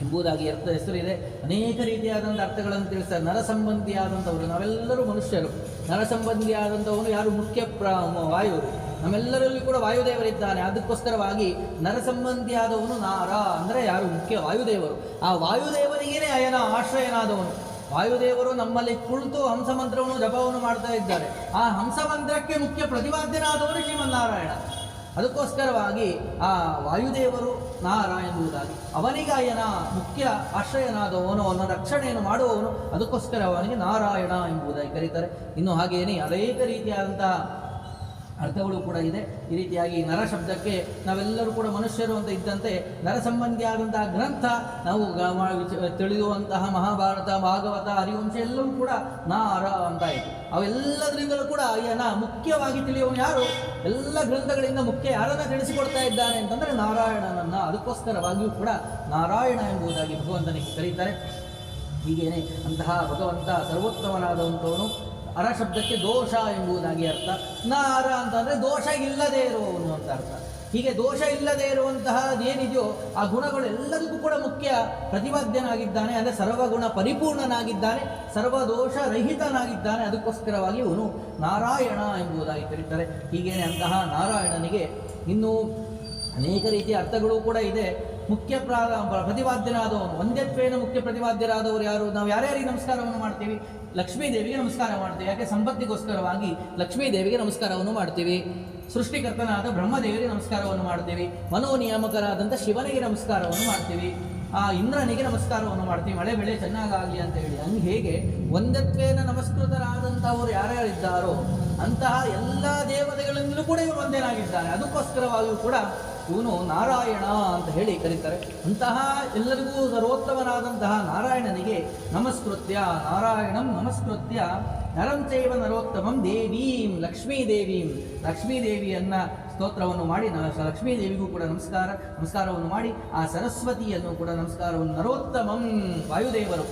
ಎಂಬುದಾಗಿ ಹೆಸರಿದೆ. ಅನೇಕ ರೀತಿಯಾದಂಥ ಅರ್ಥಗಳನ್ನು ತಿಳಿಸ್ತಾರೆ. ನರ ಸಂಬಂಧಿಯಾದಂಥವರು ನಾವೆಲ್ಲರೂ ಮನುಷ್ಯರು. ನರ ಸಂಬಂಧಿಯಾದಂಥವನು ಯಾರು? ಮುಖ್ಯ ವಾಯುವರು. ನಮ್ಮೆಲ್ಲರಲ್ಲಿ ಕೂಡ ವಾಯುದೇವರಿದ್ದಾನೆ. ಅದಕ್ಕೋಸ್ಕರವಾಗಿ ನರ ಸಂಬಂಧಿಯಾದವನು ನಾರ ಅಂದರೆ ಯಾರು? ಮುಖ್ಯ ವಾಯುದೇವರು. ಆ ವಾಯುದೇವರಿಗೇನೆ ಅಯನ ಆಶ್ರಯನಾದವನು. ವಾಯುದೇವರು ನಮ್ಮಲ್ಲಿ ಕುಳಿತು ಹಂಸಮಂತ್ರವನ್ನು ಜಪವನ್ನು ಮಾಡ್ತಾ ಇದ್ದಾರೆ. ಆ ಹಂಸಮಂತ್ರಕ್ಕೆ ಮುಖ್ಯ ಪ್ರತಿಪಾದ್ಯನಾದವನು ಶ್ರೀಮನ್ನಾರಾಯಣ. ಅದಕ್ಕೋಸ್ಕರವಾಗಿ ಆ ವಾಯುದೇವರು ನಾರ ಎಂಬುದಾಗಿ ಅವನಿಗಾಯನ ಮುಖ್ಯ ಆಶ್ರಯನಾದವನು, ಅವನ ರಕ್ಷಣೆಯನ್ನು ಮಾಡುವವನು. ಅದಕ್ಕೋಸ್ಕರ ಅವನಿಗೆ ನಾರಾಯಣ ಎಂಬುದಾಗಿ ಕರೀತಾರೆ. ಇನ್ನು ಹಾಗೆಯೇ ಅನೇಕ ರೀತಿಯಾದಂತಹ ಅರ್ಥಗಳು ಕೂಡ ಇದೆ. ಈ ರೀತಿಯಾಗಿ ನರ ಶಬ್ದಕ್ಕೆ ನಾವೆಲ್ಲರೂ ಕೂಡ ಮನುಷ್ಯರು ಅಂತ ಇದ್ದಂತೆ ನರ ಸಂಬಂಧಿಯಾದಂತಹ ಗ್ರಂಥ ನಾವು ತಿಳಿಯುವಂತಹ ಮಹಾಭಾರತ, ಭಾಗವತ, ಹರಿವಂಶ ಎಲ್ಲವೂ ಕೂಡ ನಾರ ಅಂತ ಇದೆ. ಅವೆಲ್ಲದರಿಂದಲೂ ಕೂಡ ಮುಖ್ಯವಾಗಿ ತಿಳಿಯುವನು ಯಾರು? ಎಲ್ಲ ಗ್ರಂಥಗಳಿಂದ ಮುಖ್ಯ ಯಾರನ್ನ ತಿಳಿಸಿಕೊಡ್ತಾ ಇದ್ದಾನೆ ಅಂತಂದರೆ ನಾರಾಯಣನನ್ನ. ಅದಕ್ಕೋಸ್ಕರವಾಗಿಯೂ ಕೂಡ ನಾರಾಯಣ ಎಂಬುದಾಗಿ ಭಗವಂತನಿಗೆ ಕರೀತಾರೆ. ಹೀಗೇನೆ ಅಂತಹ ಭಗವಂತ ಸರ್ವೋತ್ತಮನಾದಂಥವನು. ಅರ ಶಬ್ದಕ್ಕೆ ದೋಷ ಎಂಬುದಾಗಿ ಅರ್ಥ. ನಾರ ಅಂತಂದರೆ ದೋಷ ಇಲ್ಲದೇ ಇರುವವನು ಅಂತ ಅರ್ಥ. ಹೀಗೆ ದೋಷ ಇಲ್ಲದೇ ಇರುವಂತಹ ಏನಿದೆಯೋ ಆ ಗುಣಗಳೆಲ್ಲದಕ್ಕೂ ಕೂಡ ಮುಖ್ಯ ಪ್ರತಿಪಾದ್ಯನಾಗಿದ್ದಾನೆ. ಅಂದರೆ ಸರ್ವಗುಣ ಪರಿಪೂರ್ಣನಾಗಿದ್ದಾನೆ, ಸರ್ವದೋಷ ರಹಿತನಾಗಿದ್ದಾನೆ. ಅದಕ್ಕೋಸ್ಕರವಾಗಿ ಇವನು ನಾರಾಯಣ ಎಂಬುದಾಗಿ ಕರೀತಾರೆ. ಹೀಗೇನೆ ಅಂತಹ ನಾರಾಯಣನಿಗೆ ಇನ್ನೂ ಅನೇಕ ರೀತಿಯ ಅರ್ಥಗಳು ಕೂಡ ಇದೆ. ಮುಖ್ಯ ಪ್ರತಿಪಾದ್ಯನಾದವನು, ಒಂದ್ಯತ್ವೇನ ಮುಖ್ಯ ಪ್ರತಿಪಾದ್ಯರಾದವರು ಯಾರು? ನಾವು ಯಾರ್ಯಾರಿಗೆ ನಮಸ್ಕಾರವನ್ನು ಮಾಡ್ತೀವಿ? ಲಕ್ಷ್ಮೀ ದೇವಿಗೆ ನಮಸ್ಕಾರ ಮಾಡ್ತೀವಿ. ಯಾಕೆ? ಸಂಪತ್ತಿಗೋಸ್ಕರವಾಗಿ ಲಕ್ಷ್ಮೀ ದೇವಿಗೆ ನಮಸ್ಕಾರವನ್ನು ಮಾಡ್ತೀವಿ. ಸೃಷ್ಟಿಕರ್ತನಾದ ಬ್ರಹ್ಮದೇವರಿಗೆ ನಮಸ್ಕಾರವನ್ನು ಮಾಡ್ತೀವಿ. ಮನೋನಿಯಾಮಕರಾದಂಥ ಶಿವನಿಗೆ ನಮಸ್ಕಾರವನ್ನು ಮಾಡ್ತೀವಿ. ಆ ಇಂದ್ರನಿಗೆ ನಮಸ್ಕಾರವನ್ನು ಮಾಡ್ತೀವಿ, ಮಳೆ ಬೆಳೆ ಚೆನ್ನಾಗಾಗಲಿ ಅಂತ ಹೇಳಿ. ಹಂಗೆ ಹೇಗೆ ಒಂದತ್ವೇನ ನಮಸ್ಕೃತರಾದಂಥವರು ಯಾರ್ಯಾರಿದ್ದಾರೋ ಅಂತಹ ಎಲ್ಲ ದೇವತೆಗಳಿಂದಲೂ ಕೂಡ ಇವರು ಒಂದೇನಾಗಿದ್ದಾರೆ. ಅದಕ್ಕೋಸ್ಕರವಾಗಿಯೂ ಕೂಡ ಇವನು ನಾರಾಯಣ ಅಂತ ಹೇಳಿ ಕರೀತಾರೆ. ಅಂತಹ ಎಲ್ಲರಿಗೂ ಸರ್ವೋತ್ತಮನಾದಂತಹ ನಾರಾಯಣನಿಗೆ ನಮಸ್ಕೃತ್ಯ, ನಾರಾಯಣಂ ನಮಸ್ಕೃತ್ಯ ನರಂ ಚೈವ ನರೋತ್ತಮಂ ದೇವೀಂ ಲಕ್ಷ್ಮೀದೇವೀಂ, ಲಕ್ಷ್ಮೀದೇವಿಯನ್ನು ಸ್ತೋತ್ರವನ್ನು ಮಾಡಿ ಲಕ್ಷ್ಮೀದೇವಿಗೂ ಕೂಡ ನಮಸ್ಕಾರವನ್ನು ಮಾಡಿ ಆ ಸರಸ್ವತಿಯನ್ನು ಕೂಡ ನಮಸ್ಕಾರವನ್ನು, ನರೋತ್ತಮಂ ವಾಯುದೇವರು,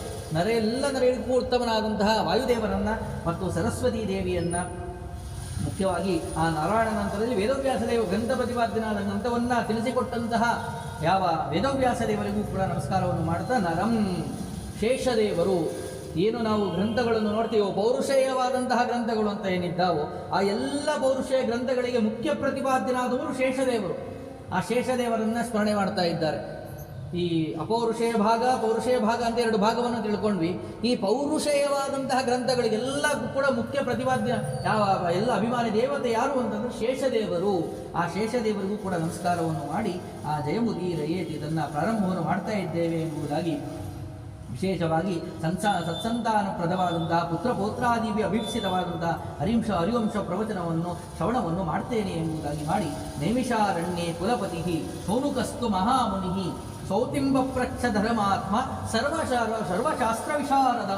ಎಲ್ಲ ನರೆಗೂ ಉತ್ತಮನಾದಂತಹ ವಾಯುದೇವರನ್ನು ಮತ್ತು ಸರಸ್ವತೀ ದೇವಿಯನ್ನು, ಮುಖ್ಯವಾಗಿ ಆ ನಾರಾಯಣ ನಂತರದಲ್ಲಿ ವೇದವ್ಯಾಸ ದೇವ ಗ್ರಂಥ ಪ್ರತಿಪಾದ್ಯನಾದ ಗ್ರಂಥವನ್ನು ತಿಳಿಸಿಕೊಟ್ಟಂತಹ ಯಾವ ವೇದವ್ಯಾಸ ದೇವರಿಗೂ ಕೂಡ ನಮಸ್ಕಾರವನ್ನು ಮಾಡ್ತಾ ನರಂ ಶೇಷದೇವರು, ಏನು ನಾವು ಗ್ರಂಥಗಳನ್ನು ನೋಡ್ತೀವೋ ಪೌರುಷೇಯವಾದಂತಹ ಗ್ರಂಥಗಳು ಅಂತ ಏನಿದ್ದಾವೋ ಆ ಎಲ್ಲ ಪೌರುಷೇಯ ಗ್ರಂಥಗಳಿಗೆ ಮುಖ್ಯ ಪ್ರತಿಪಾದ್ಯನಾದವರು ಶೇಷದೇವರು. ಆ ಶೇಷದೇವರನ್ನು ಸ್ಮರಣೆ ಮಾಡ್ತಾ ಇದ್ದಾರೆ. ಈ ಅಪೌರುಷೇಯ ಭಾಗ, ಪೌರುಷೇಯ ಭಾಗ ಅಂತ 2 ಭಾಗವನ್ನು ತಿಳ್ಕೊಂಡ್ವಿ. ಈ ಪೌರುಷೇಯವಾದಂತಹ ಗ್ರಂಥಗಳಿಗೆಲ್ಲ ಕೂಡ ಮುಖ್ಯ ಪ್ರತಿಪಾದ್ಯ ಎಲ್ಲ ಅಭಿಮಾನಿ ದೇವತೆ ಯಾರು ಅಂತಂದ್ರೆ ಶೇಷದೇವರು. ಆ ಶೇಷದೇವರಿಗೂ ಕೂಡ ನಮಸ್ಕಾರವನ್ನು ಮಾಡಿ ಆ ಜಯಮುದೀರಯೇತ್ ಇದನ್ನು ಪ್ರಾರಂಭವನ್ನು ಮಾಡ್ತಾ ಇದ್ದೇವೆ ಎಂಬುದಾಗಿ ವಿಶೇಷವಾಗಿ ಸತ್ಸಂತಾನಪ್ರದವಾದಂತಹ ಪುತ್ರಪೌತ್ರಾದಿವಿ ಅಭೀಪ್ಸಿತವಾದಂತಹ ಹರಿವಂಶ ಪ್ರವಚನವನ್ನು ಶ್ರವಣವನ್ನು ಮಾಡ್ತೇನೆ ಎಂಬುದಾಗಿ ಮಾಡಿ ನೈಮಿಷಾರಣ್ಯೇ ಕುಲಪತಿ ಸೌನುಕಸ್ತು ಮಹಾಮುನಿ ಸೌತಿಂಬ ಪ್ರಚ್ಛ ಧರ್ಮಾತ್ಮ ಸರ್ವಶಾಸ್ತ್ರ ವಿಶಾರದ.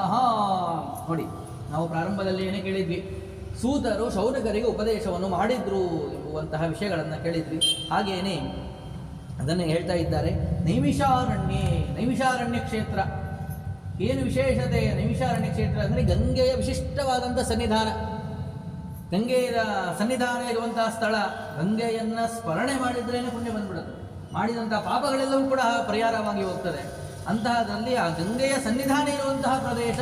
ನೋಡಿ, ನಾವು ಪ್ರಾರಂಭದಲ್ಲಿ ಏನೇ ಕೇಳಿದ್ವಿ, ಸೂತರು ಶೌನಕರಿಗೆ ಉಪದೇಶವನ್ನು ಮಾಡಿದ್ರು ಎಂಬುವಂತಹ ವಿಷಯಗಳನ್ನು ಕೇಳಿದ್ವಿ. ಹಾಗೇನೆ ಅದನ್ನು ಹೇಳ್ತಾ ಇದ್ದಾರೆ. ನೈಮಿಷಾರಣ್ಯ ಕ್ಷೇತ್ರ ಏನು ವಿಶೇಷತೆ? ನೈಮಿಷಾರಣ್ಯ ಕ್ಷೇತ್ರ ಅಂದರೆ ಗಂಗೆಯ ವಿಶಿಷ್ಟವಾದಂಥ ಸನ್ನಿಧಾನ, ಗಂಗೆಯ ಸನ್ನಿಧಾನ ಇರುವಂತಹ ಸ್ಥಳ. ಗಂಗೆಯನ್ನು ಸ್ಮರಣೆ ಮಾಡಿದ್ರೇನೆ ಪುಣ್ಯ ಬಂದ್ಬಿಡುತ್ತೆ, ಮಾಡಿದಂಥ ಪಾಪಗಳೆಲ್ಲವೂ ಕೂಡ ಪರಿಹಾರವಾಗಿ ಹೋಗ್ತದೆ. ಅಂತಹದ್ರಲ್ಲಿ ಆ ಗಂಗೆಯ ಸನ್ನಿಧಾನ ಇರುವಂತಹ ಪ್ರದೇಶ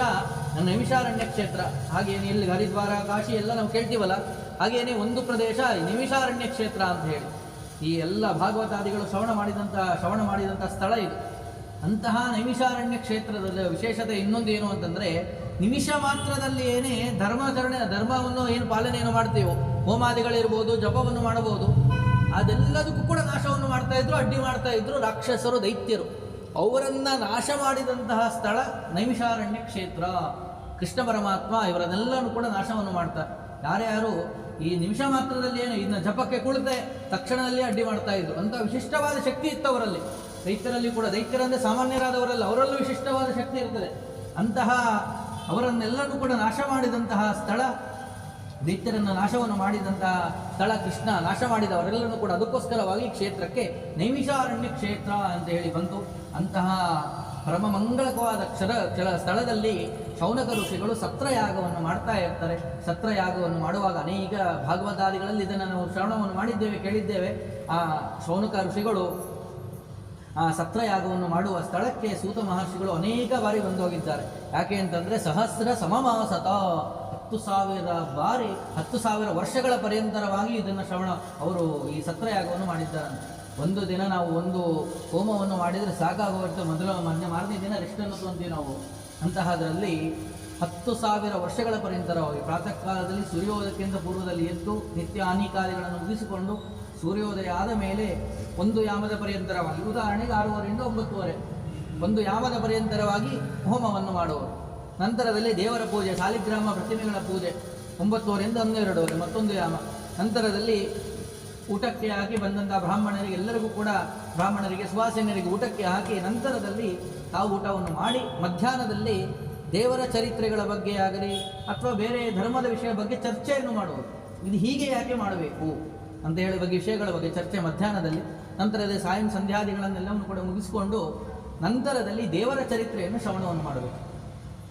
ನೈಮಿಷಾರಣ್ಯ ಕ್ಷೇತ್ರ. ಹಾಗೇನು ಇಲ್ಲಿ ಹರಿದ್ವಾರ, ಕಾಶಿ ಎಲ್ಲ ನಾವು ಕೇಳ್ತೀವಲ್ಲ, ಹಾಗೇನೆ ಒಂದು ಪ್ರದೇಶ ನೈಮಿಷಾರಣ್ಯ ಕ್ಷೇತ್ರ ಅಂತ ಹೇಳಿ ಈ ಎಲ್ಲ ಭಾಗವತಾದಿಗಳು ಶ್ರವಣ ಮಾಡಿದಂಥ ಸ್ಥಳ ಇದು. ಅಂತಹ ನೈಮಿಷಾರಣ್ಯ ಕ್ಷೇತ್ರದಲ್ಲಿ ವಿಶೇಷತೆ ಇನ್ನೊಂದು ಏನು ಅಂತಂದರೆ, ನಿಮಿಷ ಮಾತ್ರದಲ್ಲಿ ಏನೇ ಧರ್ಮವನ್ನು ಏನು ಪಾಲನೆಯನ್ನು ಮಾಡ್ತೀವೋ, ಹೋಮಾದಿಗಳಿರ್ಬೋದು, ಜಪವನ್ನು ಮಾಡಬಹುದು, ಅದೆಲ್ಲದಕ್ಕೂ ಕೂಡ ನಾಶವನ್ನು ಮಾಡ್ತಾ ಇದ್ರು, ಅಡ್ಡಿ ಮಾಡ್ತಾ ಇದ್ರು ರಾಕ್ಷಸರು, ದೈತ್ಯರು. ಅವರನ್ನ ನಾಶ ಮಾಡಿದಂತಹ ಸ್ಥಳ ನೈಮಿಷಾರಣ್ಯ ಕ್ಷೇತ್ರ. ಕೃಷ್ಣ ಪರಮಾತ್ಮ ಇವರನ್ನೆಲ್ಲರೂ ಕೂಡ ನಾಶವನ್ನು ಮಾಡ್ತಾರೆ. ಯಾರ್ಯಾರು ಈ ನಿಮಿಷ ಮಾತ್ರದಲ್ಲಿ ಏನು ಇನ್ನು ಜಪಕ್ಕೆ ಕುಳಿತೆ ತಕ್ಷಣದಲ್ಲಿ ಅಡ್ಡಿ ಮಾಡ್ತಾ ಇದ್ರು, ಅಂತ ವಿಶಿಷ್ಟವಾದ ಶಕ್ತಿ ಇತ್ತು ಅವರಲ್ಲಿ. ದೈತ್ಯರಲ್ಲಿ ಕೂಡ, ದೈತ್ಯರಂದ್ರೆ ಸಾಮಾನ್ಯರಾದವರಲ್ಲ, ಅವರಲ್ಲೂ ವಿಶಿಷ್ಟವಾದ ಶಕ್ತಿ ಇರ್ತದೆ. ಅಂತಹ ಅವರನ್ನೆಲ್ಲರೂ ಕೂಡ ನಾಶ ಮಾಡಿದಂತಹ ಸ್ಥಳ, ದೈತ್ಯರನ್ನು ನಾಶವನ್ನು ಮಾಡಿದಂತಹ ಸ್ಥಳ ಕೃಷ್ಣ ನಾಶ ಮಾಡಿದವರೆಲ್ಲರೂ ಕೂಡ. ಅದಕ್ಕೋಸ್ಕರವಾಗಿ ಕ್ಷೇತ್ರಕ್ಕೆ ನೈಮಿಷಾರಣ್ಯ ಕ್ಷೇತ್ರ ಅಂತ ಹೇಳಿ ಬಂತು. ಅಂತಹ ಪರಮಮಂಗಳಕವಾದ ಸ್ಥಳದಲ್ಲಿ ಶೌನಕ ಋಷಿಗಳು ಸತ್ರಯಾಗವನ್ನು ಮಾಡ್ತಾ ಇರ್ತಾರೆ. ಸತ್ರಯಾಗವನ್ನು ಮಾಡುವಾಗ ಅನೇಕ ಭಾಗವತಾದಿಗಳಲ್ಲಿ ಇದನ್ನು ನಾವು ಶ್ರವಣವನ್ನು ಮಾಡಿದ್ದೇವೆ, ಕೇಳಿದ್ದೇವೆ. ಆ ಶೌನಕ ಋಷಿಗಳು ಆ ಸತ್ರಯಾಗವನ್ನು ಮಾಡುವ ಸ್ಥಳಕ್ಕೆ ಸೂತ ಮಹರ್ಷಿಗಳು ಅನೇಕ ಬಾರಿ ಬಂದು ಹೋಗಿದ್ದಾರೆ. ಯಾಕೆ ಅಂತಂದರೆ ಸಹಸ್ರ ಸಮಮಾಸತ, 10,000 ಬಾರಿ, 10,000 ವರ್ಷಗಳ ಪರ್ಯಂತರವಾಗಿ ಇದನ್ನು ಅವರು ಈ ಸತ್ರಯಾಗವನ್ನು ಮಾಡಿದ್ದಾರೆ. ಒಂದು ದಿನ ನಾವು ಒಂದು ಹೋಮವನ್ನು ಮಾಡಿದರೆ ಸಾಕಾಗುವಂತೆ ಮಾರನೇ ದಿನ ರೆಸ್ಟನ್ನು ತೊಗೊಂತೀವಿ ನಾವು. ಅಂತಹದರಲ್ಲಿ 10,000 ವರ್ಷಗಳ ಪರ್ಯಂತರವಾಗಿ ಪ್ರಾತಃ ಕಾಲದಲ್ಲಿ ಸೂರ್ಯೋದಯಕ್ಕಿಂತ ಪೂರ್ವದಲ್ಲಿ ಎದ್ದು ನಿತ್ಯ ಆನಿಕಾರ್ಯಗಳನ್ನು ಮುಗಿಸಿಕೊಂಡು ಸೂರ್ಯೋದಯ ಆದ ಮೇಲೆ ಒಂದು ಯಾಮದ ಪರ್ಯಂತರವಾಗಿ, ಉದಾಹರಣೆಗೆ 6:30ರಿಂದ 9:30, ಒಂದು ಯಾಮದ ಪರ್ಯಂತರವಾಗಿ ಹೋಮವನ್ನು ಮಾಡುವರು. ನಂತರದಲ್ಲಿ ದೇವರ ಪೂಜೆ, ಸಾಲಿಗ್ರಾಮ ಪ್ರತಿಮೆಗಳ ಪೂಜೆ 9:30ರಿಂದ 12:30, ಮತ್ತೊಂದು ಯಾಮ. ನಂತರದಲ್ಲಿ ಊಟಕ್ಕೆ ಹಾಕಿ ಬಂದಂತಹ ಬ್ರಾಹ್ಮಣರಿಗೆ ಎಲ್ಲರಿಗೂ ಕೂಡ, ಬ್ರಾಹ್ಮಣರಿಗೆ ಸುವಾಸಿನರಿಗೆ ಊಟಕ್ಕೆ ಹಾಕಿ ನಂತರದಲ್ಲಿ ತಾವು ಊಟವನ್ನು ಮಾಡಿ ಮಧ್ಯಾಹ್ನದಲ್ಲಿ ದೇವರ ಚರಿತ್ರೆಗಳ ಬಗ್ಗೆ ಆಗಲಿ ಅಥವಾ ಬೇರೆ ಧರ್ಮದ ವಿಷಯ ಬಗ್ಗೆ ಚರ್ಚೆಯನ್ನು ಮಾಡುವುದು. ಇದು ಹೀಗೆ ಯಾಕೆ ಮಾಡಬೇಕು ಅಂತ ಹೇಳುವ ಬಗ್ಗೆ ವಿಷಯಗಳ ಬಗ್ಗೆ ಚರ್ಚೆ ಮಧ್ಯಾಹ್ನದಲ್ಲಿ. ನಂತರದಲ್ಲಿ ಸಾಯಂ ಸಂಧ್ಯಾದಿಗಳನ್ನೆಲ್ಲವನ್ನು ಕೂಡ ಮುಗಿಸಿಕೊಂಡು ನಂತರದಲ್ಲಿ ದೇವರ ಚರಿತ್ರೆಯನ್ನು ಶ್ರವಣವನ್ನು ಮಾಡಬೇಕು.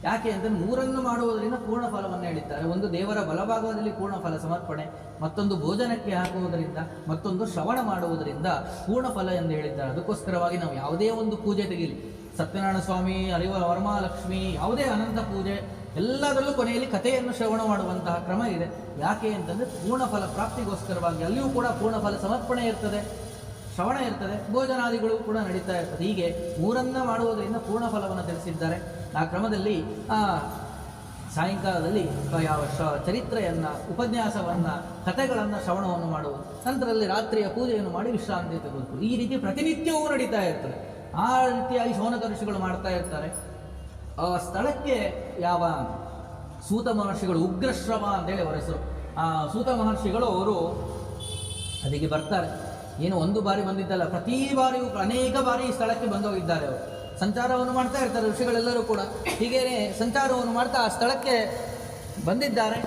ಯಾಕೆ ಅಂತಂದ್ರೆ ಮೂರನ್ನು ಮಾಡುವುದರಿಂದ ಪೂರ್ಣ ಫಲವನ್ನು ಹೇಳಿದ್ದಾರೆ. ಒಂದು ದೇವರ ಬಲಭಾಗದಲ್ಲಿ ಪೂರ್ಣ ಫಲ ಸಮರ್ಪಣೆ, ಮತ್ತೊಂದು ಭೋಜನಕ್ಕೆ ಹಾಕುವುದರಿಂದ, ಮತ್ತೊಂದು ಶ್ರವಣ ಮಾಡುವುದರಿಂದ ಪೂರ್ಣ ಫಲ ಎಂದು ಹೇಳಿದ್ದಾರೆ. ಅದಕ್ಕೋಸ್ಕರವಾಗಿ ನಾವು ಯಾವುದೇ ಒಂದು ಪೂಜೆ ತೆಗೀಲಿ, ಸತ್ಯನಾರಾಯಣ ಸ್ವಾಮಿ, ವರಮಹಾಲಕ್ಷ್ಮಿ, ಯಾವುದೇ ಅನಂತ ಪೂಜೆ, ಎಲ್ಲದರಲ್ಲೂ ಕೊನೆಯಲ್ಲಿ ಕಥೆಯನ್ನು ಶ್ರವಣ ಮಾಡುವಂತಹ ಕ್ರಮ ಇದೆ. ಯಾಕೆ ಅಂತಂದರೆ ಪೂರ್ಣ ಫಲ ಪ್ರಾಪ್ತಿಗೋಸ್ಕರವಾಗಿ. ಅಲ್ಲಿಯೂ ಕೂಡ ಪೂರ್ಣ ಫಲ ಸಮರ್ಪಣೆ ಇರ್ತದೆ, ಶ್ರವಣ ಇರ್ತದೆ, ಭೋಜನಾದಿಗಳು ಕೂಡ ನಡೀತಾ ಇರ್ತದೆ. ಹೀಗೆ ಮೂರನ್ನ ಮಾಡುವುದರಿಂದ ಪೂರ್ಣ ಫಲವನ್ನು ತಿಳಿಸಿದ್ದಾರೆ. ಆ ಕ್ರಮದಲ್ಲಿ ಸಾಯಂಕಾಲದಲ್ಲಿ ಯಾವ ಚರಿತ್ರೆಯನ್ನು, ಉಪನ್ಯಾಸವನ್ನು, ಕಥೆಗಳನ್ನು ಶ್ರವಣವನ್ನು ಮಾಡುವುದು. ನಂತರದಲ್ಲಿ ರಾತ್ರಿಯ ಪೂಜೆಯನ್ನು ಮಾಡಿ ವಿಶ್ರಾಂತಿ ತೆಗೆದುಕೊಳ್ಳುವುದು. ಈ ರೀತಿ ಪ್ರತಿನಿತ್ಯವೂ ನಡೀತಾ ಇರ್ತದೆ. ಆ ರೀತಿಯಾಗಿ ಶೌನಕ ಋಷಿಗಳು ಮಾಡ್ತಾ ಇರ್ತಾರೆ. ಆ ಸ್ಥಳಕ್ಕೆ ಯಾವ ಸೂತ ಮಹರ್ಷಿಗಳು, ಉಗ್ರಶ್ರವ ಅಂತೇಳಿ ಅವರ ಹೆಸರು, ಆ ಸೂತ ಮಹರ್ಷಿಗಳು ಅವರು ಅದಕ್ಕೆ ಬರ್ತಾರೆ. ಏನು ಒಂದು ಬಾರಿ ಬಂದಿದ್ದಲ್ಲ, ಪ್ರತಿ ಬಾರಿಯೂ ಅನೇಕ ಬಾರಿ ಈ ಸ್ಥಳಕ್ಕೆ ಬಂದೋಗಿದ್ದಾರೆ. ಅವರು ಸಂಚಾರವನ್ನು ಮಾಡ್ತಾ ಇರ್ತಾರೆ, ಋಷಿಗಳೆಲ್ಲರೂ ಕೂಡ ಹೀಗೇನೆ ಸಂಚಾರವನ್ನು ಮಾಡ್ತಾ ಆ ಸ್ಥಳಕ್ಕೆ ಬಂದಿದ್ದಾರೆ.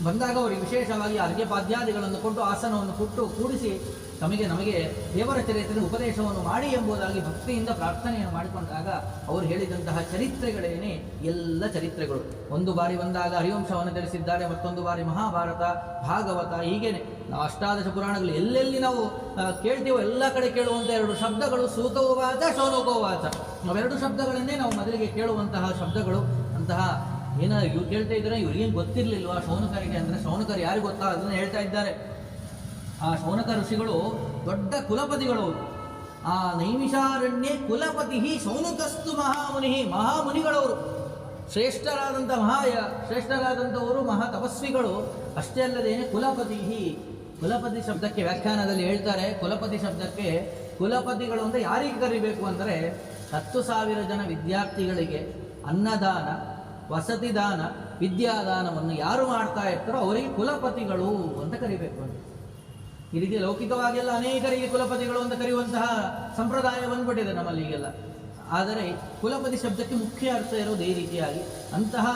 ಬಂದಾಗ ಅವರಿಗೆ ವಿಶೇಷವಾಗಿ ಅರ್ಘ್ಯಪಾದ್ಯಾದಿಗಳನ್ನು ಕೊಟ್ಟು ಆಸನವನ್ನು ಕೊಟ್ಟು ಕೂಡಿಸಿ ನಮಗೆ ದೇವರ ಚರಿತ್ರೆ ಉಪದೇಶವನ್ನು ಮಾಡಿ ಎಂಬುದಾಗಿ ಭಕ್ತಿಯಿಂದ ಪ್ರಾರ್ಥನೆಯನ್ನು ಮಾಡಿಕೊಂಡಾಗ ಅವರು ಹೇಳಿದಂತಹ ಚರಿತ್ರೆಗಳೇನೇ ಎಲ್ಲ ಚರಿತ್ರೆಗಳು. ಒಂದು ಬಾರಿ ಬಂದಾಗ ಹರಿವಂಶವನ್ನು ತಿಳಿಸಿದ್ದಾರೆ, ಮತ್ತೊಂದು ಬಾರಿ ಮಹಾಭಾರತ, ಭಾಗವತ, ಹೀಗೇನೆ ನಾವು ಅಷ್ಟಾದಶ ಪುರಾಣಗಳು ಎಲ್ಲೆಲ್ಲಿ ನಾವು ಕೇಳ್ತೀವೋ ಎಲ್ಲ ಕಡೆ ಕೇಳುವಂಥ ಎರಡು ಶಬ್ದಗಳು ಸೂತೋವಾಚ, ಶೌನಕೋವಾಚ. ಅವೆರಡು ಶಬ್ದಗಳನ್ನೇ ನಾವು ಮೊದಲಿಗೆ ಕೇಳುವಂತಹ ಶಬ್ದಗಳು. ಅಂತಹ ಇವ್ರು ಕೇಳ್ತಾ ಇದ್ದಾರೆ, ಇವ್ರಿಗೇನು ಗೊತ್ತಿರಲಿಲ್ವಾ ಶೌನಕರಿಗೆ ಅಂದರೆ, ಶೌನಕರು ಯಾರಿಗೆ ಗೊತ್ತಾ ಅದನ್ನು ಹೇಳ್ತಾ ಇದ್ದಾರೆ. ಆ ಶೌನಕ ಋಷಿಗಳು ದೊಡ್ಡ ಕುಲಪತಿಗಳು. ಆ ನೈಮಿಷಾರಣ್ಯೇ ಕುಲಪತಿ ಶೌನಕಸ್ತು ಮಹಾಮುನಿ, ಮಹಾಮುನಿಗಳವರು, ಶ್ರೇಷ್ಠರಾದಂಥವರು, ಮಹಾ ತಪಸ್ವಿಗಳು. ಅಷ್ಟೇ ಅಲ್ಲದೇನೆ ಕುಲಪತಿ ಶಬ್ದಕ್ಕೆ ವ್ಯಾಖ್ಯಾನದಲ್ಲಿ ಹೇಳ್ತಾರೆ, ಕುಲಪತಿ ಶಬ್ದಕ್ಕೆ ಕುಲಪತಿಗಳು ಅಂತ ಯಾರಿಗೆ ಕರಿಬೇಕು ಅಂದರೆ 10,000 ಜನ ವಿದ್ಯಾರ್ಥಿಗಳಿಗೆ ಅನ್ನದಾನ, ವಸತಿ ದಾನ, ವಿದ್ಯಾದಾನವನ್ನು ಯಾರು ಮಾಡ್ತಾ ಇರ್ತಾರೋ ಅವರಿಗೆ ಕುಲಪತಿಗಳು ಅಂತ ಕರಿಬೇಕು ಅಂತ. ಈ ರೀತಿ ಲೌಕಿಕವಾಗೆಲ್ಲ ಅನೇಕರಿಗೆ ಕುಲಪತಿಗಳು ಅಂತ ಕರೆಯುವಂತಹ ಸಂಪ್ರದಾಯ ಬಂದ್ಬಿಟ್ಟಿದೆ ನಮ್ಮಲ್ಲಿ ಈಗೆಲ್ಲ. ಆದರೆ ಕುಲಪತಿ ಶಬ್ದಕ್ಕೆ ಮುಖ್ಯ ಅರ್ಥ ಇರೋದು ಈ ರೀತಿಯಾಗಿ. ಅಂತಹ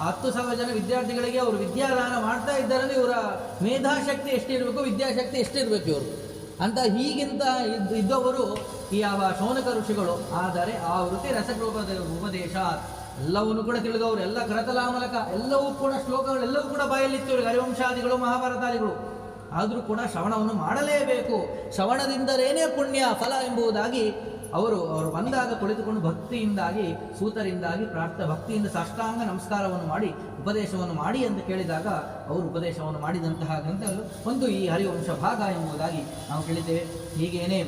10,000 ಜನ ವಿದ್ಯಾರ್ಥಿಗಳಿಗೆ ಅವರು ವಿದ್ಯಾದಾನ ಮಾಡ್ತಾ ಇದ್ದಾರಲ್ಲಿ ಇವರ ಮೇಧಾಶಕ್ತಿ ಎಷ್ಟಿರಬೇಕು, ವಿದ್ಯಾಶಕ್ತಿ ಎಷ್ಟಿರಬೇಕು ಇವರು ಅಂತ. ಹೀಗಿಂತ ಇದ್ದವರು ಈ ಯಾವ ಶೌನಕ ಋಷಿಗಳು. ಆದರೆ ಆ ವೃತ್ತಿ ರಸರೂಪದ ಉಪದೇಶ ಎಲ್ಲವನ್ನು ಕೂಡ ತಿಳಿದವರು, ಎಲ್ಲ ಕರತಲಾಮಲಕ, ಎಲ್ಲವೂ ಕೂಡ ಶ್ಲೋಕಗಳು ಎಲ್ಲವೂ ಕೂಡ ಬಾಯಲ್ಲಿತ್ತು ಹರಿವಂಶಾದಿಗಳು, ಮಹಾಭಾರತಾದಿಗಳು. ಆದರೂ ಕೂಡ ಶ್ರವಣವನ್ನು ಮಾಡಲೇಬೇಕು, ಶ್ರವಣದಿಂದಲೇನೇ ಪುಣ್ಯ ಫಲ ಎಂಬುದಾಗಿ ಅವರು ಬಂದಾಗ ಕುಳಿತುಕೊಂಡು ಭಕ್ತಿಯಿಂದಾಗಿ, ಸೂತರಿಂದಾಗಿ ಭಕ್ತಿಯಿಂದ ಸಾಷ್ಟಾಂಗ ನಮಸ್ಕಾರವನ್ನು ಮಾಡಿ ಉಪದೇಶವನ್ನು ಮಾಡಿ ಎಂದು ಕೇಳಿದಾಗ ಅವರು ಉಪದೇಶವನ್ನು ಮಾಡಿದಂತಹ ಗ್ರಂಥಗಳು ಒಂದು ಈ ಹರಿವಂಶ ಭಾಗ ಎಂಬುದಾಗಿ ನಾವು ಕೇಳಿದ್ದೇವೆ. ಹೀಗೇನೆ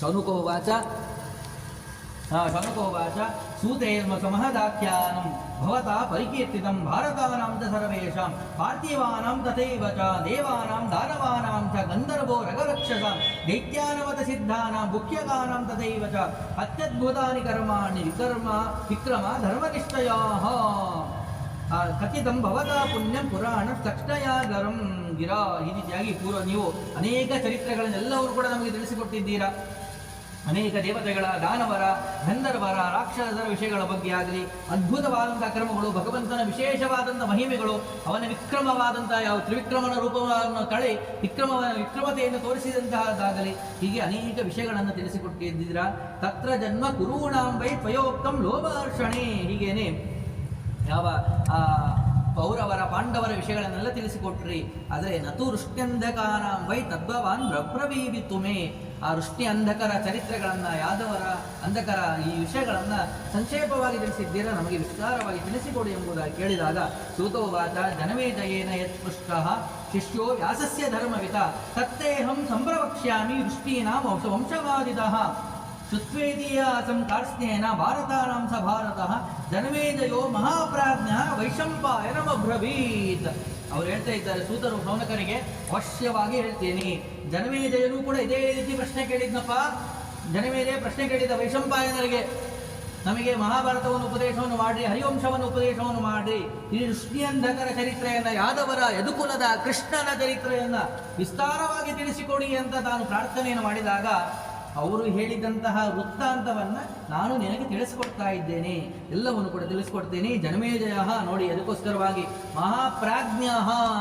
ಶೌನಕೋವಾಚ ಶೌನಕೋವಾಚ ಸೂತೇರ್ಮ ಸಮಹದಾಖ್ಯಾನಂ ಭವತಾ ಪರಿಕೀರ್ತಿತಂ ಭಾರತಾನಾಂ ಚ ಸರ್ವೇಷಾಂ ಪಾರ್ಥಿವಾನಾಂ ತಥೈವ ಚ ದೇವಾನಾಂ ದಾನವಾನಾಂ ಚ ಗಂಧರ್ವೋ ರಗರಕ್ಷಸಾಂ ದೈತ್ಯಾನವತ ಸಿದ್ಧಾನಾಂ ಮುಖ್ಯಗಾನಾಂ ತಥೈವ ಚ ಅತ್ಯದ್ಭುತಾನಿ ಕರ್ಮಾಣಿ ವಿಕ್ರಮ ಧರ್ಮನಿಷ್ಠಯಾಃ ಕಥಿತಂ ಭವತಾ ಪುಣ್ಯಂ ಪುರಾಣ ತಕ್ಷಣಯಾಗರಂ ಗಿರಾ. ಈ ರೀತಿಯಾಗಿ ನೀವು ಅನೇಕ ಚರಿತ್ರೆಗಳನ್ನೆಲ್ಲವರು ಕೂಡ ನಮಗೆ ತಿಳಿಸಿಕೊಟ್ಟಿದ್ದೀರಾ. ಅನೇಕ ದೇವತೆಗಳ, ದಾನವರ, ಗಂಧರ್ವರ, ರಾಕ್ಷಸರ ವಿಷಯಗಳ ಬಗ್ಗೆ ಆಗಲಿ, ಅದ್ಭುತವಾದಂಥ ಕರ್ಮಗಳು, ಭಗವಂತನ ವಿಶೇಷವಾದಂಥ ಮಹಿಮೆಗಳು, ಅವನ ವಿಕ್ರಮವಾದಂಥ ಯಾವ ತ್ರಿವಿಕ್ರಮನ ರೂಪವನ್ನು ತಳಿ ವಿಕ್ರಮತೆಯನ್ನು ತೋರಿಸಿದಂತಹದ್ದಾಗಲಿ, ಹೀಗೆ ಅನೇಕ ವಿಷಯಗಳನ್ನು ತಿಳಿಸಿಕೊಟ್ಟಿದ್ದೀರಾ. ತತ್ರ ಜನ್ಮ ಕುರುಣಾಂ ವೈ ತ್ವಯೋಕ್ತಂ ಲೋಭಹರ್ಷಣೆ. ಹೀಗೇನೆ ಯಾವ ಪೌರವರ ಪಾಂಡವರ ವಿಷಯಗಳನ್ನೆಲ್ಲ ತಿಳಿಸಿಕೊಟ್ರಿ. ಆದರೆ ನತು ವೃಷ್ಟ್ಯಂಧಕಾರಾಂ ವೈ ತದ್ಭವಾನ್ ಬ್ರಬ್ರವೀವಿತುಮೇ. ಆ ವೃಷ್ಟಿ ಅಂಧಕರ ಚರಿತ್ರೆಗಳನ್ನು, ಯಾದವರ ಅಂಧಕರ ಈ ವಿಷಯಗಳನ್ನು ಸಂಕ್ಷೇಪವಾಗಿ ತಿಳಿಸಿದ್ದೀರಾ, ನಮಗೆ ವಿಸ್ತಾರವಾಗಿ ತಿಳಿಸಿಕೊಡಿ ಎಂಬುದಾಗಿ ಕೇಳಿದಾಗ ಸೂತೋವಾಚ ಜನಮೇಜಯೇನ ಯತ್ಪೃಷ್ಟಃ ಶಿಷ್ಯೋ ವ್ಯಾಸಸ್ಯ ಧರ್ಮವಿತ ತತ್ತೇಹಂ ಸಂಪ್ರವಕ್ಷ್ಯಾಮಿ ವೃಷ್ಟೀನಾಂ ವಂಶವಾದಿತಃ ಶುತ್ವೇದೀಯಾಸಂ ಕಾರ್ಸ್ನೇನ ಭಾರತಾನಾಂ ಸ ಭಾರತಃ ಜನಮೇಜಯೋ ಮಹಾಪ್ರಾಜ್ಞ ವೈಶಂಪಾಯನಮಬ್ರವೀತ್. ಅವ್ರು ಹೇಳ್ತಾ ಇದ್ದಾರೆ ಸೂತರು ಶೌನಕರಿಗೆ, ಅವಶ್ಯವಾಗಿ ಹೇಳ್ತೀನಿ, ಜನಮೇಜಯನು ಕೂಡ ಇದೇ ರೀತಿ ಪ್ರಶ್ನೆ ಕೇಳಿದ್ನಪ್ಪ. ಜನಮೇಜಯ ಪ್ರಶ್ನೆ ಕೇಳಿದ ವೈಶಂಪಾಯನರಿಗೆ, ನಮಗೆ ಮಹಾಭಾರತವನ್ನು ಉಪದೇಶವನ್ನು ಮಾಡಿ, ಹರಿವಂಶವನ್ನು ಉಪದೇಶವನ್ನು ಮಾಡಿ, ಈ ಋಷ್ಣಿಯಂಧಕರ ಚರಿತ್ರೆಯನ್ನು, ಯಾದವರ ಯದುಕುಲದ ಕೃಷ್ಣನ ಚರಿತ್ರೆಯನ್ನು ವಿಸ್ತಾರವಾಗಿ ತಿಳಿಸಿಕೊಡಿ ಅಂತ ತಾನು ಪ್ರಾರ್ಥನೆಯನ್ನು ಮಾಡಿದಾಗ ಅವರು ಹೇಳಿದಂತಹ ವೃತ್ತಾಂತವನ್ನು ನಾನು ನಿನಗೆ ತಿಳಿಸ್ಕೊಡ್ತಾ ಇದ್ದೇನೆ, ಎಲ್ಲವನ್ನು ಕೂಡ ತಿಳಿಸ್ಕೊಡ್ತೇನೆ. ಜನಮೇಜಯ ನೋಡಿ, ಅದಕ್ಕೋಸ್ಕರವಾಗಿ ಮಹಾಪ್ರಾಜ್ಞ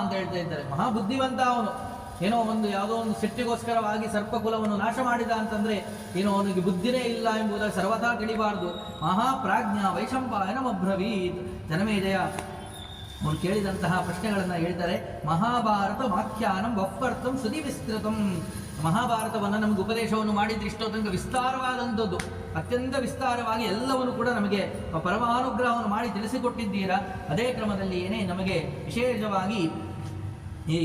ಅಂತ ಹೇಳ್ತಾ ಇದ್ದಾರೆ. ಮಹಾಬುದ್ಧಿವಂತ ಅವನು. ಏನೋ ಯಾವುದೋ ಒಂದು ಸಿಟ್ಟಿಗೋಸ್ಕರವಾಗಿ ಸರ್ಪಕುಲವನ್ನು ನಾಶ ಮಾಡಿದ ಅಂತಂದ್ರೆ ಏನೋ ಅವನಿಗೆ ಬುದ್ಧಿನೇ ಇಲ್ಲ ಎಂಬುದಾಗಿ ಸರ್ವಥಾ ತಿಳಿಬಾರದು. ಮಹಾಪ್ರಾಜ್ಞ ವೈಶಂಪಾಯನಮಬ್ರವೀತ್. ಜನಮೇಜಯ ಅವನು ಕೇಳಿದಂತಹ ಪ್ರಶ್ನೆಗಳನ್ನು ಹೇಳ್ತಾರೆ. ಮಹಾಭಾರತ ವಾಖ್ಯಾನಂ ವಫ್ಫರ್ಥಂ ಶ್ರುತಿ ವಿಸ್ತೃತಂ. ಮಹಾಭಾರತವನ್ನು ನಮಗೆ ಉಪದೇಶವನ್ನು ಮಾಡಿದ್ರೆ ಇಷ್ಟೋ ತನಕ ವಿಸ್ತಾರವಾದಂಥದ್ದು, ಅತ್ಯಂತ ವಿಸ್ತಾರವಾಗಿ ಎಲ್ಲವನ್ನು ಕೂಡ ನಮಗೆ ಪರಮಾನುಗ್ರಹವನ್ನು ಮಾಡಿ ತಿಳಿಸಿಕೊಟ್ಟಿದ್ದೀರಾ. ಅದೇ ಕ್ರಮದಲ್ಲಿ ಏನೇ ನಮಗೆ ವಿಶೇಷವಾಗಿ ಈ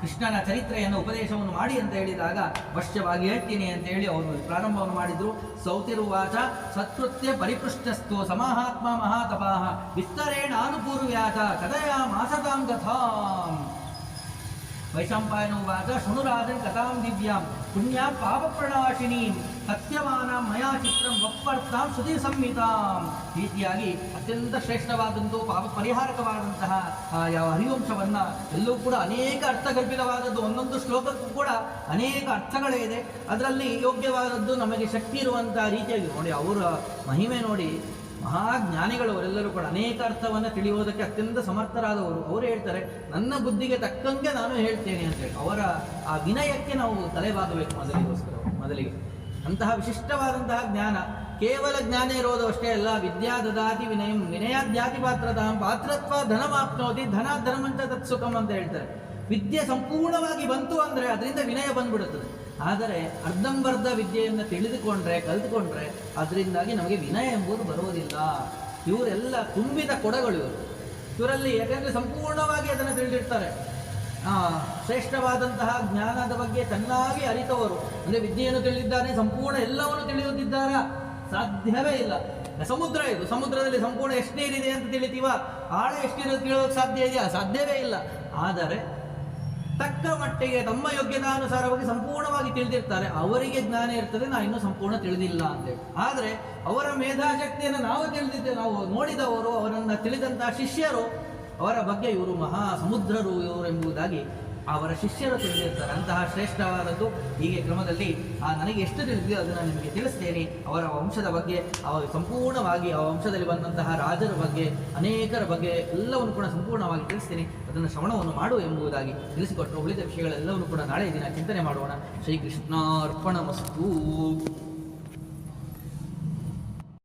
ಕೃಷ್ಣನ ಚರಿತ್ರೆಯನ್ನು ಉಪದೇಶವನ್ನು ಮಾಡಿ ಅಂತ ಹೇಳಿದಾಗ ಅವಶ್ಯವಾಗಿ ಹೇಳ್ತೀನಿ ಅಂತ ಹೇಳಿ ಅವರು ಪ್ರಾರಂಭವನ್ನು ಮಾಡಿದ್ರು. ಸೌತಿರುವಾಚ ಸತ್ಕೃತ್ಯ ಪರಿಪೃಷ್ಟಸ್ತು ಸಮಾಹಾತ್ಮ ಮಹಾತಪಾಃ ವಿಸ್ತರೇಣ ಅನುಪೂರ್ವ್ಯಾಚ ಕದಯಾ ಮಾಸತಾಂ ಕಥಾಂ. ವೈಶಂಪಾಯನೋವಾಚ ಶೃಣುರಾಜನ್ ಕಥಾಂ ದಿವ್ಯಾಂ ಪುಣ್ಯಾ ಪಾಪ ಪ್ರಣಾಶಿನೀಂ ಸತ್ಯವಾನಾಂ ಮಯಾ ಚಿತ್ರಂ ವಪ್ಪರ್ಥಾಂ ಶ್ರುತಿ ಸಂಹಿತಾಂ. ರೀತಿಯಾಗಿ ಅತ್ಯಂತ ಶ್ರೇಷ್ಠವಾದಂತಹ ಪಾಪ ಪರಿಹಾರಕವಾದಂತಹ ಯಾವ ಹರಿವಂಶವನ್ನ ಎಲ್ಲವೂ ಕೂಡ ಅನೇಕ ಅರ್ಥಗರ್ಭಿತವಾದದ್ದು, ಒಂದೊಂದು ಶ್ಲೋಕಕ್ಕೂ ಕೂಡ ಅನೇಕ ಅರ್ಥಗಳೇ ಇದೆ. ಅದರಲ್ಲಿ ಯೋಗ್ಯವಾದದ್ದು ನಮಗೆ ಶಕ್ತಿ ಇರುವಂತಹ ರೀತಿಯಾಗಿ ನೋಡಿ, ಅವರ ಮಹಿಮೆ ನೋಡಿ. ಮಹಾಜ್ಞಾನಿಗಳು ಅವರೆಲ್ಲರೂ ಕೂಡ ಅನೇಕ ಅರ್ಥವನ್ನು ತಿಳಿಯುವುದಕ್ಕೆ ಅತ್ಯಂತ ಸಮರ್ಥರಾದವರು. ಅವರು ಹೇಳ್ತಾರೆ, ನನ್ನ ಬುದ್ಧಿಗೆ ತಕ್ಕಂಗೆ ನಾನು ಹೇಳ್ತೇನೆ ಅಂತ ಹೇಳಿ. ಅವರ ಆ ವಿನಯಕ್ಕೆ ನಾವು ತಲೆಬಾಗಬೇಕು ಮೊದಲಿಗೆ. ಅಂತಹ ವಿಶಿಷ್ಟವಾದಂತಹ ಜ್ಞಾನ, ಕೇವಲ ಜ್ಞಾನ ಇರೋದು ಅಷ್ಟೇ ಅಲ್ಲ. ವಿದ್ಯಾ ದದಾತಿ ವಿನಯಂ ವಿನಯಾದ್ಯಾತಿ ಪಾತ್ರತಾಂ ಪಾತ್ರತ್ವ ಧನಮಾಪ್ನೋತಿ ಧನ ಧರ್ಮಂಚ ತತ್ಸುಖಂ ಅಂತ ಹೇಳ್ತಾರೆ. ವಿದ್ಯೆ ಸಂಪೂರ್ಣವಾಗಿ ಬಂತು ಅಂದರೆ ಅದರಿಂದ ವಿನಯ ಬಂದ್ಬಿಡುತ್ತದೆ. ಆದರೆ ಅರ್ಧಂಬರ್ಧ ವಿದ್ಯೆಯನ್ನು ಕಲಿತುಕೊಂಡ್ರೆ ಅದರಿಂದಾಗಿ ನಮಗೆ ವಿನಯ ಎಂಬುದು ಬರುವುದಿಲ್ಲ. ಇವರೆಲ್ಲ ತುಂಬಿದ ಕೊಡಗಳು ಇವರಲ್ಲಿ. ಯಾಕೆಂದರೆ ಸಂಪೂರ್ಣವಾಗಿ ಅದನ್ನು ತಿಳಿದಿರ್ತಾರೆ. ಶ್ರೇಷ್ಠವಾದಂತಹ ಜ್ಞಾನದ ಬಗ್ಗೆ ಚೆನ್ನಾಗಿ ಅರಿತವರು. ಅಂದರೆ ವಿದ್ಯೆಯನ್ನು ತಿಳಿದಿದ್ದಾರೆ, ಸಂಪೂರ್ಣ ಎಲ್ಲವನ್ನು ತಿಳಿಯುತ್ತಿದ್ದಾರಾ? ಸಾಧ್ಯವೇ ಇಲ್ಲ. ಸಮುದ್ರ ಇದು, ಸಮುದ್ರದಲ್ಲಿ ಸಂಪೂರ್ಣ ಎಷ್ಟು ನೀರಿದೆ ಅಂತ ತಿಳಿತೀವ? ಆಳ ಎಷ್ಟಿರೋದು ತಿಳಿಯೋಕೆ ಸಾಧ್ಯ ಇದೆಯಾ? ಸಾಧ್ಯವೇ ಇಲ್ಲ. ಆದರೆ ತಕ್ಕ ಮಟ್ಟಿಗೆ ತಮ್ಮ ಯೋಗ್ಯತಾನುಸಾರವಾಗಿ ಸಂಪೂರ್ಣವಾಗಿ ತಿಳಿದಿರ್ತಾರೆ. ಅವರಿಗೆ ಜ್ಞಾನ ಇರ್ತದೆ, ನಾವು ಇನ್ನೂ ಸಂಪೂರ್ಣ ತಿಳಿದಿಲ್ಲ ಅಂತೇಳಿ. ಆದರೆ ಅವರ ಮೇಧಾಶಕ್ತಿಯನ್ನು ನಾವು ತಿಳಿದಿದ್ದೇವೆ, ನಾವು ನೋಡಿದವರು, ಅವರನ್ನು ತಿಳಿದಂತಹ ಶಿಷ್ಯರು, ಅವರ ಬಗ್ಗೆ ಇವರು ಮಹಾ ಸಮುದ್ರರು ಇವರು ಎಂಬುದಾಗಿ ಅವರ ಶಿಷ್ಯರು ತಿಳಿದಿರ್ತಾರೆ. ಅಂತಹ ಶ್ರೇಷ್ಠವಾದದ್ದು. ಹೀಗೆ ಕ್ರಮದಲ್ಲಿ ನನಗೆ ಎಷ್ಟು ತಿಳಿದಿದೆ ಅದನ್ನು ನಿಮಗೆ ತಿಳಿಸ್ತೇನೆ. ಅವರ ವಂಶದ ಬಗ್ಗೆ, ಅವರ ಸಂಪೂರ್ಣವಾಗಿ ಆ ವಂಶದಲ್ಲಿ ಬಂದಂತಹ ರಾಜರ ಬಗ್ಗೆ, ಅನೇಕರ ಬಗ್ಗೆ ಎಲ್ಲವನ್ನು ಕೂಡ ಸಂಪೂರ್ಣವಾಗಿ ತಿಳಿಸ್ತೇನೆ. ಅದನ್ನು ಶ್ರವಣವನ್ನು ಮಾಡು ಎಂಬುದಾಗಿ ತಿಳಿಸಿಕೊಟ್ಟರು. ಉಳಿದ ವಿಷಯಗಳೆಲ್ಲವನ್ನು ಕೂಡ ನಾಳೆ ದಿನ ಚಿಂತನೆ ಮಾಡೋಣ. ಶ್ರೀಕೃಷ್ಣಾರ್ಪಣಮಸ್ತು.